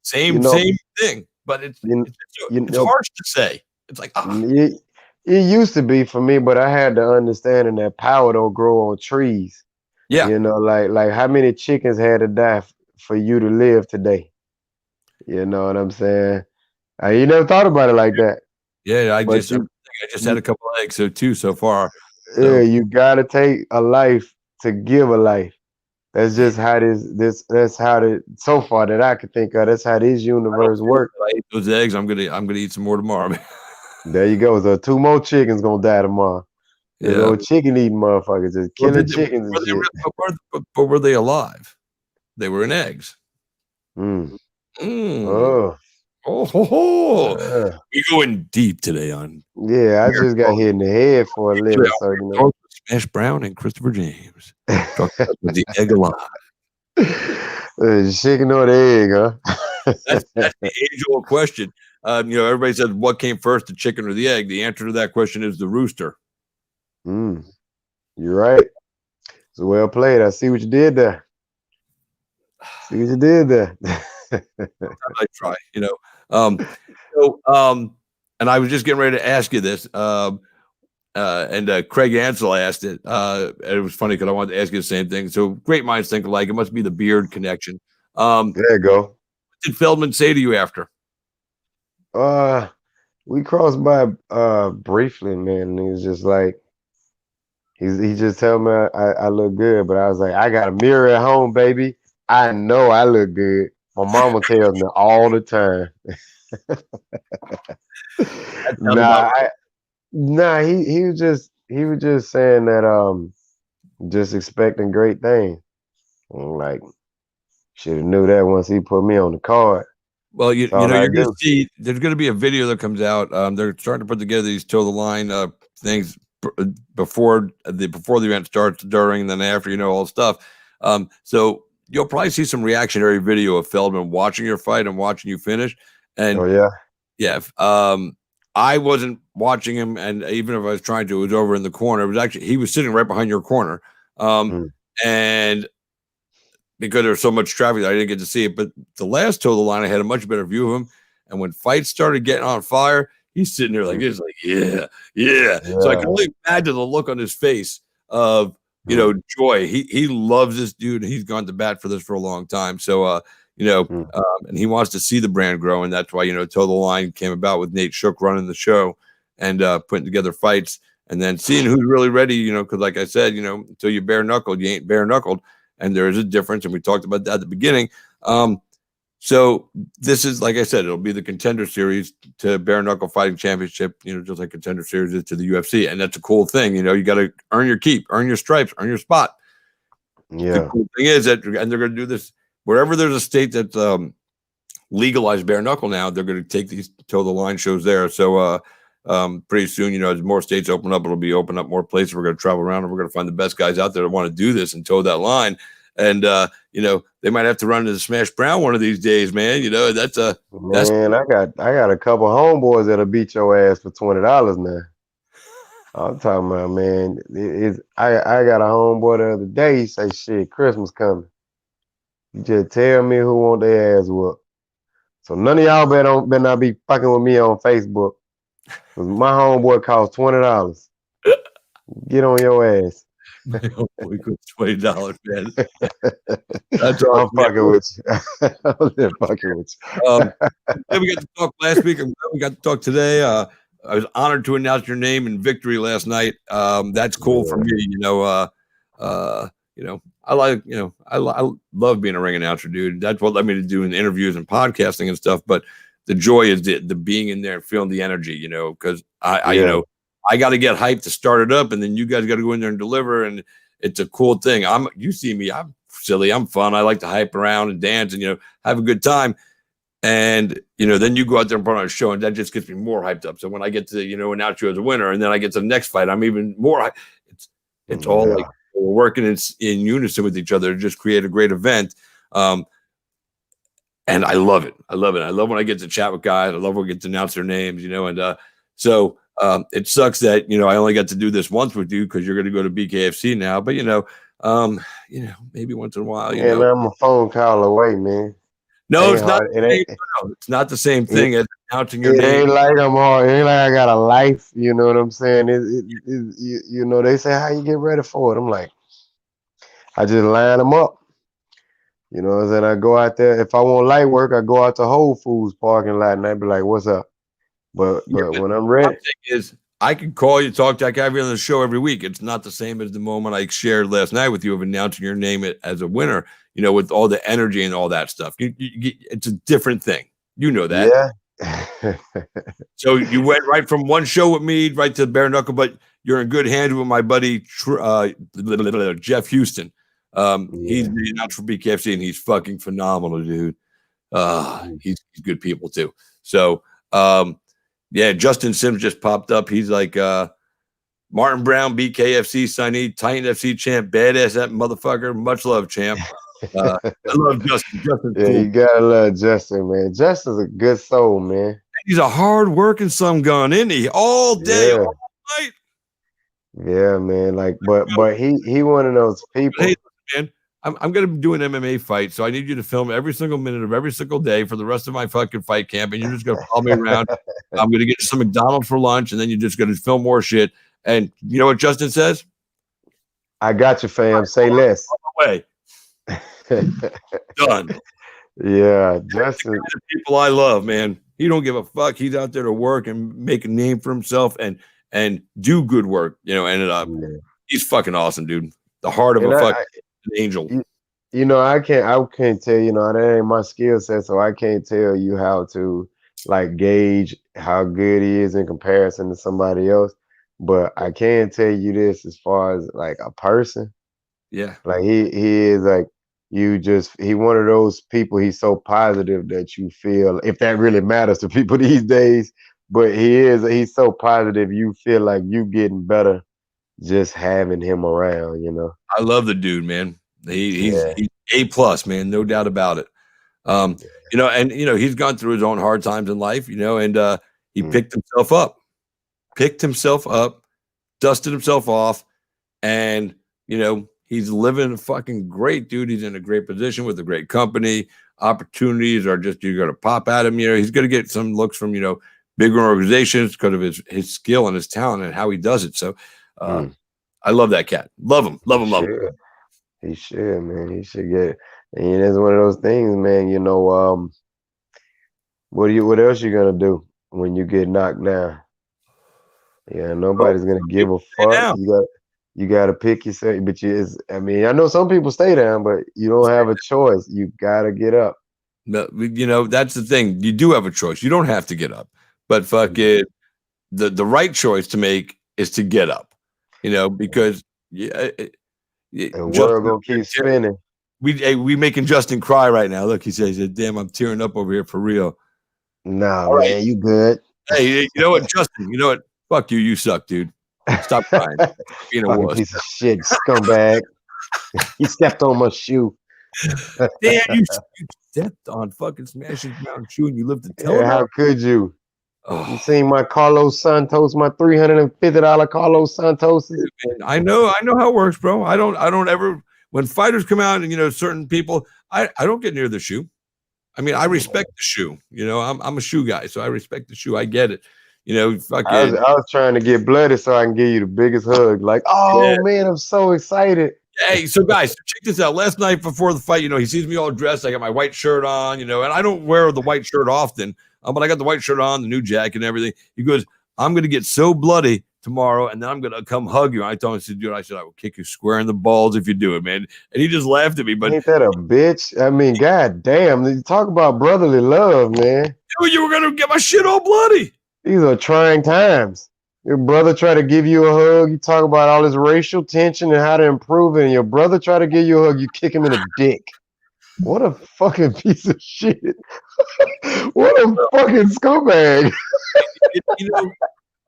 same thing. But it's harsh to say. It's like, it used to be for me, but I had the understanding that power don't grow on trees. Yeah. Like how many chickens had to die for you to live today? You know what I'm saying? You never thought about it like that. Yeah, I just had a couple of eggs, so 2 so far. Yeah, you gotta take a life to give a life. That's just how that's how so far that I could think of. That's how this universe works. I ate those eggs. I'm gonna eat some more tomorrow, man. There you go. So 2 more chickens gonna die tomorrow. You know, chicken eating motherfuckers just killing chickens and shit. But were they alive? They were in eggs. Oh. We going deep today on. Yeah, I just got hit in the head for a living. So Smash Brown and Christopher James. Talk about the egg alive. Chicken or the egg, huh? That's the age-old question. Everybody says, what came first, the chicken or the egg? The answer to that question is the rooster. You're right. It's well played. I see what you did there. I try, and I was just getting ready to ask you this. And Craig Ansel asked it. It was funny because I wanted to ask you the same thing. So great minds think alike. It must be the beard connection. There you go. What did Feldman say to you after? We crossed by briefly, man. And he was just like, he just told me I look good, but I was like, I got a mirror at home, baby. I know I look good. My mama tells me all the time. He was just saying that just expecting great things. Like, should have knew that once he put me on the card. Well, you're going to see. There's going to be a video that comes out. They're starting to put together these toe the line things before the event starts, during, and then after. All stuff. So you'll probably see some reactionary video of Feldman watching your fight and watching you finish. And I wasn't watching him, and even if I was trying to, it was over in the corner. It was actually, he was sitting right behind your corner. And because there was so much traffic, I didn't get to see it. But the last toe of the line, I had a much better view of him. And when fights started getting on fire, he's sitting there like this, like, yeah. So I can only imagine the look on his face of, joy. He loves this dude, and he's gone to bat for this for a long time. So, and he wants to see the brand grow. And that's why, Toe the Line came about with Nate Shook running the show and putting together fights, and then seeing who's really ready, because like I said, until you bare knuckled, you ain't bare knuckled. And there is a difference. And we talked about that at the beginning. So this is, like I said, it'll be the Contender Series to Bare Knuckle Fighting Championship, just like Contender Series is to the UFC. And that's a cool thing. You got to earn your keep, earn your stripes, earn your spot. Yeah. The cool thing is that, and they're going to do this wherever there's a state that's legalized bare knuckle now, they're going to take these toe the line shows there. So pretty soon, as more states open up, it'll be open up more places. We're going to travel around, and we're going to find the best guys out there that want to do this and toe that line. And they might have to run into the Smash Brown one of these days, man. Man, I got a couple homeboys that'll beat your ass for $20 now. I'm talking about, man. I got a homeboy the other day. He say, "Shit, Christmas coming. You just tell me who want their ass whooped." So none of y'all better not be fucking with me on Facebook. Cause my homeboy costs $20. Get on your ass. My homeboy costs $20, man. That's all. I'm fucking with you. I'm just fucking with you. We got to talk last week. We got to talk today. I was honored to announce your name in victory last night. That's cool for me. I like, I love being a ring announcer, dude. That's what led me to doing interviews and podcasting and stuff. But the joy is the being in there and feeling the energy, because I got to get hyped to start it up, and then you guys got to go in there and deliver. And it's a cool thing. You see me, I'm silly, I'm fun. I like to hype around and dance and, have a good time. And, then you go out there and put on a show, and that just gets me more hyped up. So when I get to, announce you as a winner, and then I get to the next fight, I'm even more hyped. It's all like, we're working in unison with each other to just create a great event. And I love it. I love it. I love when I get to chat with guys. I love when we get to announce their names, and so it sucks that, I only got to do this once with you because you're going to go to BKFC now, but maybe once in a while, Man, I'm a phone call away, man. No, it's not. It's not the same thing as announcing your It name. ain't like I'm hard. It ain't like I got a life. You know what I'm saying? They say how you get ready for it. I'm like, I just line them up. You know what I'm saying? I go out there. If I want light work, I go out to Whole Foods parking lot and I be like, "What's up?" But when I'm ready, is I can call you, talk to that guy on the show every week. It's not the same as the moment I shared last night with you of announcing your name as a winner. With all the energy and all that stuff. It's a different thing. You know that. Yeah. So you went right from one show with me right to bare-knuckle, but you're in good hands with my buddy Jeff Houston. He's the announcer for BKFC, and he's fucking phenomenal, dude. He's good people too. So Justin Sims just popped up. He's like Martin Brown, BKFC signee, Titan FC champ, badass that motherfucker. Much love, champ. I love Justin. Justin's cool. You gotta love Justin, man. Justin's a good soul, man. He's a hard-working some gun, isn't he? All day, all night. Yeah, man. Like, but he one of those people. Hey, man, I'm gonna do an MMA fight, so I need you to film every single minute of every single day for the rest of my fucking fight camp, and you're just gonna follow me around. I'm gonna get some McDonald's for lunch, and then you're just gonna film more shit. And you know what Justin says? I got you, fam. Say less. Way. Done. Yeah, Justin. The people I love, man. He don't give a fuck. He's out there to work and make a name for himself and do good work. He's fucking awesome, dude. The heart of a fucking angel. I can't tell you. That ain't my skill set, so I can't tell you how to like gauge how good he is in comparison to somebody else. But I can tell you this as far as like a person. Yeah. Like he is like he one of those people, he's so positive that you feel, if that really matters to people these days, but he's so positive you feel like you getting better just having him around, I love the dude, man. He's A+, man, no doubt about it. He's gone through his own hard times in life, and he picked himself up, dusted himself off, and he's living fucking great, dude. He's in a great position with a great company. Opportunities are just, you're going to pop at him. He's going to get some looks from, bigger organizations because of his skill and his talent and how he does it. So I love that cat. Love him. Love him. He should, man. He should get it. And it's one of those things, man, what else you going to do when you get knocked down? Yeah, nobody's going to give a fuck. You got to pick yourself, but I know some people stay down, but you don't have a choice. You got to get up. No, that's the thing. You do have a choice. You don't have to get up, but fuck it. The right choice to make is to get up, because the world gonna keep spinning. We making Justin cry right now. Look, he says, "Damn, I'm tearing up over here for real." Nah, man, right. You good? Hey, you know what, Justin? You know what? Fuck you. You suck, dude. Stop crying. Being a wuss. Piece of shit, scumbag. You stepped on my shoe. Damn, you stepped on fucking Smash's brown shoe and you lived to tell how could you? You seen my Carlos Santos, my $350 Carlos Santos? I know how it works, bro. I don't ever, when fighters come out and certain people, I don't get near the shoe. I mean, I respect the shoe. I'm a shoe guy, so I respect the shoe. I get it. Fucking. I was trying to get bloody so I can give you the biggest hug. Like, man, I'm so excited. Hey, so guys, check this out. Last night before the fight, he sees me all dressed. I got my white shirt on, and I don't wear the white shirt often, but I got the white shirt on, the new jacket and everything. He goes, "I'm going to get so bloody tomorrow, and then I'm going to come hug you." And I told him, I said, "Dude," I said, "I will kick you square in the balls if you do it, man." And he just laughed at me. But ain't that a bitch? I mean, god damn, you talk about brotherly love, man. You were going to get my shit all bloody. These are trying times. Your brother try to give you a hug. You talk about all this racial tension and how to improve it. And your brother try to give you a hug. You kick him in the dick. What a fucking piece of shit. What a fucking scumbag.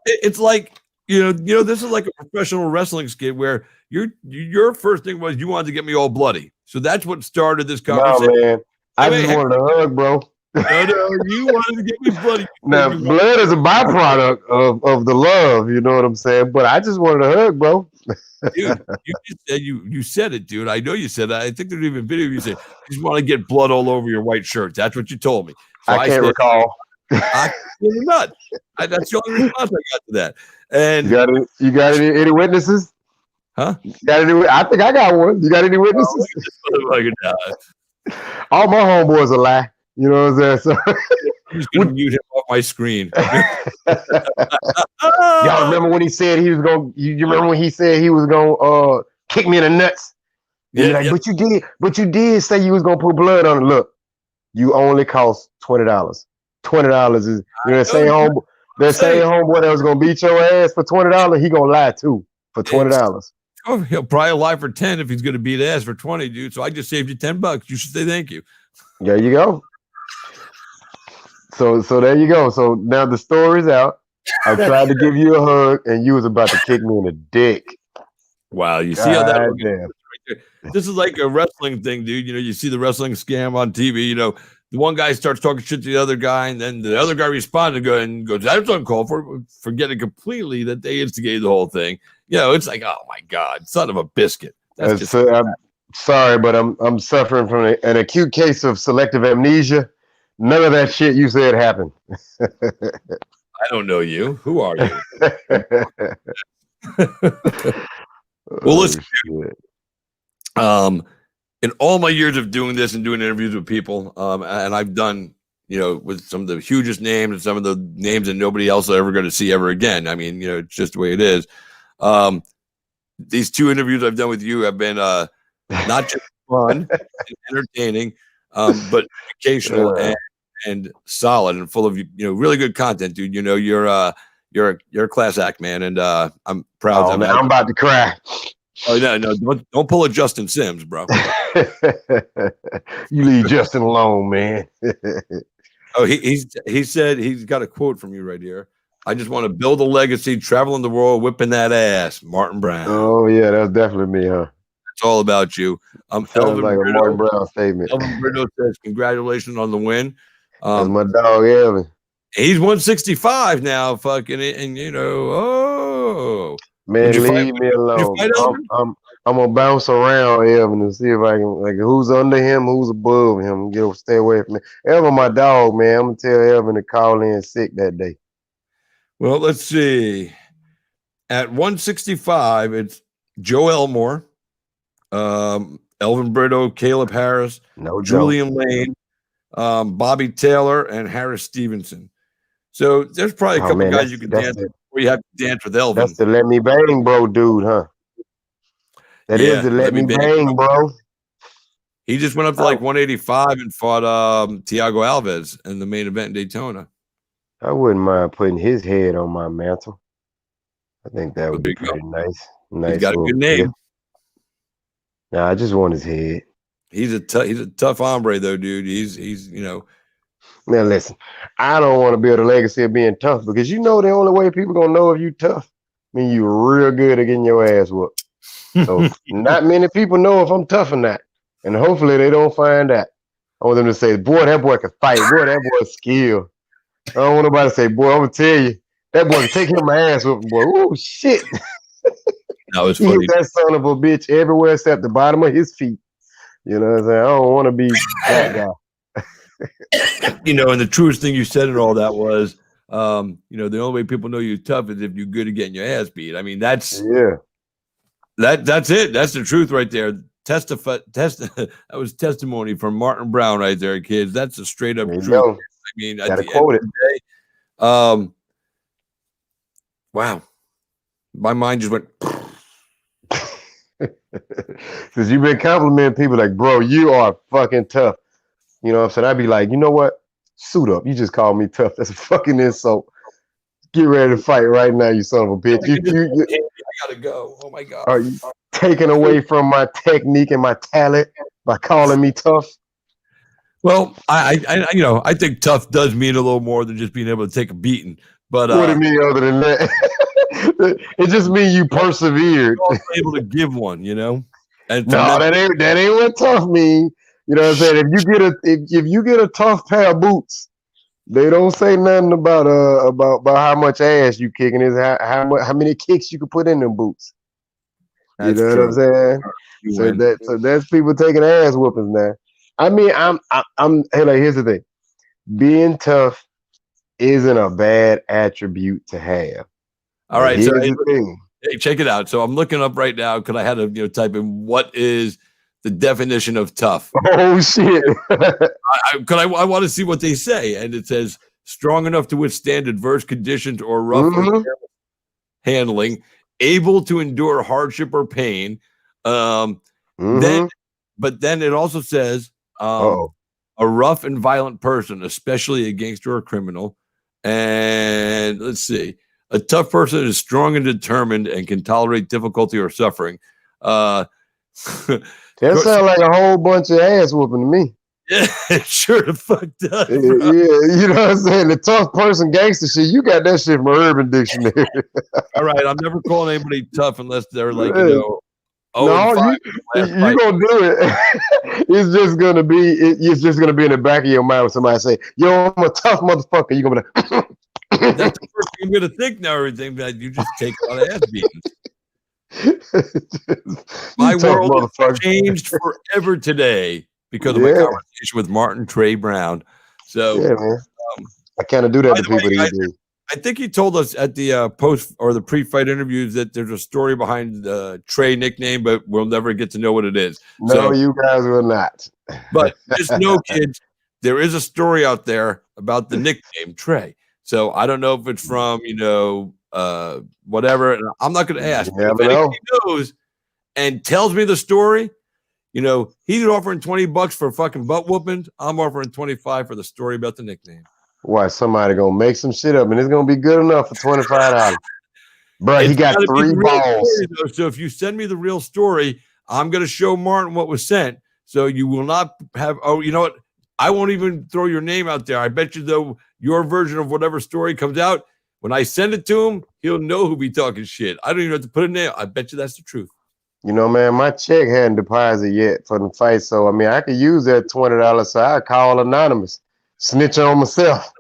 It's like This is like a professional wrestling skit where your first thing was you wanted to get me all bloody. So that's what started this No, conversation. man. I just wanted a hug, bro. No, you wanted to get me bloody. Now, blood is a byproduct of the love, you know what I'm saying? But I just wanted a hug, bro. Dude, you said it, dude. I know you said that. I think there's even video you said you just want to get blood all over your white shirt. That's what you told me. So I can't recall. You're not. That's the only response I got to that. And you got any witnesses? Huh? I think I got one. You got any witnesses? All my homeboys are lie. You know what I'm saying? So I'm just gonna mute him off my screen. Y'all remember when he said he was gonna? You remember when he said he was gonna kick me in the nuts? Yeah, But you did say you was gonna put blood on it. Look, you only cost $20. $20 is that same homeboy that was gonna beat your ass for $20. He gonna lie too for $20. Oh, he'll probably lie for 10 if he's gonna beat ass for 20, dude. So I just saved you $10. You should say thank you. There you go. So there you go. So now the story's out. I tried to give you a hug, and you was about to kick me in the dick. Wow, you see how that works right there? This is like a wrestling thing, dude. You see the wrestling scam on TV. The one guy starts talking shit to the other guy, and then the other guy responds and goes, "That's uncalled for," forgetting completely that they instigated the whole thing. It's like, oh my god, son of a biscuit. I'm sorry, but I'm suffering from an acute case of selective amnesia. None of that shit you said happened. I don't know you. Who are you? Well, listen. In all my years of doing this and doing interviews with people, and I've done, with some of the hugest names and some of the names that nobody else is ever going to see ever again. I mean, it's just the way it is. These 2 interviews I've done with you have been not just fun and entertaining, but educational and solid and full of really good content, dude. You're a class act, man, and I'm proud. Oh, man, I'm about to cry. Oh no! Don't pull a Justin Sims, bro. You leave Justin alone, man. Oh, he said he's got a quote from you right here. I just want to build a legacy, traveling the world, whipping that ass, Martin Brown. Oh yeah, that's definitely me, huh? It's all about you. Sounds like a Martin Brown statement. Elvin Brito says, "Congratulations on the win." That's my dog, Elvin. He's 165 now, fucking it, and man, leave me alone. I'm gonna bounce around Elvin and see if I can who's under him, who's above him. Stay away from me. Elvin, my dog, man. I'm gonna tell Elvin to call in sick that day. Well, let's see. At 165, it's Joe Elmore, Elvin Brito, Caleb Harris, Julian Lane, Bobby Taylor, and Harris Stevenson. So there's probably a couple guys you can dance with before you have to dance with Elvin. That's the Let Me Bang Bro dude, huh? That is the Let Me Bang Bro. He just went up to 185 and fought Thiago Alves in the main event in Daytona. I wouldn't mind putting his head on my mantle. I think that would be pretty nice. He's got a good name. Nah, I just want his head. He's a tough hombre though, dude. He's Now listen, I don't want to build a legacy of being tough because the only way people gonna know if you tough, you're real good at getting your ass whooped. So not many people know if I'm tough or not, and hopefully they don't find out. I want them to say, "Boy, that boy can fight. Boy, that boy's skilled." I don't want nobody to say, "Boy, I'm gonna tell you, that boy can take him my ass whooping, boy." Oh shit! That was funny. He hit that son of a bitch everywhere except the bottom of his feet. You know what I'm saying? I don't want to be that guy. And the truest thing you said in all that was, the only way people know you're tough is if you're good at getting your ass beat. I mean, that's it. That's the truth right there. That was testimony from Martin Brown right there, kids. That's a straight up truth. Go. I mean, gotta quote it. Wow, my mind just went. Because you've been complimenting people like, bro, you are fucking tough. You know what I'm saying? I'd be like, you know what? Suit up. You just called me tough. That's a fucking insult. Get ready to fight right now, you son of a bitch. I gotta go. Oh my god. Are you taking away from my technique and my talent by calling me tough? Well, I think tough does mean a little more than just being able to take a beating. But what do you mean other than that? It just means you persevered. also able to give one, you know. And No, that ain't what tough mean. You know what I'm saying? If you get a tough pair of boots, they don't say nothing about how much ass you kicking. Is how many kicks you can put in them boots. You that's know true. what I'm saying? So that's people taking ass whoopings now. I mean, I'm hey, like here's the thing. Being tough isn't a bad attribute to have. All right, Here's so the thing. hey, check it out. So I'm looking up right now because I had to type in what is the definition of tough. Oh shit! I want to see what they say, and it says strong enough to withstand adverse conditions or rough or careless handling, able to endure hardship or pain. Then it also says a rough and violent person, especially a gangster or criminal. And let's see, a tough person is strong and determined and can tolerate difficulty or suffering. That sounds like a whole bunch of ass whooping to me. Yeah, it sure the fuck does. Yeah, you know what I'm saying? The tough person gangster shit, you got that shit from Urban Dictionary. All right, I'm never calling anybody tough unless they're like, no, you gonna do it. It's just gonna be in the back of your mind when somebody say, "Yo, I'm a tough motherfucker." You're gonna be like, that's the first thing I'm gonna think now. Everything that you just take a lot of ass beatings. My world has changed forever today because of my conversation with Martin Trey Brown. So man. I kind of do that to people these days. I think he told us at the post or the pre-fight interviews that there's a story behind the Trey nickname, but we'll never get to know what it is. No, you guys will not. But just know, kids, there is a story out there about the nickname Trey. So I don't know if it's from, whatever. And I'm not going to ask. If anybody knows and tells me the story, he's offering $20 for fucking butt whoopings. I'm offering 25 for the story about the nickname. Why somebody gonna make some shit up and it's gonna be good enough for $25? Bro, he got 3 balls. Story, so if you send me the real story, I'm gonna show Martin what was sent. So you will not have. Oh, you know what? I won't even throw your name out there. I bet you though your version of whatever story comes out, when I send it to him, he'll know who be talking shit. I don't even have to put a name. I bet you that's the truth. Man, my check hadn't deposited yet for the fight, so I mean I could use that $20. So I call anonymous, snitch on myself.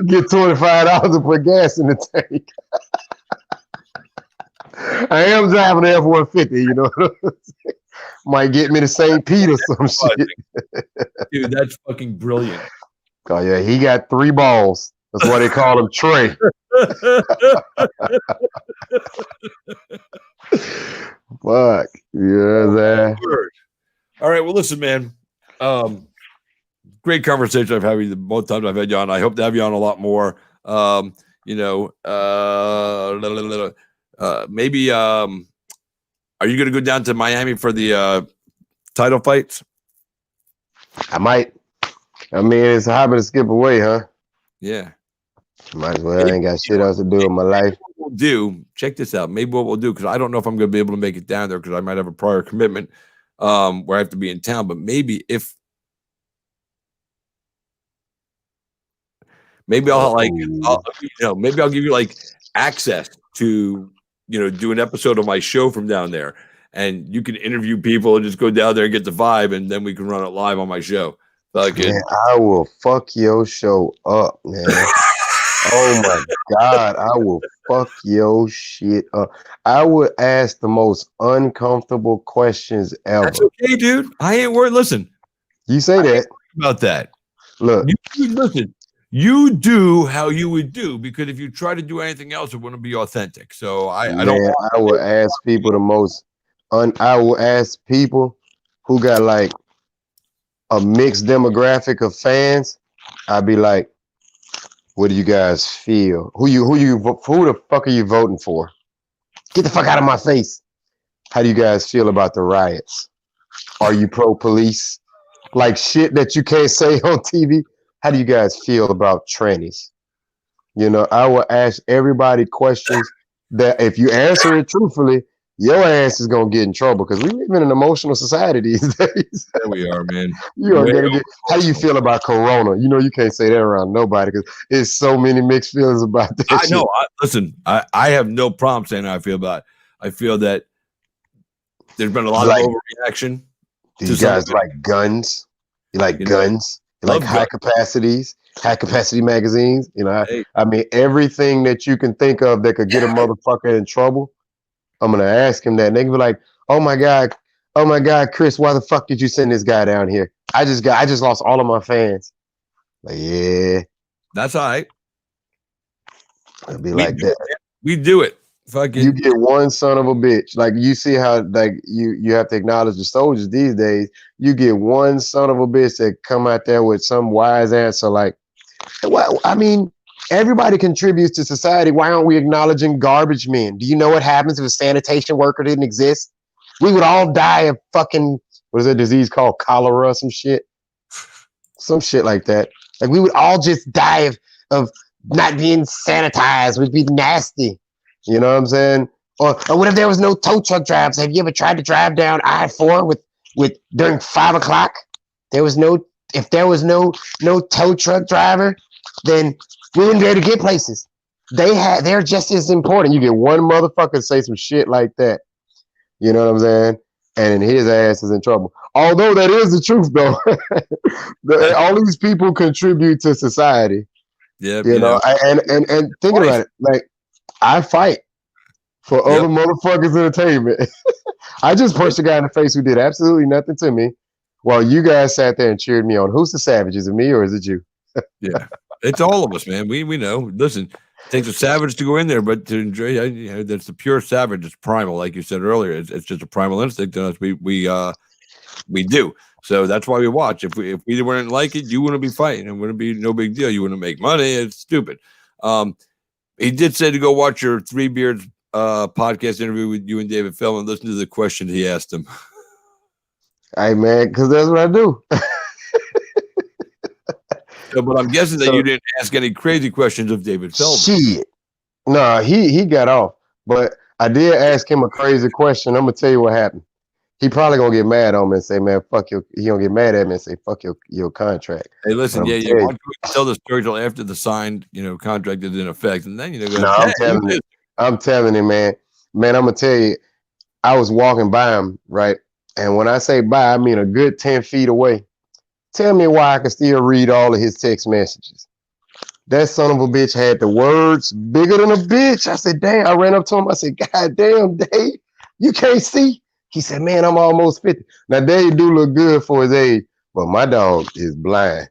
Get $25 to put gas in the tank. I am driving the F-150, Might get me to St. Pete or some shit. Dude, that's fucking brilliant. Oh yeah, he got 3 balls. That's why they call him Trey. Fuck. Yeah. All right. Well, listen, man. Great conversation I've had with you both times I've had you on. I hope to have you on a lot more. Maybe are you going to go down to Miami for the title fights? I might. I mean, it's a hobby to skip away, huh? Yeah. Might as well. I ain't got shit else to do in my life. What we'll do, check this out. Maybe what we'll do, because I don't know if I'm going to be able to make it down there because I might have a prior commitment where I have to be in town. But maybe maybe I'll give you like access to, do an episode of my show from down there, and you can interview people and just go down there and get the vibe, and then we can run it live on my show. Man, I will fuck your show up, man. Oh my God, I will fuck your shit up. I would ask the most uncomfortable questions ever. That's okay, dude. I ain't worried. Listen, you say that about that. Look, listen. You do how you would do, because if you try to do anything else, it wouldn't be authentic. So I don't. I would ask people the most. I will ask people who got like a mixed demographic of fans. I'd be like, "What do you guys feel? Who the fuck are you voting for? Get the fuck out of my face! How do you guys feel about the riots? Are you pro-police? Like shit that you can't say on TV." How do you guys feel about trannies? I will ask everybody questions that if you answer it truthfully, your ass is gonna get in trouble because we live in an emotional society these days. There we are, man. You are Way gonna get. How do you emotional. feel about Corona? You know you can't say that around nobody because there's so many mixed feelings about that. I know. Listen, I have no problem saying how I feel about it. I feel that there's been a lot Like, of overreaction. these guys like guns. You like guns. You like high capacity magazines. You know, Hey. I mean, everything that you can think of that could get a motherfucker in trouble. I'm gonna ask him that. And they can be like, oh my God, Chris, why the fuck did you send this guy down here? I just lost all of my fans. Like, yeah. That's all right. It'd be like that. We do it. Fucking You get one son of a bitch. Like you see how like you have to acknowledge the soldiers these days. You get one son of a bitch that come out there with some wise answer like, well, I mean, everybody contributes to society. Why aren't we acknowledging garbage men? Do you know what happens if a sanitation worker didn't exist? We would all die of fucking, what is that disease called? Cholera or some shit? Some shit like that. Like we would all just die of not being sanitized. We'd be nasty. You know what I'm saying? Or what if there was no tow truck drives? Have you ever tried to drive down I-4 with during 5 o'clock? If there was no tow truck driver, then we wouldn't be able to get places. They're just as important. You get one motherfucker to say some shit like that. You know what I'm saying? And his ass is in trouble. Although that is the truth, though. All these people contribute to society. Yeah, you know. And thinking about it, like I fight for other motherfuckers' entertainment. I just punched a guy in the face who did absolutely nothing to me, while you guys sat there and cheered me on. Who's the savage? Is it me or is it you? Yeah, it's all of us, man. We know. Listen, it takes a savage to go in there, but to enjoy, that's the pure savage. It's primal, like you said earlier. It's just a primal instinct in us. We do. So that's why we watch. If we wouldn't like it, you wouldn't be fighting. It wouldn't be no big deal. You wouldn't make money. It's stupid. He did say to go watch your Three Beards podcast interview with you and David Feldman and listen to the question he asked him. Hey man, because that's what I do. But I'm guessing that you didn't ask any crazy questions of David Feldman. Shit. No, he got off. But I did ask him a crazy question. I'm gonna tell you what happened. He probably gonna get mad on me and say, man, fuck your. He gonna get mad at me and say, fuck your contract. Hey, listen, you want to tell the story till after the signed, contract is in effect, and then go. No, I'm telling you, man. Man, I'm gonna tell you. I was walking by him, right, and when I say by, I mean a good 10 feet away. Tell me why I can still read all of his text messages. That son of a bitch had the words bigger than a bitch. I said, damn. I ran up to him. I said, God damn, Dave, you can't see. He said, man, I'm almost 50. Now, Dave do look good for his age, but my dog is blind.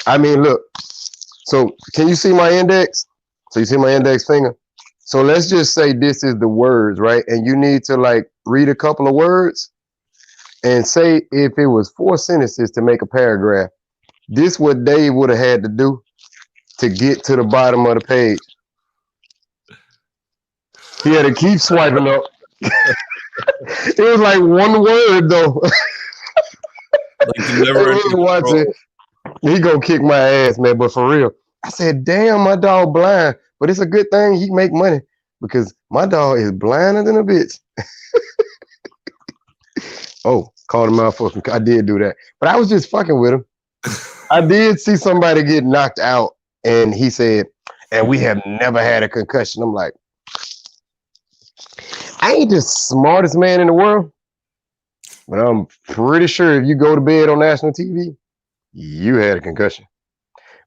I mean, look. So can you see my index? So you see my index finger? So let's just say this is the words, right? And you need to like read a couple of words and say if it was 4 sentences to make a paragraph. This what Dave would have had to do to get to the bottom of the page. He had to keep swiping up. It was like one word though. Like you never watch it. He gonna kick my ass, man. But for real, I said, damn, my dog blind. But it's a good thing he make money because my dog is blinder than a bitch. Oh, called him out for. I did do that, but I was just fucking with him. I did see somebody get knocked out, and he said, "And we have never had a concussion." I'm like, I ain't the smartest man in the world, but I'm pretty sure if you go to bed on national TV, you had a concussion.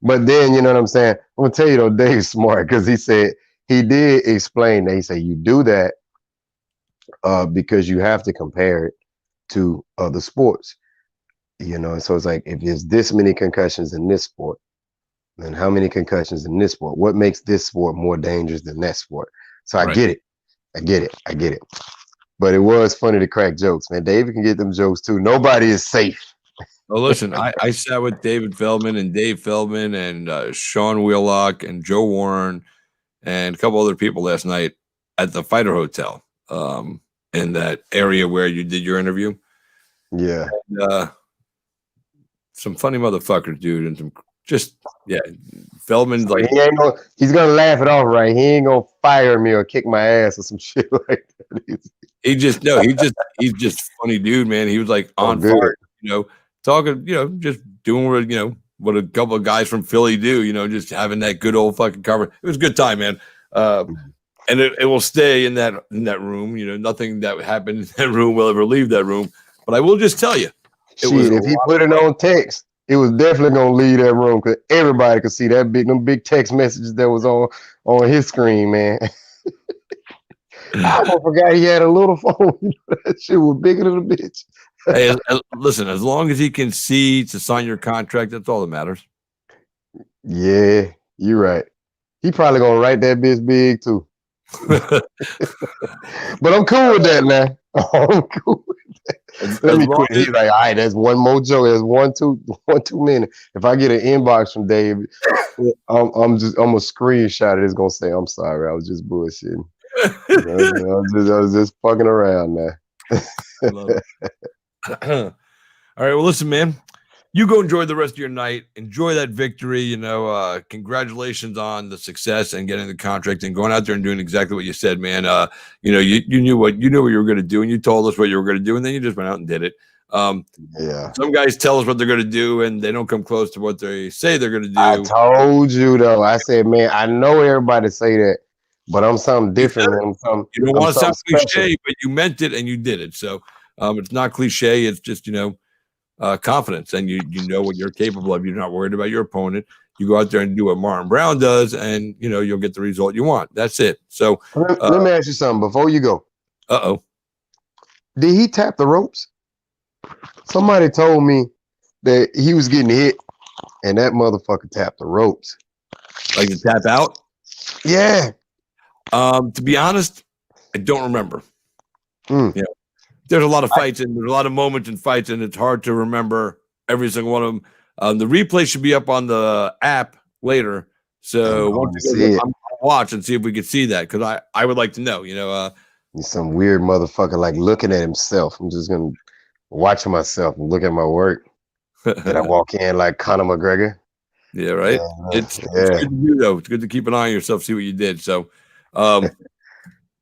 But then, you know what I'm saying? I'm gonna tell you though, Dave's smart because he said he did explain that. He said you do that because you have to compare it to other sports, so it's like if there's this many concussions in this sport, then how many concussions in this sport? What makes this sport more dangerous than that sport? So I get it. But it was funny to crack jokes, man. David can get them jokes too. Nobody is safe. Well, listen, I sat with David Feldman and Dave Feldman and Sean Wheelock and Joe Warren and a couple other people last night at the Fighter Hotel. In that area where you did your interview. Yeah. And, some funny motherfuckers, dude, and some just yeah, Feldman's like he's gonna laugh it off, right? He ain't gonna fire me or kick my ass or some shit like that. he's just funny dude, man. He was like on good. fire, talking, just doing what what a couple of guys from Philly do, just having that good old fucking cover. It was a good time, man. And it will stay in that room. Nothing that happened in that room will ever leave that room. But I will just tell you, if he put it on text, it was definitely gonna leave that room because everybody could see them big text messages that was on his screen, man. I forgot he had a little phone. That shit was bigger than a bitch. Hey, listen, as long as he can see to sign your contract, that's all that matters. Yeah, you're right. He probably gonna write that bitch big too. But I'm cool with that, man. I'm cool with that. Let me quit. He's like, all right, that's one more joke. There's one too many. If I get an inbox from David, I'm gonna screenshot it. It's gonna say, I'm sorry, I was just bullshitting. I was just fucking around now. I love it. All right, well, listen, man. You go enjoy the rest of your night. Enjoy that victory. Congratulations on the success and getting the contract and going out there and doing exactly what you said, man. You knew what you were going to do, and you told us what you were going to do, and then you just went out and did it. Yeah. Some guys tell us what they're going to do, and they don't come close to what they say they're going to do. I told you though. I said, man, I know everybody say that, but I'm something different. You don't want to sound cliche, but you meant it and you did it. So it's not cliche. It's just confidence, and you know what you're capable of. You're not worried about your opponent. You go out there and do what Martin Brown does, and you'll get the result you want. That's it. So let me ask you something before you go. Did he tap the ropes? Somebody told me that he was getting hit, and that motherfucker tapped the ropes. Like to tap out? Yeah. To be honest, I don't remember. There's a lot of fights and there's a lot of moments in fights, and it's hard to remember every single one of them. The replay should be up on the app later, so once I'm gonna watch and see if we can see that, because I would like to know. He's some weird motherfucker like looking at himself. I'm just gonna watch myself and look at my work. Did I walk in like Conor McGregor? Yeah, right. It's good to do though. It's good to keep an eye on yourself, see what you did. So.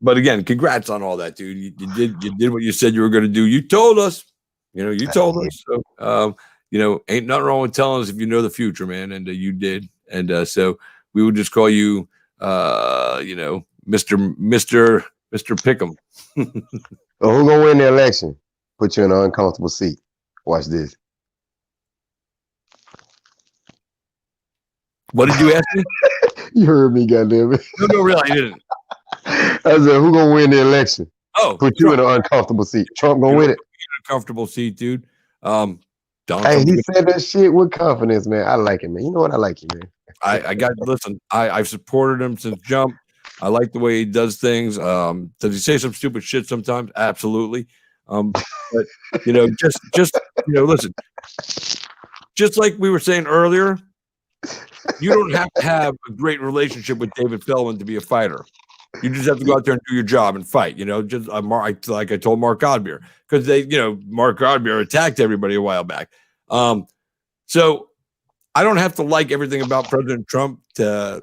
But again, congrats on all that, dude. You did what you said you were going to do. You told us, you told us. So, ain't nothing wrong with telling us if you know the future, man. And you did. And so we would just call you, Mr. Pick'em. Well, who's gonna win the election? Put you in an uncomfortable seat. Watch this. What did you ask me? You heard me, goddamn it. No, really, I didn't. I said, who gonna win the election? Put you in an uncomfortable seat. Trump gonna win it. In a comfortable seat, dude. He said that shit with confidence, man. I like it, man. You know what? I like you, man. Listen, I've supported him since jump. I like the way he does things. Does he say some stupid shit sometimes? Absolutely. But just listen. Just like we were saying earlier, you don't have to have a great relationship with David Feldman to be a fighter. You just have to go out there and do your job and fight. Just like I told Mark Godbeer, because Mark Godbeer attacked everybody a while back. So I don't have to like everything about President Trump to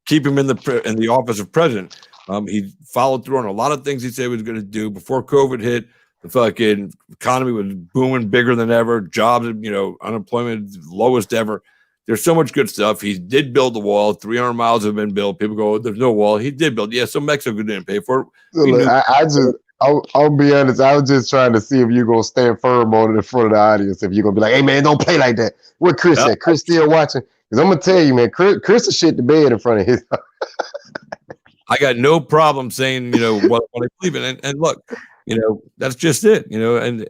keep him in the office of president. He followed through on a lot of things he said he was going to do. Before COVID hit, the fucking economy was booming bigger than ever. Jobs, unemployment lowest ever. There's so much good stuff. He did build the wall. 300 miles have been built. People go, there's no wall. He did build. Yeah, so Mexico didn't pay for it. I'll be honest. I was just trying to see if you're going to stand firm on it in front of the audience. If you're going to be like, hey, man, don't play like that. What Chris said? Chris still watching? Because I'm going to tell you, man, Chris will shit the bed in front of his. I got no problem saying, what I believe in. And look, that's just it, and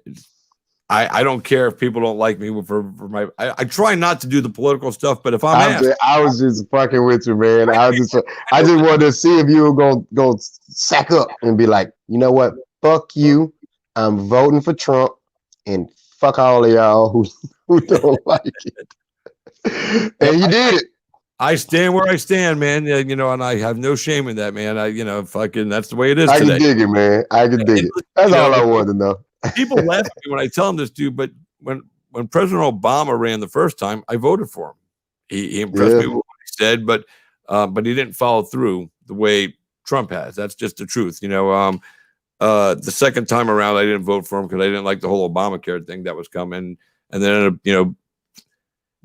I don't care if people don't like me for my. I try not to do the political stuff, but if I'm asked, I was just fucking with you, man. I just wanted to see if you were gonna sack up and be like, you know what? Fuck you. I'm voting for Trump, and fuck all of y'all who don't like it. And you did it. I stand where I stand, man. And I have no shame in that, man. Fucking that's the way it is today. I can dig it, man. I can dig it. That's all I wanted to know. People laugh at me when I tell them this, dude. But when when President Obama ran the first time, I voted for him. He impressed me with what he said, but he didn't follow through the way Trump has. That's just the truth. The second time around, I didn't vote for him because I didn't like the whole Obamacare thing that was coming. And then,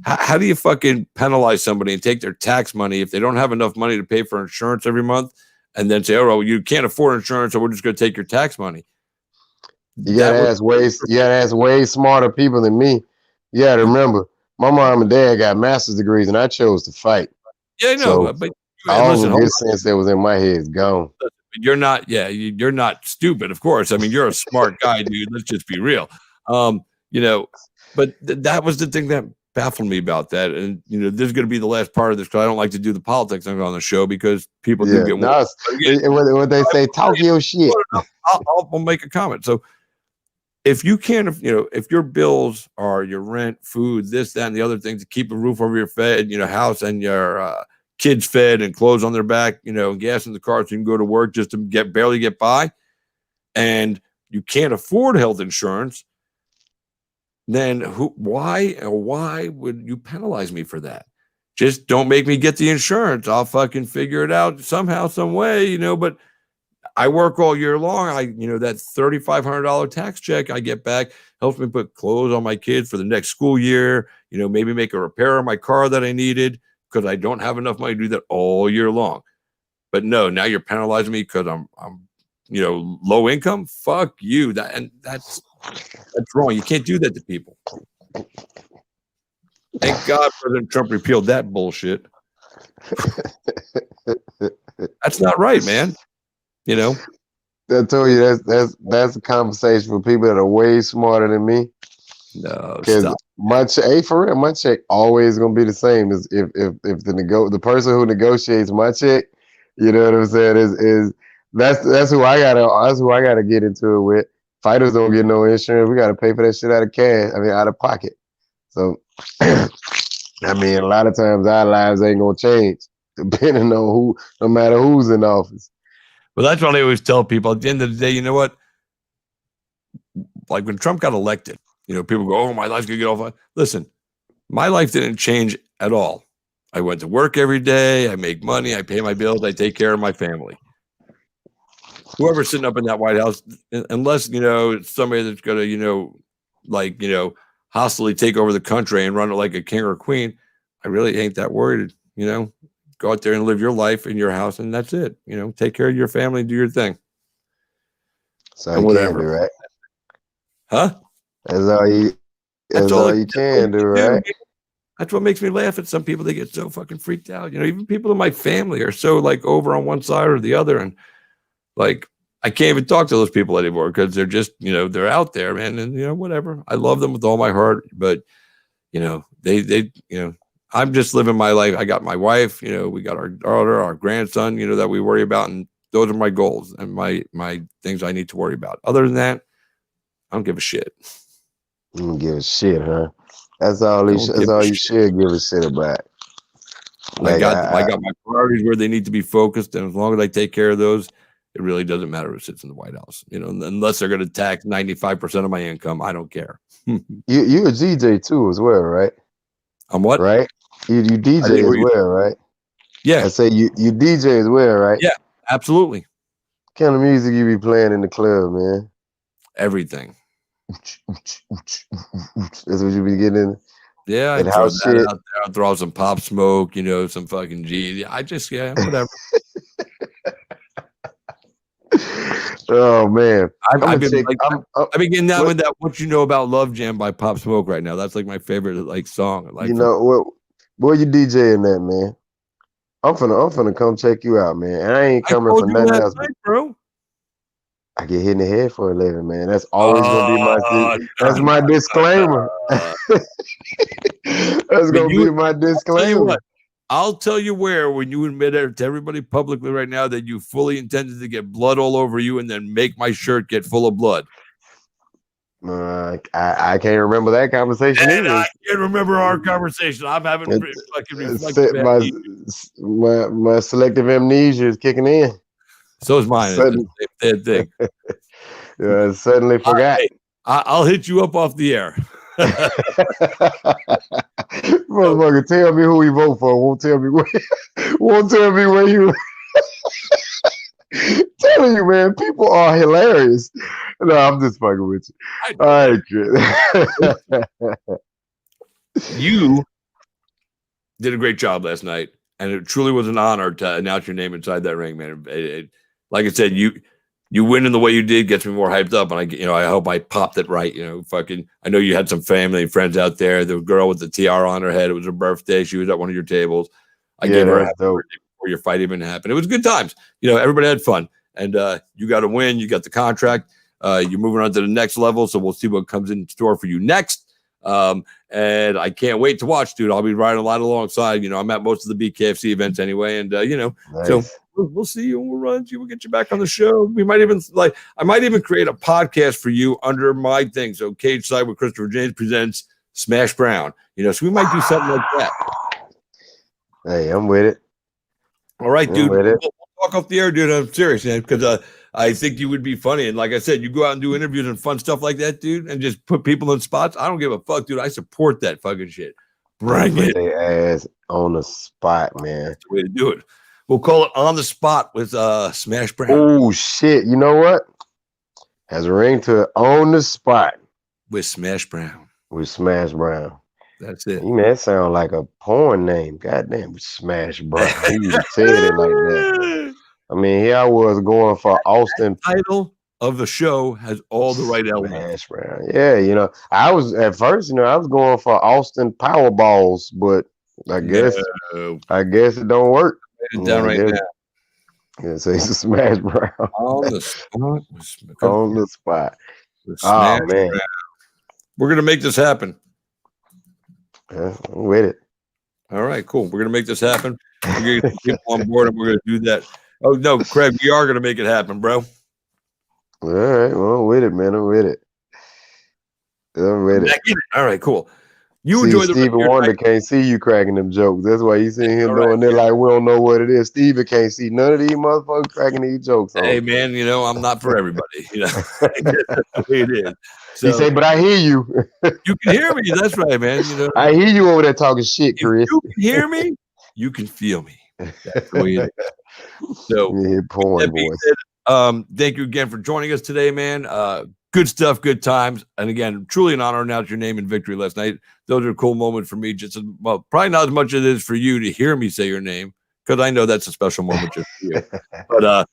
how do you fucking penalize somebody and take their tax money if they don't have enough money to pay for insurance every month, and then say, "Oh, well, you can't afford insurance, so we're just going to take your tax money"? You gotta ask way smarter people than me. You gotta remember, my mom and dad got master's degrees, and I chose to fight. Yeah, I know. But all the good sense that was in my head is gone. You're not. Yeah, you're not stupid. Of course. I mean, you're a smart guy, dude. Let's just be real. But that was the thing that baffled me about that. And this is going to be the last part of this because I don't like to do the politics on the show because people do get what they say, talk your shit. I'll make a comment. So if you can't, if your bills are your rent, food, this, that, and the other things to keep a roof over your house and your kids fed and clothes on their back, and gas in the car so you can go to work just to barely get by, and you can't afford health insurance, then why would you penalize me for that? Just don't make me get the insurance. I'll fucking figure it out somehow, some way, but I work all year long. That $3,500 tax check I get back helps me put clothes on my kids for the next school year, maybe make a repair on my car that I needed because I don't have enough money to do that all year long. But no, now you're penalizing me because I'm low income. Fuck you. That's wrong. You can't do that to people. Thank God President Trump repealed that bullshit. That's not right, man. I told you that's a conversation for people that are way smarter than me. No, because my check always gonna be the same as if the person who negotiates my check, you know what I'm saying, is that's who I gotta get into it with. Fighters don't get no insurance. We gotta pay for that shit out of cash. I mean, out of pocket. So, I mean, a lot of times our lives ain't gonna change depending on no matter who's in office. Well, that's what I always tell people. At the end of the day, you know what? Like when Trump got elected, people go, "Oh, my life's gonna get off." Listen, my life didn't change at all. I went to work every day. I make money. I pay my bills. I take care of my family. Whoever's sitting up in that White House, unless it's somebody that's gonna, hostily take over the country and run it like a king or a queen, I really ain't that worried. Go out there and live your life in your house, and that's it. Take care of your family, do your thing. So whatever, do, right? Huh? That's all you can do, right? That's what makes me laugh at some people. They get so fucking freaked out. Even people in my family are so over on one side or the other, and I can't even talk to those people anymore because they're just they're out there, man, and whatever. I love them with all my heart, but they I'm just living my life. I got my wife, we got our daughter, our grandson, that we worry about. And those are my goals and my things I need to worry about. Other than that, I don't give a shit. You don't give a shit, huh? That's all you should give a shit about. I got my priorities where they need to be focused. And as long as I take care of those, it really doesn't matter who sits in the White House, unless they're going to tax 95% of my income. I don't care. You a DJ too as well, right? I'm what? Right? You DJ as well, right? Yeah. I say you DJ as well, right? Yeah, absolutely. What kind of music you be playing in the club, man? Everything. That's what you be getting in? Yeah, I throw that out there. I'll throw some Pop Smoke, some fucking G. I just, whatever. Oh man, I've been getting down with that "What You Know About Love" jam by Pop Smoke right now. That's my favorite song. Where you DJing that, man? I'm finna come check you out, man. And I ain't coming for nothing else, bro. I get hit in the head for a living, man. That's always gonna be that's my disclaimer. That's gonna be my disclaimer. I'll tell you where, when you admit it to everybody publicly right now that you fully intended to get blood all over you and then make my shirt get full of blood. I can't remember that conversation either. I can't remember our conversation. I'm having my selective amnesia is kicking in. So is mine. Thing. Yeah, I suddenly forgot. I'll hit you up off the air. Motherfucker, tell me who he vote for. Won't tell me where. Won't tell me where you. Telling you, man, people are hilarious. No, I'm just fucking with you. All right, Chris. You did a great job last night, and it truly was an honor to announce your name inside that ring, man. Like I said, you winning the way you did gets me more hyped up, and I hope I popped it right. I know you had some family and friends out there. The girl with the tiara on her head, it was her birthday. She was at one of your tables. I gave her a happy birthday before your fight even happened. It was good times. Everybody had fun, and you got a win. You got the contract. You're moving on to the next level, so we'll see what comes in store for you next. And I can't wait to watch, dude. I'll be riding a lot alongside. I'm at most of the BKFC events anyway, and nice. So we'll see you. We'll run you. We'll get you back on the show. We might even I might even create a podcast for you under my thing. So Cage Side with Christopher James presents Smash Brown. So we might do something like that. Hey, I'm with it. All right, dude. We'll talk off the air, dude. I'm serious, man, because I think you would be funny. And like I said, you go out and do interviews and fun stuff like that, dude, and just put people in spots. I don't give a fuck, dude. I support that fucking shit. Bring it. Their ass on the spot, man. That's the way to do it. We'll call it On the Spot with Smash Brown. Oh, shit. You know what? Has a ring to it. On the Spot. With Smash Brown. With Smash Brown. That's it. Man, that sounds like a porn name. Goddamn, with Smash Brown. He said it like that. I mean, here I was going for Austin. The title of the show has all the right elements. Smash Brown. Yeah, I was at first, I was going for Austin Powerballs, but I guess it don't work. It down right now. Yeah, so it's a Smash Brown. On the spot. On the spot. Oh, man. Brown. We're going to make this happen. Yeah, I'm with it. All right, cool. We're going to make this happen. We're going to get people on board, and we're going to do that. Oh, no, Craig, we are going to make it happen, bro. All right, well, I'm with it, man. I'm with it. All right, cool. You enjoy the Stevie Wonder can't see you cracking them jokes. That's why you see him doing it like we don't know what it is. Stevie can't see none of these motherfuckers cracking these jokes. Hey, man, I'm not for everybody. That's the way it is. So, he said, but I hear you. You can hear me. That's right, man. I hear you over there talking shit, Chris. If you can hear me, you can feel me. That's the way it is. So, thank you again for joining us today, man. Good stuff, good times. And again, truly an honor to announce your name in victory last night. Those are a cool moment for me. Probably not as much as it is for you to hear me say your name, because I know that's a special moment just for you. But,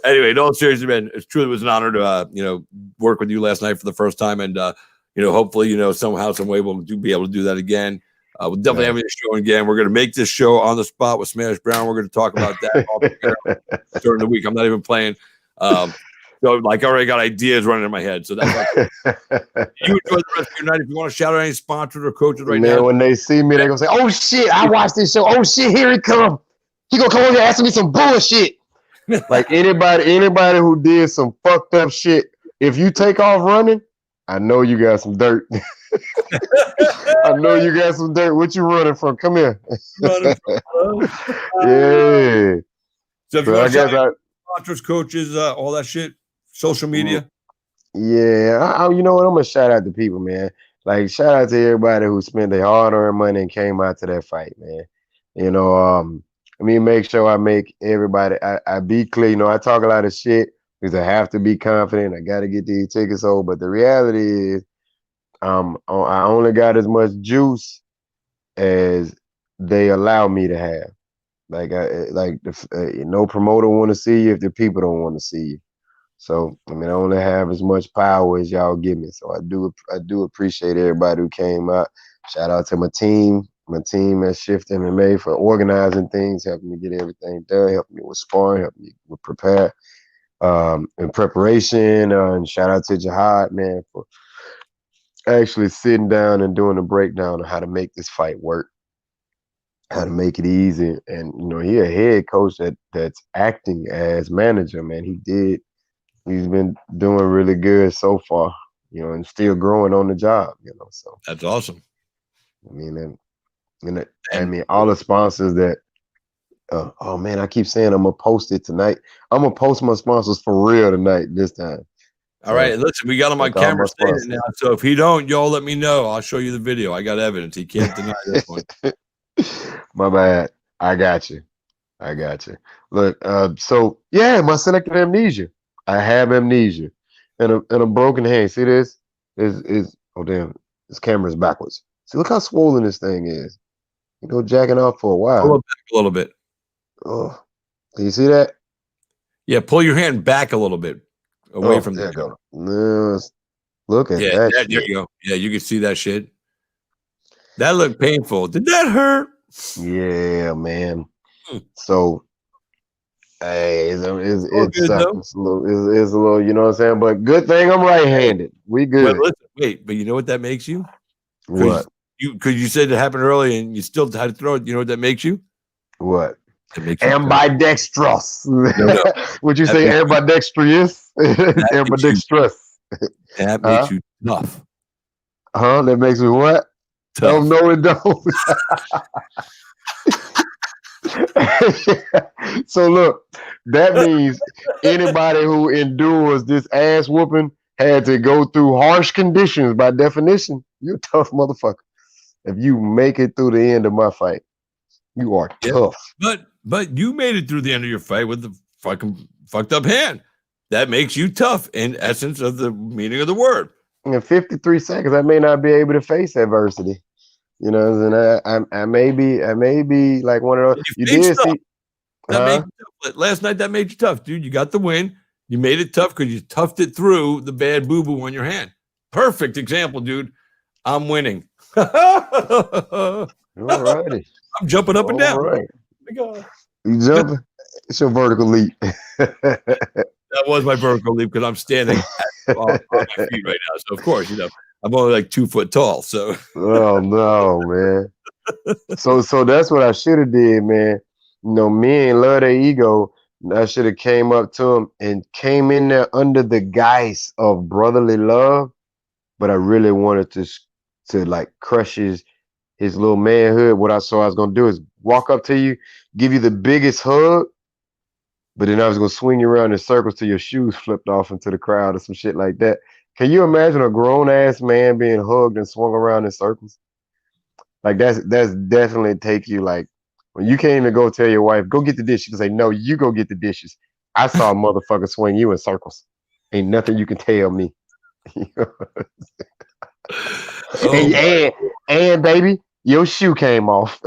anyway, in all seriousness, man, it truly was an honor to, work with you last night for the first time. And, hopefully, somehow, some way we'll be able to do that again. We'll definitely have this show again. We're going to make this show On the Spot with Smash Brown. We're going to talk about that all during the week. I'm not even playing. So, I already got ideas running in my head. So that's you enjoy the rest of your night. If you want to shout out any sponsors or coaches right now. When they see me, they're going to say, oh, shit, I watched this show. Oh, shit, here he come. He going to come over here asking me some bullshit. Like anybody who did some fucked up shit, if you take off running, I know you got some dirt. I know you got some dirt. What you running from? Come here. Running from, yeah. So if you want to sponsors, coaches, all that shit, social media. Yeah, you know what? I'm gonna shout out to people, man. Like shout out to everybody who spent their hard-earned money and came out to that fight, man. Make sure I make everybody. I be clear. I talk a lot of shit because I have to be confident. I got to get these tickets sold. But the reality is, I only got as much juice as they allow me to have. No promoter want to see you if the people don't want to see you. So I only have as much power as y'all give me. So I do appreciate everybody who came out. Shout out to my team at Shift MMA for organizing things, helping me get everything done, helping me with sparring, helping me with prepare in preparation. And shout out to Jihad, man, for actually sitting down and doing a breakdown of how to make this fight work, how to make it easy. And he a head coach that's acting as manager, man. He's been doing really good so far, and still growing on the job, So that's awesome. All the sponsors that I keep saying I'm gonna post it tonight. I'm gonna post my sponsors for real tonight this time. All right, listen, we got him on that's all camera my saying it sponsors. now. So if he don't, y'all let me know. I'll show you the video. I got evidence. He can't deny this one. My bad. I got you. Look, so yeah, my selective amnesia. I have amnesia and a broken hand. See this? Is oh damn, this camera's backwards. See, look how swollen this thing is. You know, jacking off for a Pull while. it back a little bit. Oh, can you see that? Yeah, pull your hand back a little bit away from there the you go. No, look at Yeah, that there shit. you go. Yeah, you can see that shit. That looked painful. Did that hurt? Yeah, man. Hmm. So hey, it's good, though. it's a little, you know what I'm saying? But good thing I'm right-handed. We Well, good. listen, wait, but you know what that makes you? What? Because you said it happened early and you still had to throw it. You know what that makes you? What? It makes you tough. Ambidextrous. No. Would you That say makes you- ambidextrous? Ambidextrous. That makes you tough. Huh? That makes me what? Tough. Oh no, it don't. So look, that means anybody who endures this ass whooping had to go through harsh conditions. By definition, you're a tough motherfucker. If you make it through the end of my fight, you are tough. But you made it through the end of your fight with the fucking fucked up hand. That makes you tough in essence of the meaning of the word. In 53 seconds, I may not be able to face adversity. You know, and I may be like one of those. You did see that made you tough. Last night that made you tough, dude. You got the win. You made it tough because you toughed it through the bad boo-boo on your hand. Perfect example, dude. I'm winning. All righty. I'm jumping up and down. Right. Oh my God. You jumping? It's your vertical leap. That was my vertical leap because I'm standing on my feet right now. So of course, I'm only like 2 foot tall. So Oh no, man. So that's what I should have did, man. You know, men love their ego. I should have came up to him and came in there under the guise of brotherly love, but I really wanted to like crush his little manhood. What I saw I was gonna do is walk up to you, give you the biggest hug, but then I was gonna swing you around in circles till your shoes flipped off into the crowd or some shit like that. Can you imagine a grown ass man being hugged and swung around in circles? Like that's definitely take you like when you can't even go tell your wife, go get the dishes. You say, no, you go get the dishes. I saw a motherfucker swing you in circles. Ain't nothing you can tell me. And baby, your shoe came off.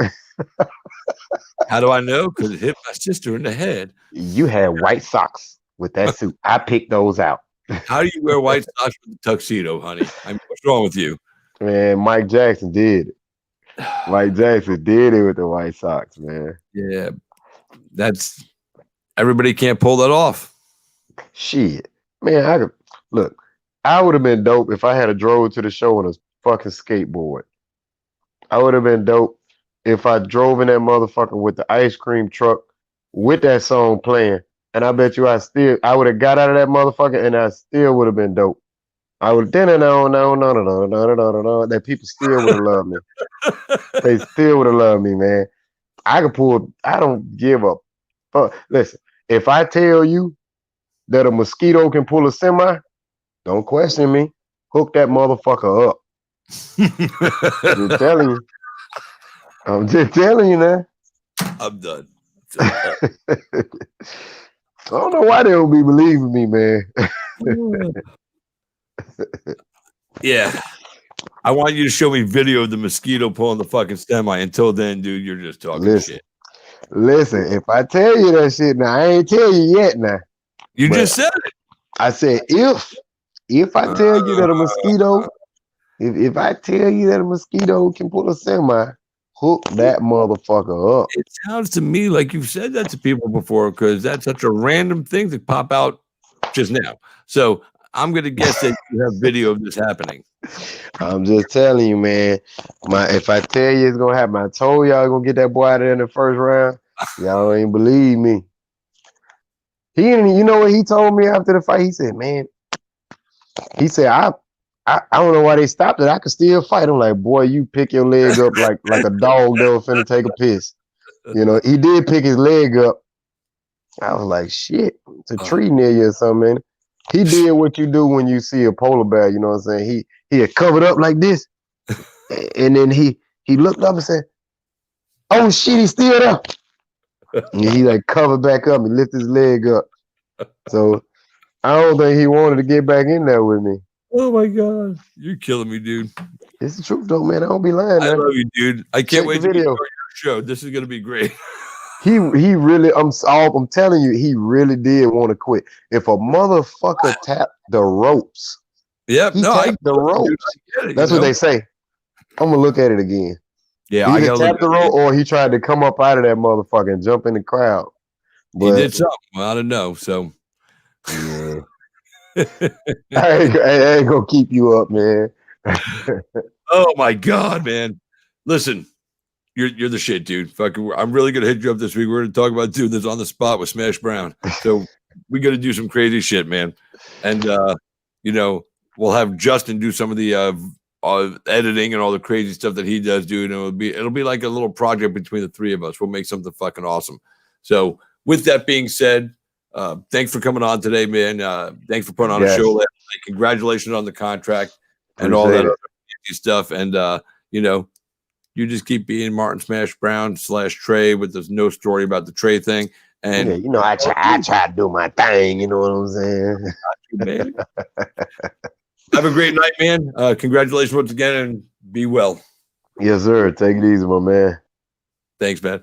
how do I know? Because it hit my sister in the head. You had white socks with that suit. I picked those out. How do you wear white socks with a tuxedo, honey? I mean, what's wrong with you? Man, Mike Jackson did it. Mike Jackson did it with the White Sox, man. Yeah, that's everybody can't pull that off. Shit, man, I would have been dope if I had a drove to the show on a fucking skateboard. I would have been dope if I drove in that motherfucker with the ice cream truck with that song playing. And I bet you I would have got out of that motherfucker and I still would have been dope. I would that people still would have loved me. They still would have loved me, man. I don't give a fuck. Listen, if I tell you that a mosquito can pull a semi, don't question me. Hook that motherfucker up. I'm just telling you now. I'm done. I don't know why they don't be believing me, man. Yeah. I want you to show me video of the mosquito pulling the fucking semi. Until then, dude, you're just talking shit. Listen, if I tell you that shit now, I ain't tell you yet now. You just said it. I said if I tell you that a mosquito, if I tell you that a mosquito can pull a semi, hook that motherfucker up. It sounds to me like you've said that to people before because that's such a random thing to pop out just now. So I'm gonna guess that you have video of this happening. I'm just telling you, man. If I tell you it's gonna happen, I told y'all gonna get that boy out of there in the first round. Y'all ain't believe me. You know what he told me after the fight? He said, man, I don't know why they stopped it. I could still fight. I'm like, boy, you pick your leg up like a dog that was finna take a piss. You know, he did pick his leg up. I was like, shit, it's a tree near you or something, man. He did what you do when you see a polar bear. You know what I'm saying? He had covered up like this, and then he looked up and said, "Oh shit, he's still there." And he like covered back up and lifted his leg up. So I don't think he wanted to get back in there with me. Oh my god, you're killing me, dude. It's the truth, though, man. I don't be lying. I Man. love you, dude. I can't Check wait the to video. start your show. This is gonna be great. He really. I'm telling you, he really did want to quit. If a motherfucker tapped the ropes, Yep, he tapped the ropes. That's what they say. I'm gonna look at it again. Yeah, He I either gotta look tapped the at it. rope or he tried to come up out of that motherfucker and jump in the crowd. He But did something. Well, I don't know. So yeah. I ain't gonna keep you up, man. oh my god, man. Listen, you're the shit, dude. Fucking, I'm really gonna hit you up this week. We're gonna talk about doing this on the spot with Smash Brown. So we gotta do some crazy shit, man. And you know, we'll have Justin do some of the editing and all the crazy stuff that he does, dude. And it'll be like a little project between the three of us. We'll make something fucking awesome. So with that being said, thanks for coming on today, man. Thanks for putting on a show last night. Congratulations on the contract and all that other stuff. And you know, you just keep being Martin Smash Brown / Trey with this no story about the Trey thing. And yeah, you know, I try to do my thing. You know what I'm saying? Have a great night, man. Congratulations once again, and be well. Yes, sir. Take it easy, my man. Thanks, man.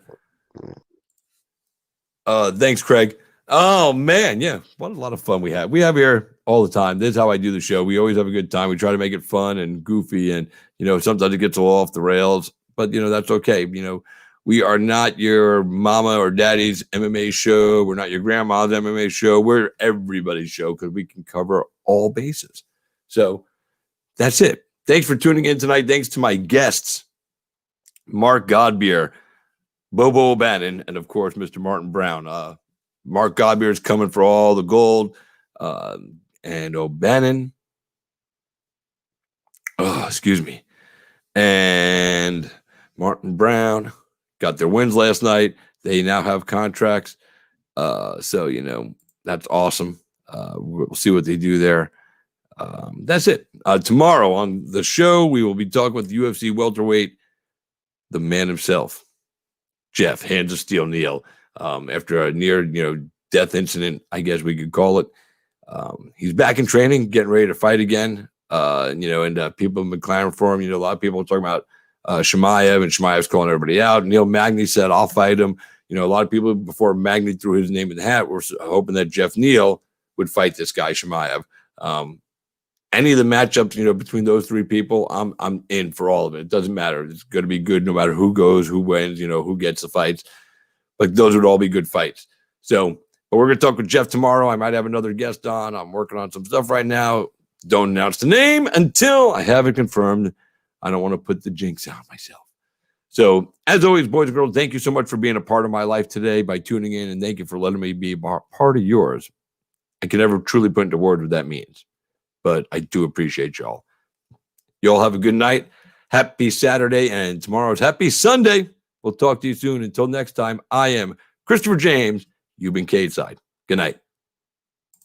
Thanks, Craig. Oh man, yeah. What a lot of fun we have. We have here all the time. This is how I do the show. We always have a good time. We try to make it fun and goofy, and you know, sometimes it gets a little off the rails, but you know, that's okay. You know, we are not your mama or daddy's MMA show. We're not your grandma's MMA show. We're everybody's show because we can cover all bases. So that's it. Thanks for tuning in tonight. Thanks to my guests, Mark Godbeer, Bobo O'Bannon, and of course, Mr. Martin Brown. Mark Godbeer is coming for all the gold. And O'Bannon, excuse me, and Martin Brown got their wins last night. They now have contracts. So, you know, that's awesome. We'll see what they do there. That's it. Tomorrow on the show, we will be talking with UFC welterweight, the man himself, Jeff Hands of Steel Neal. After a near, death incident, I guess we could call it. He's back in training, getting ready to fight again. And people have been clamoring for him. A lot of people are talking about Chimaev, and Chimaev's calling everybody out. Neil Magny said, "I'll fight him." A lot of people before Magny threw his name in the hat were hoping that Jeff Neal would fight this guy Chimaev. Any of the matchups, between those three people, I'm in for all of it. It doesn't matter. It's going to be good no matter who goes, who wins, who gets the fights. But those would all be good fights. So, but we're going to talk with Jeff tomorrow. I might have another guest on. I'm working on some stuff right now. Don't announce the name until I have it confirmed. I don't want to put the jinx on myself. So, as always, boys and girls, thank you so much for being a part of my life today by tuning in, and thank you for letting me be a part of yours. I can never truly put into words what that means, but I do appreciate y'all. Y'all have a good night. Happy Saturday, and tomorrow's happy Sunday. We'll talk to you soon. Until next time, I am Christopher James. You've been Cage Side. Good night.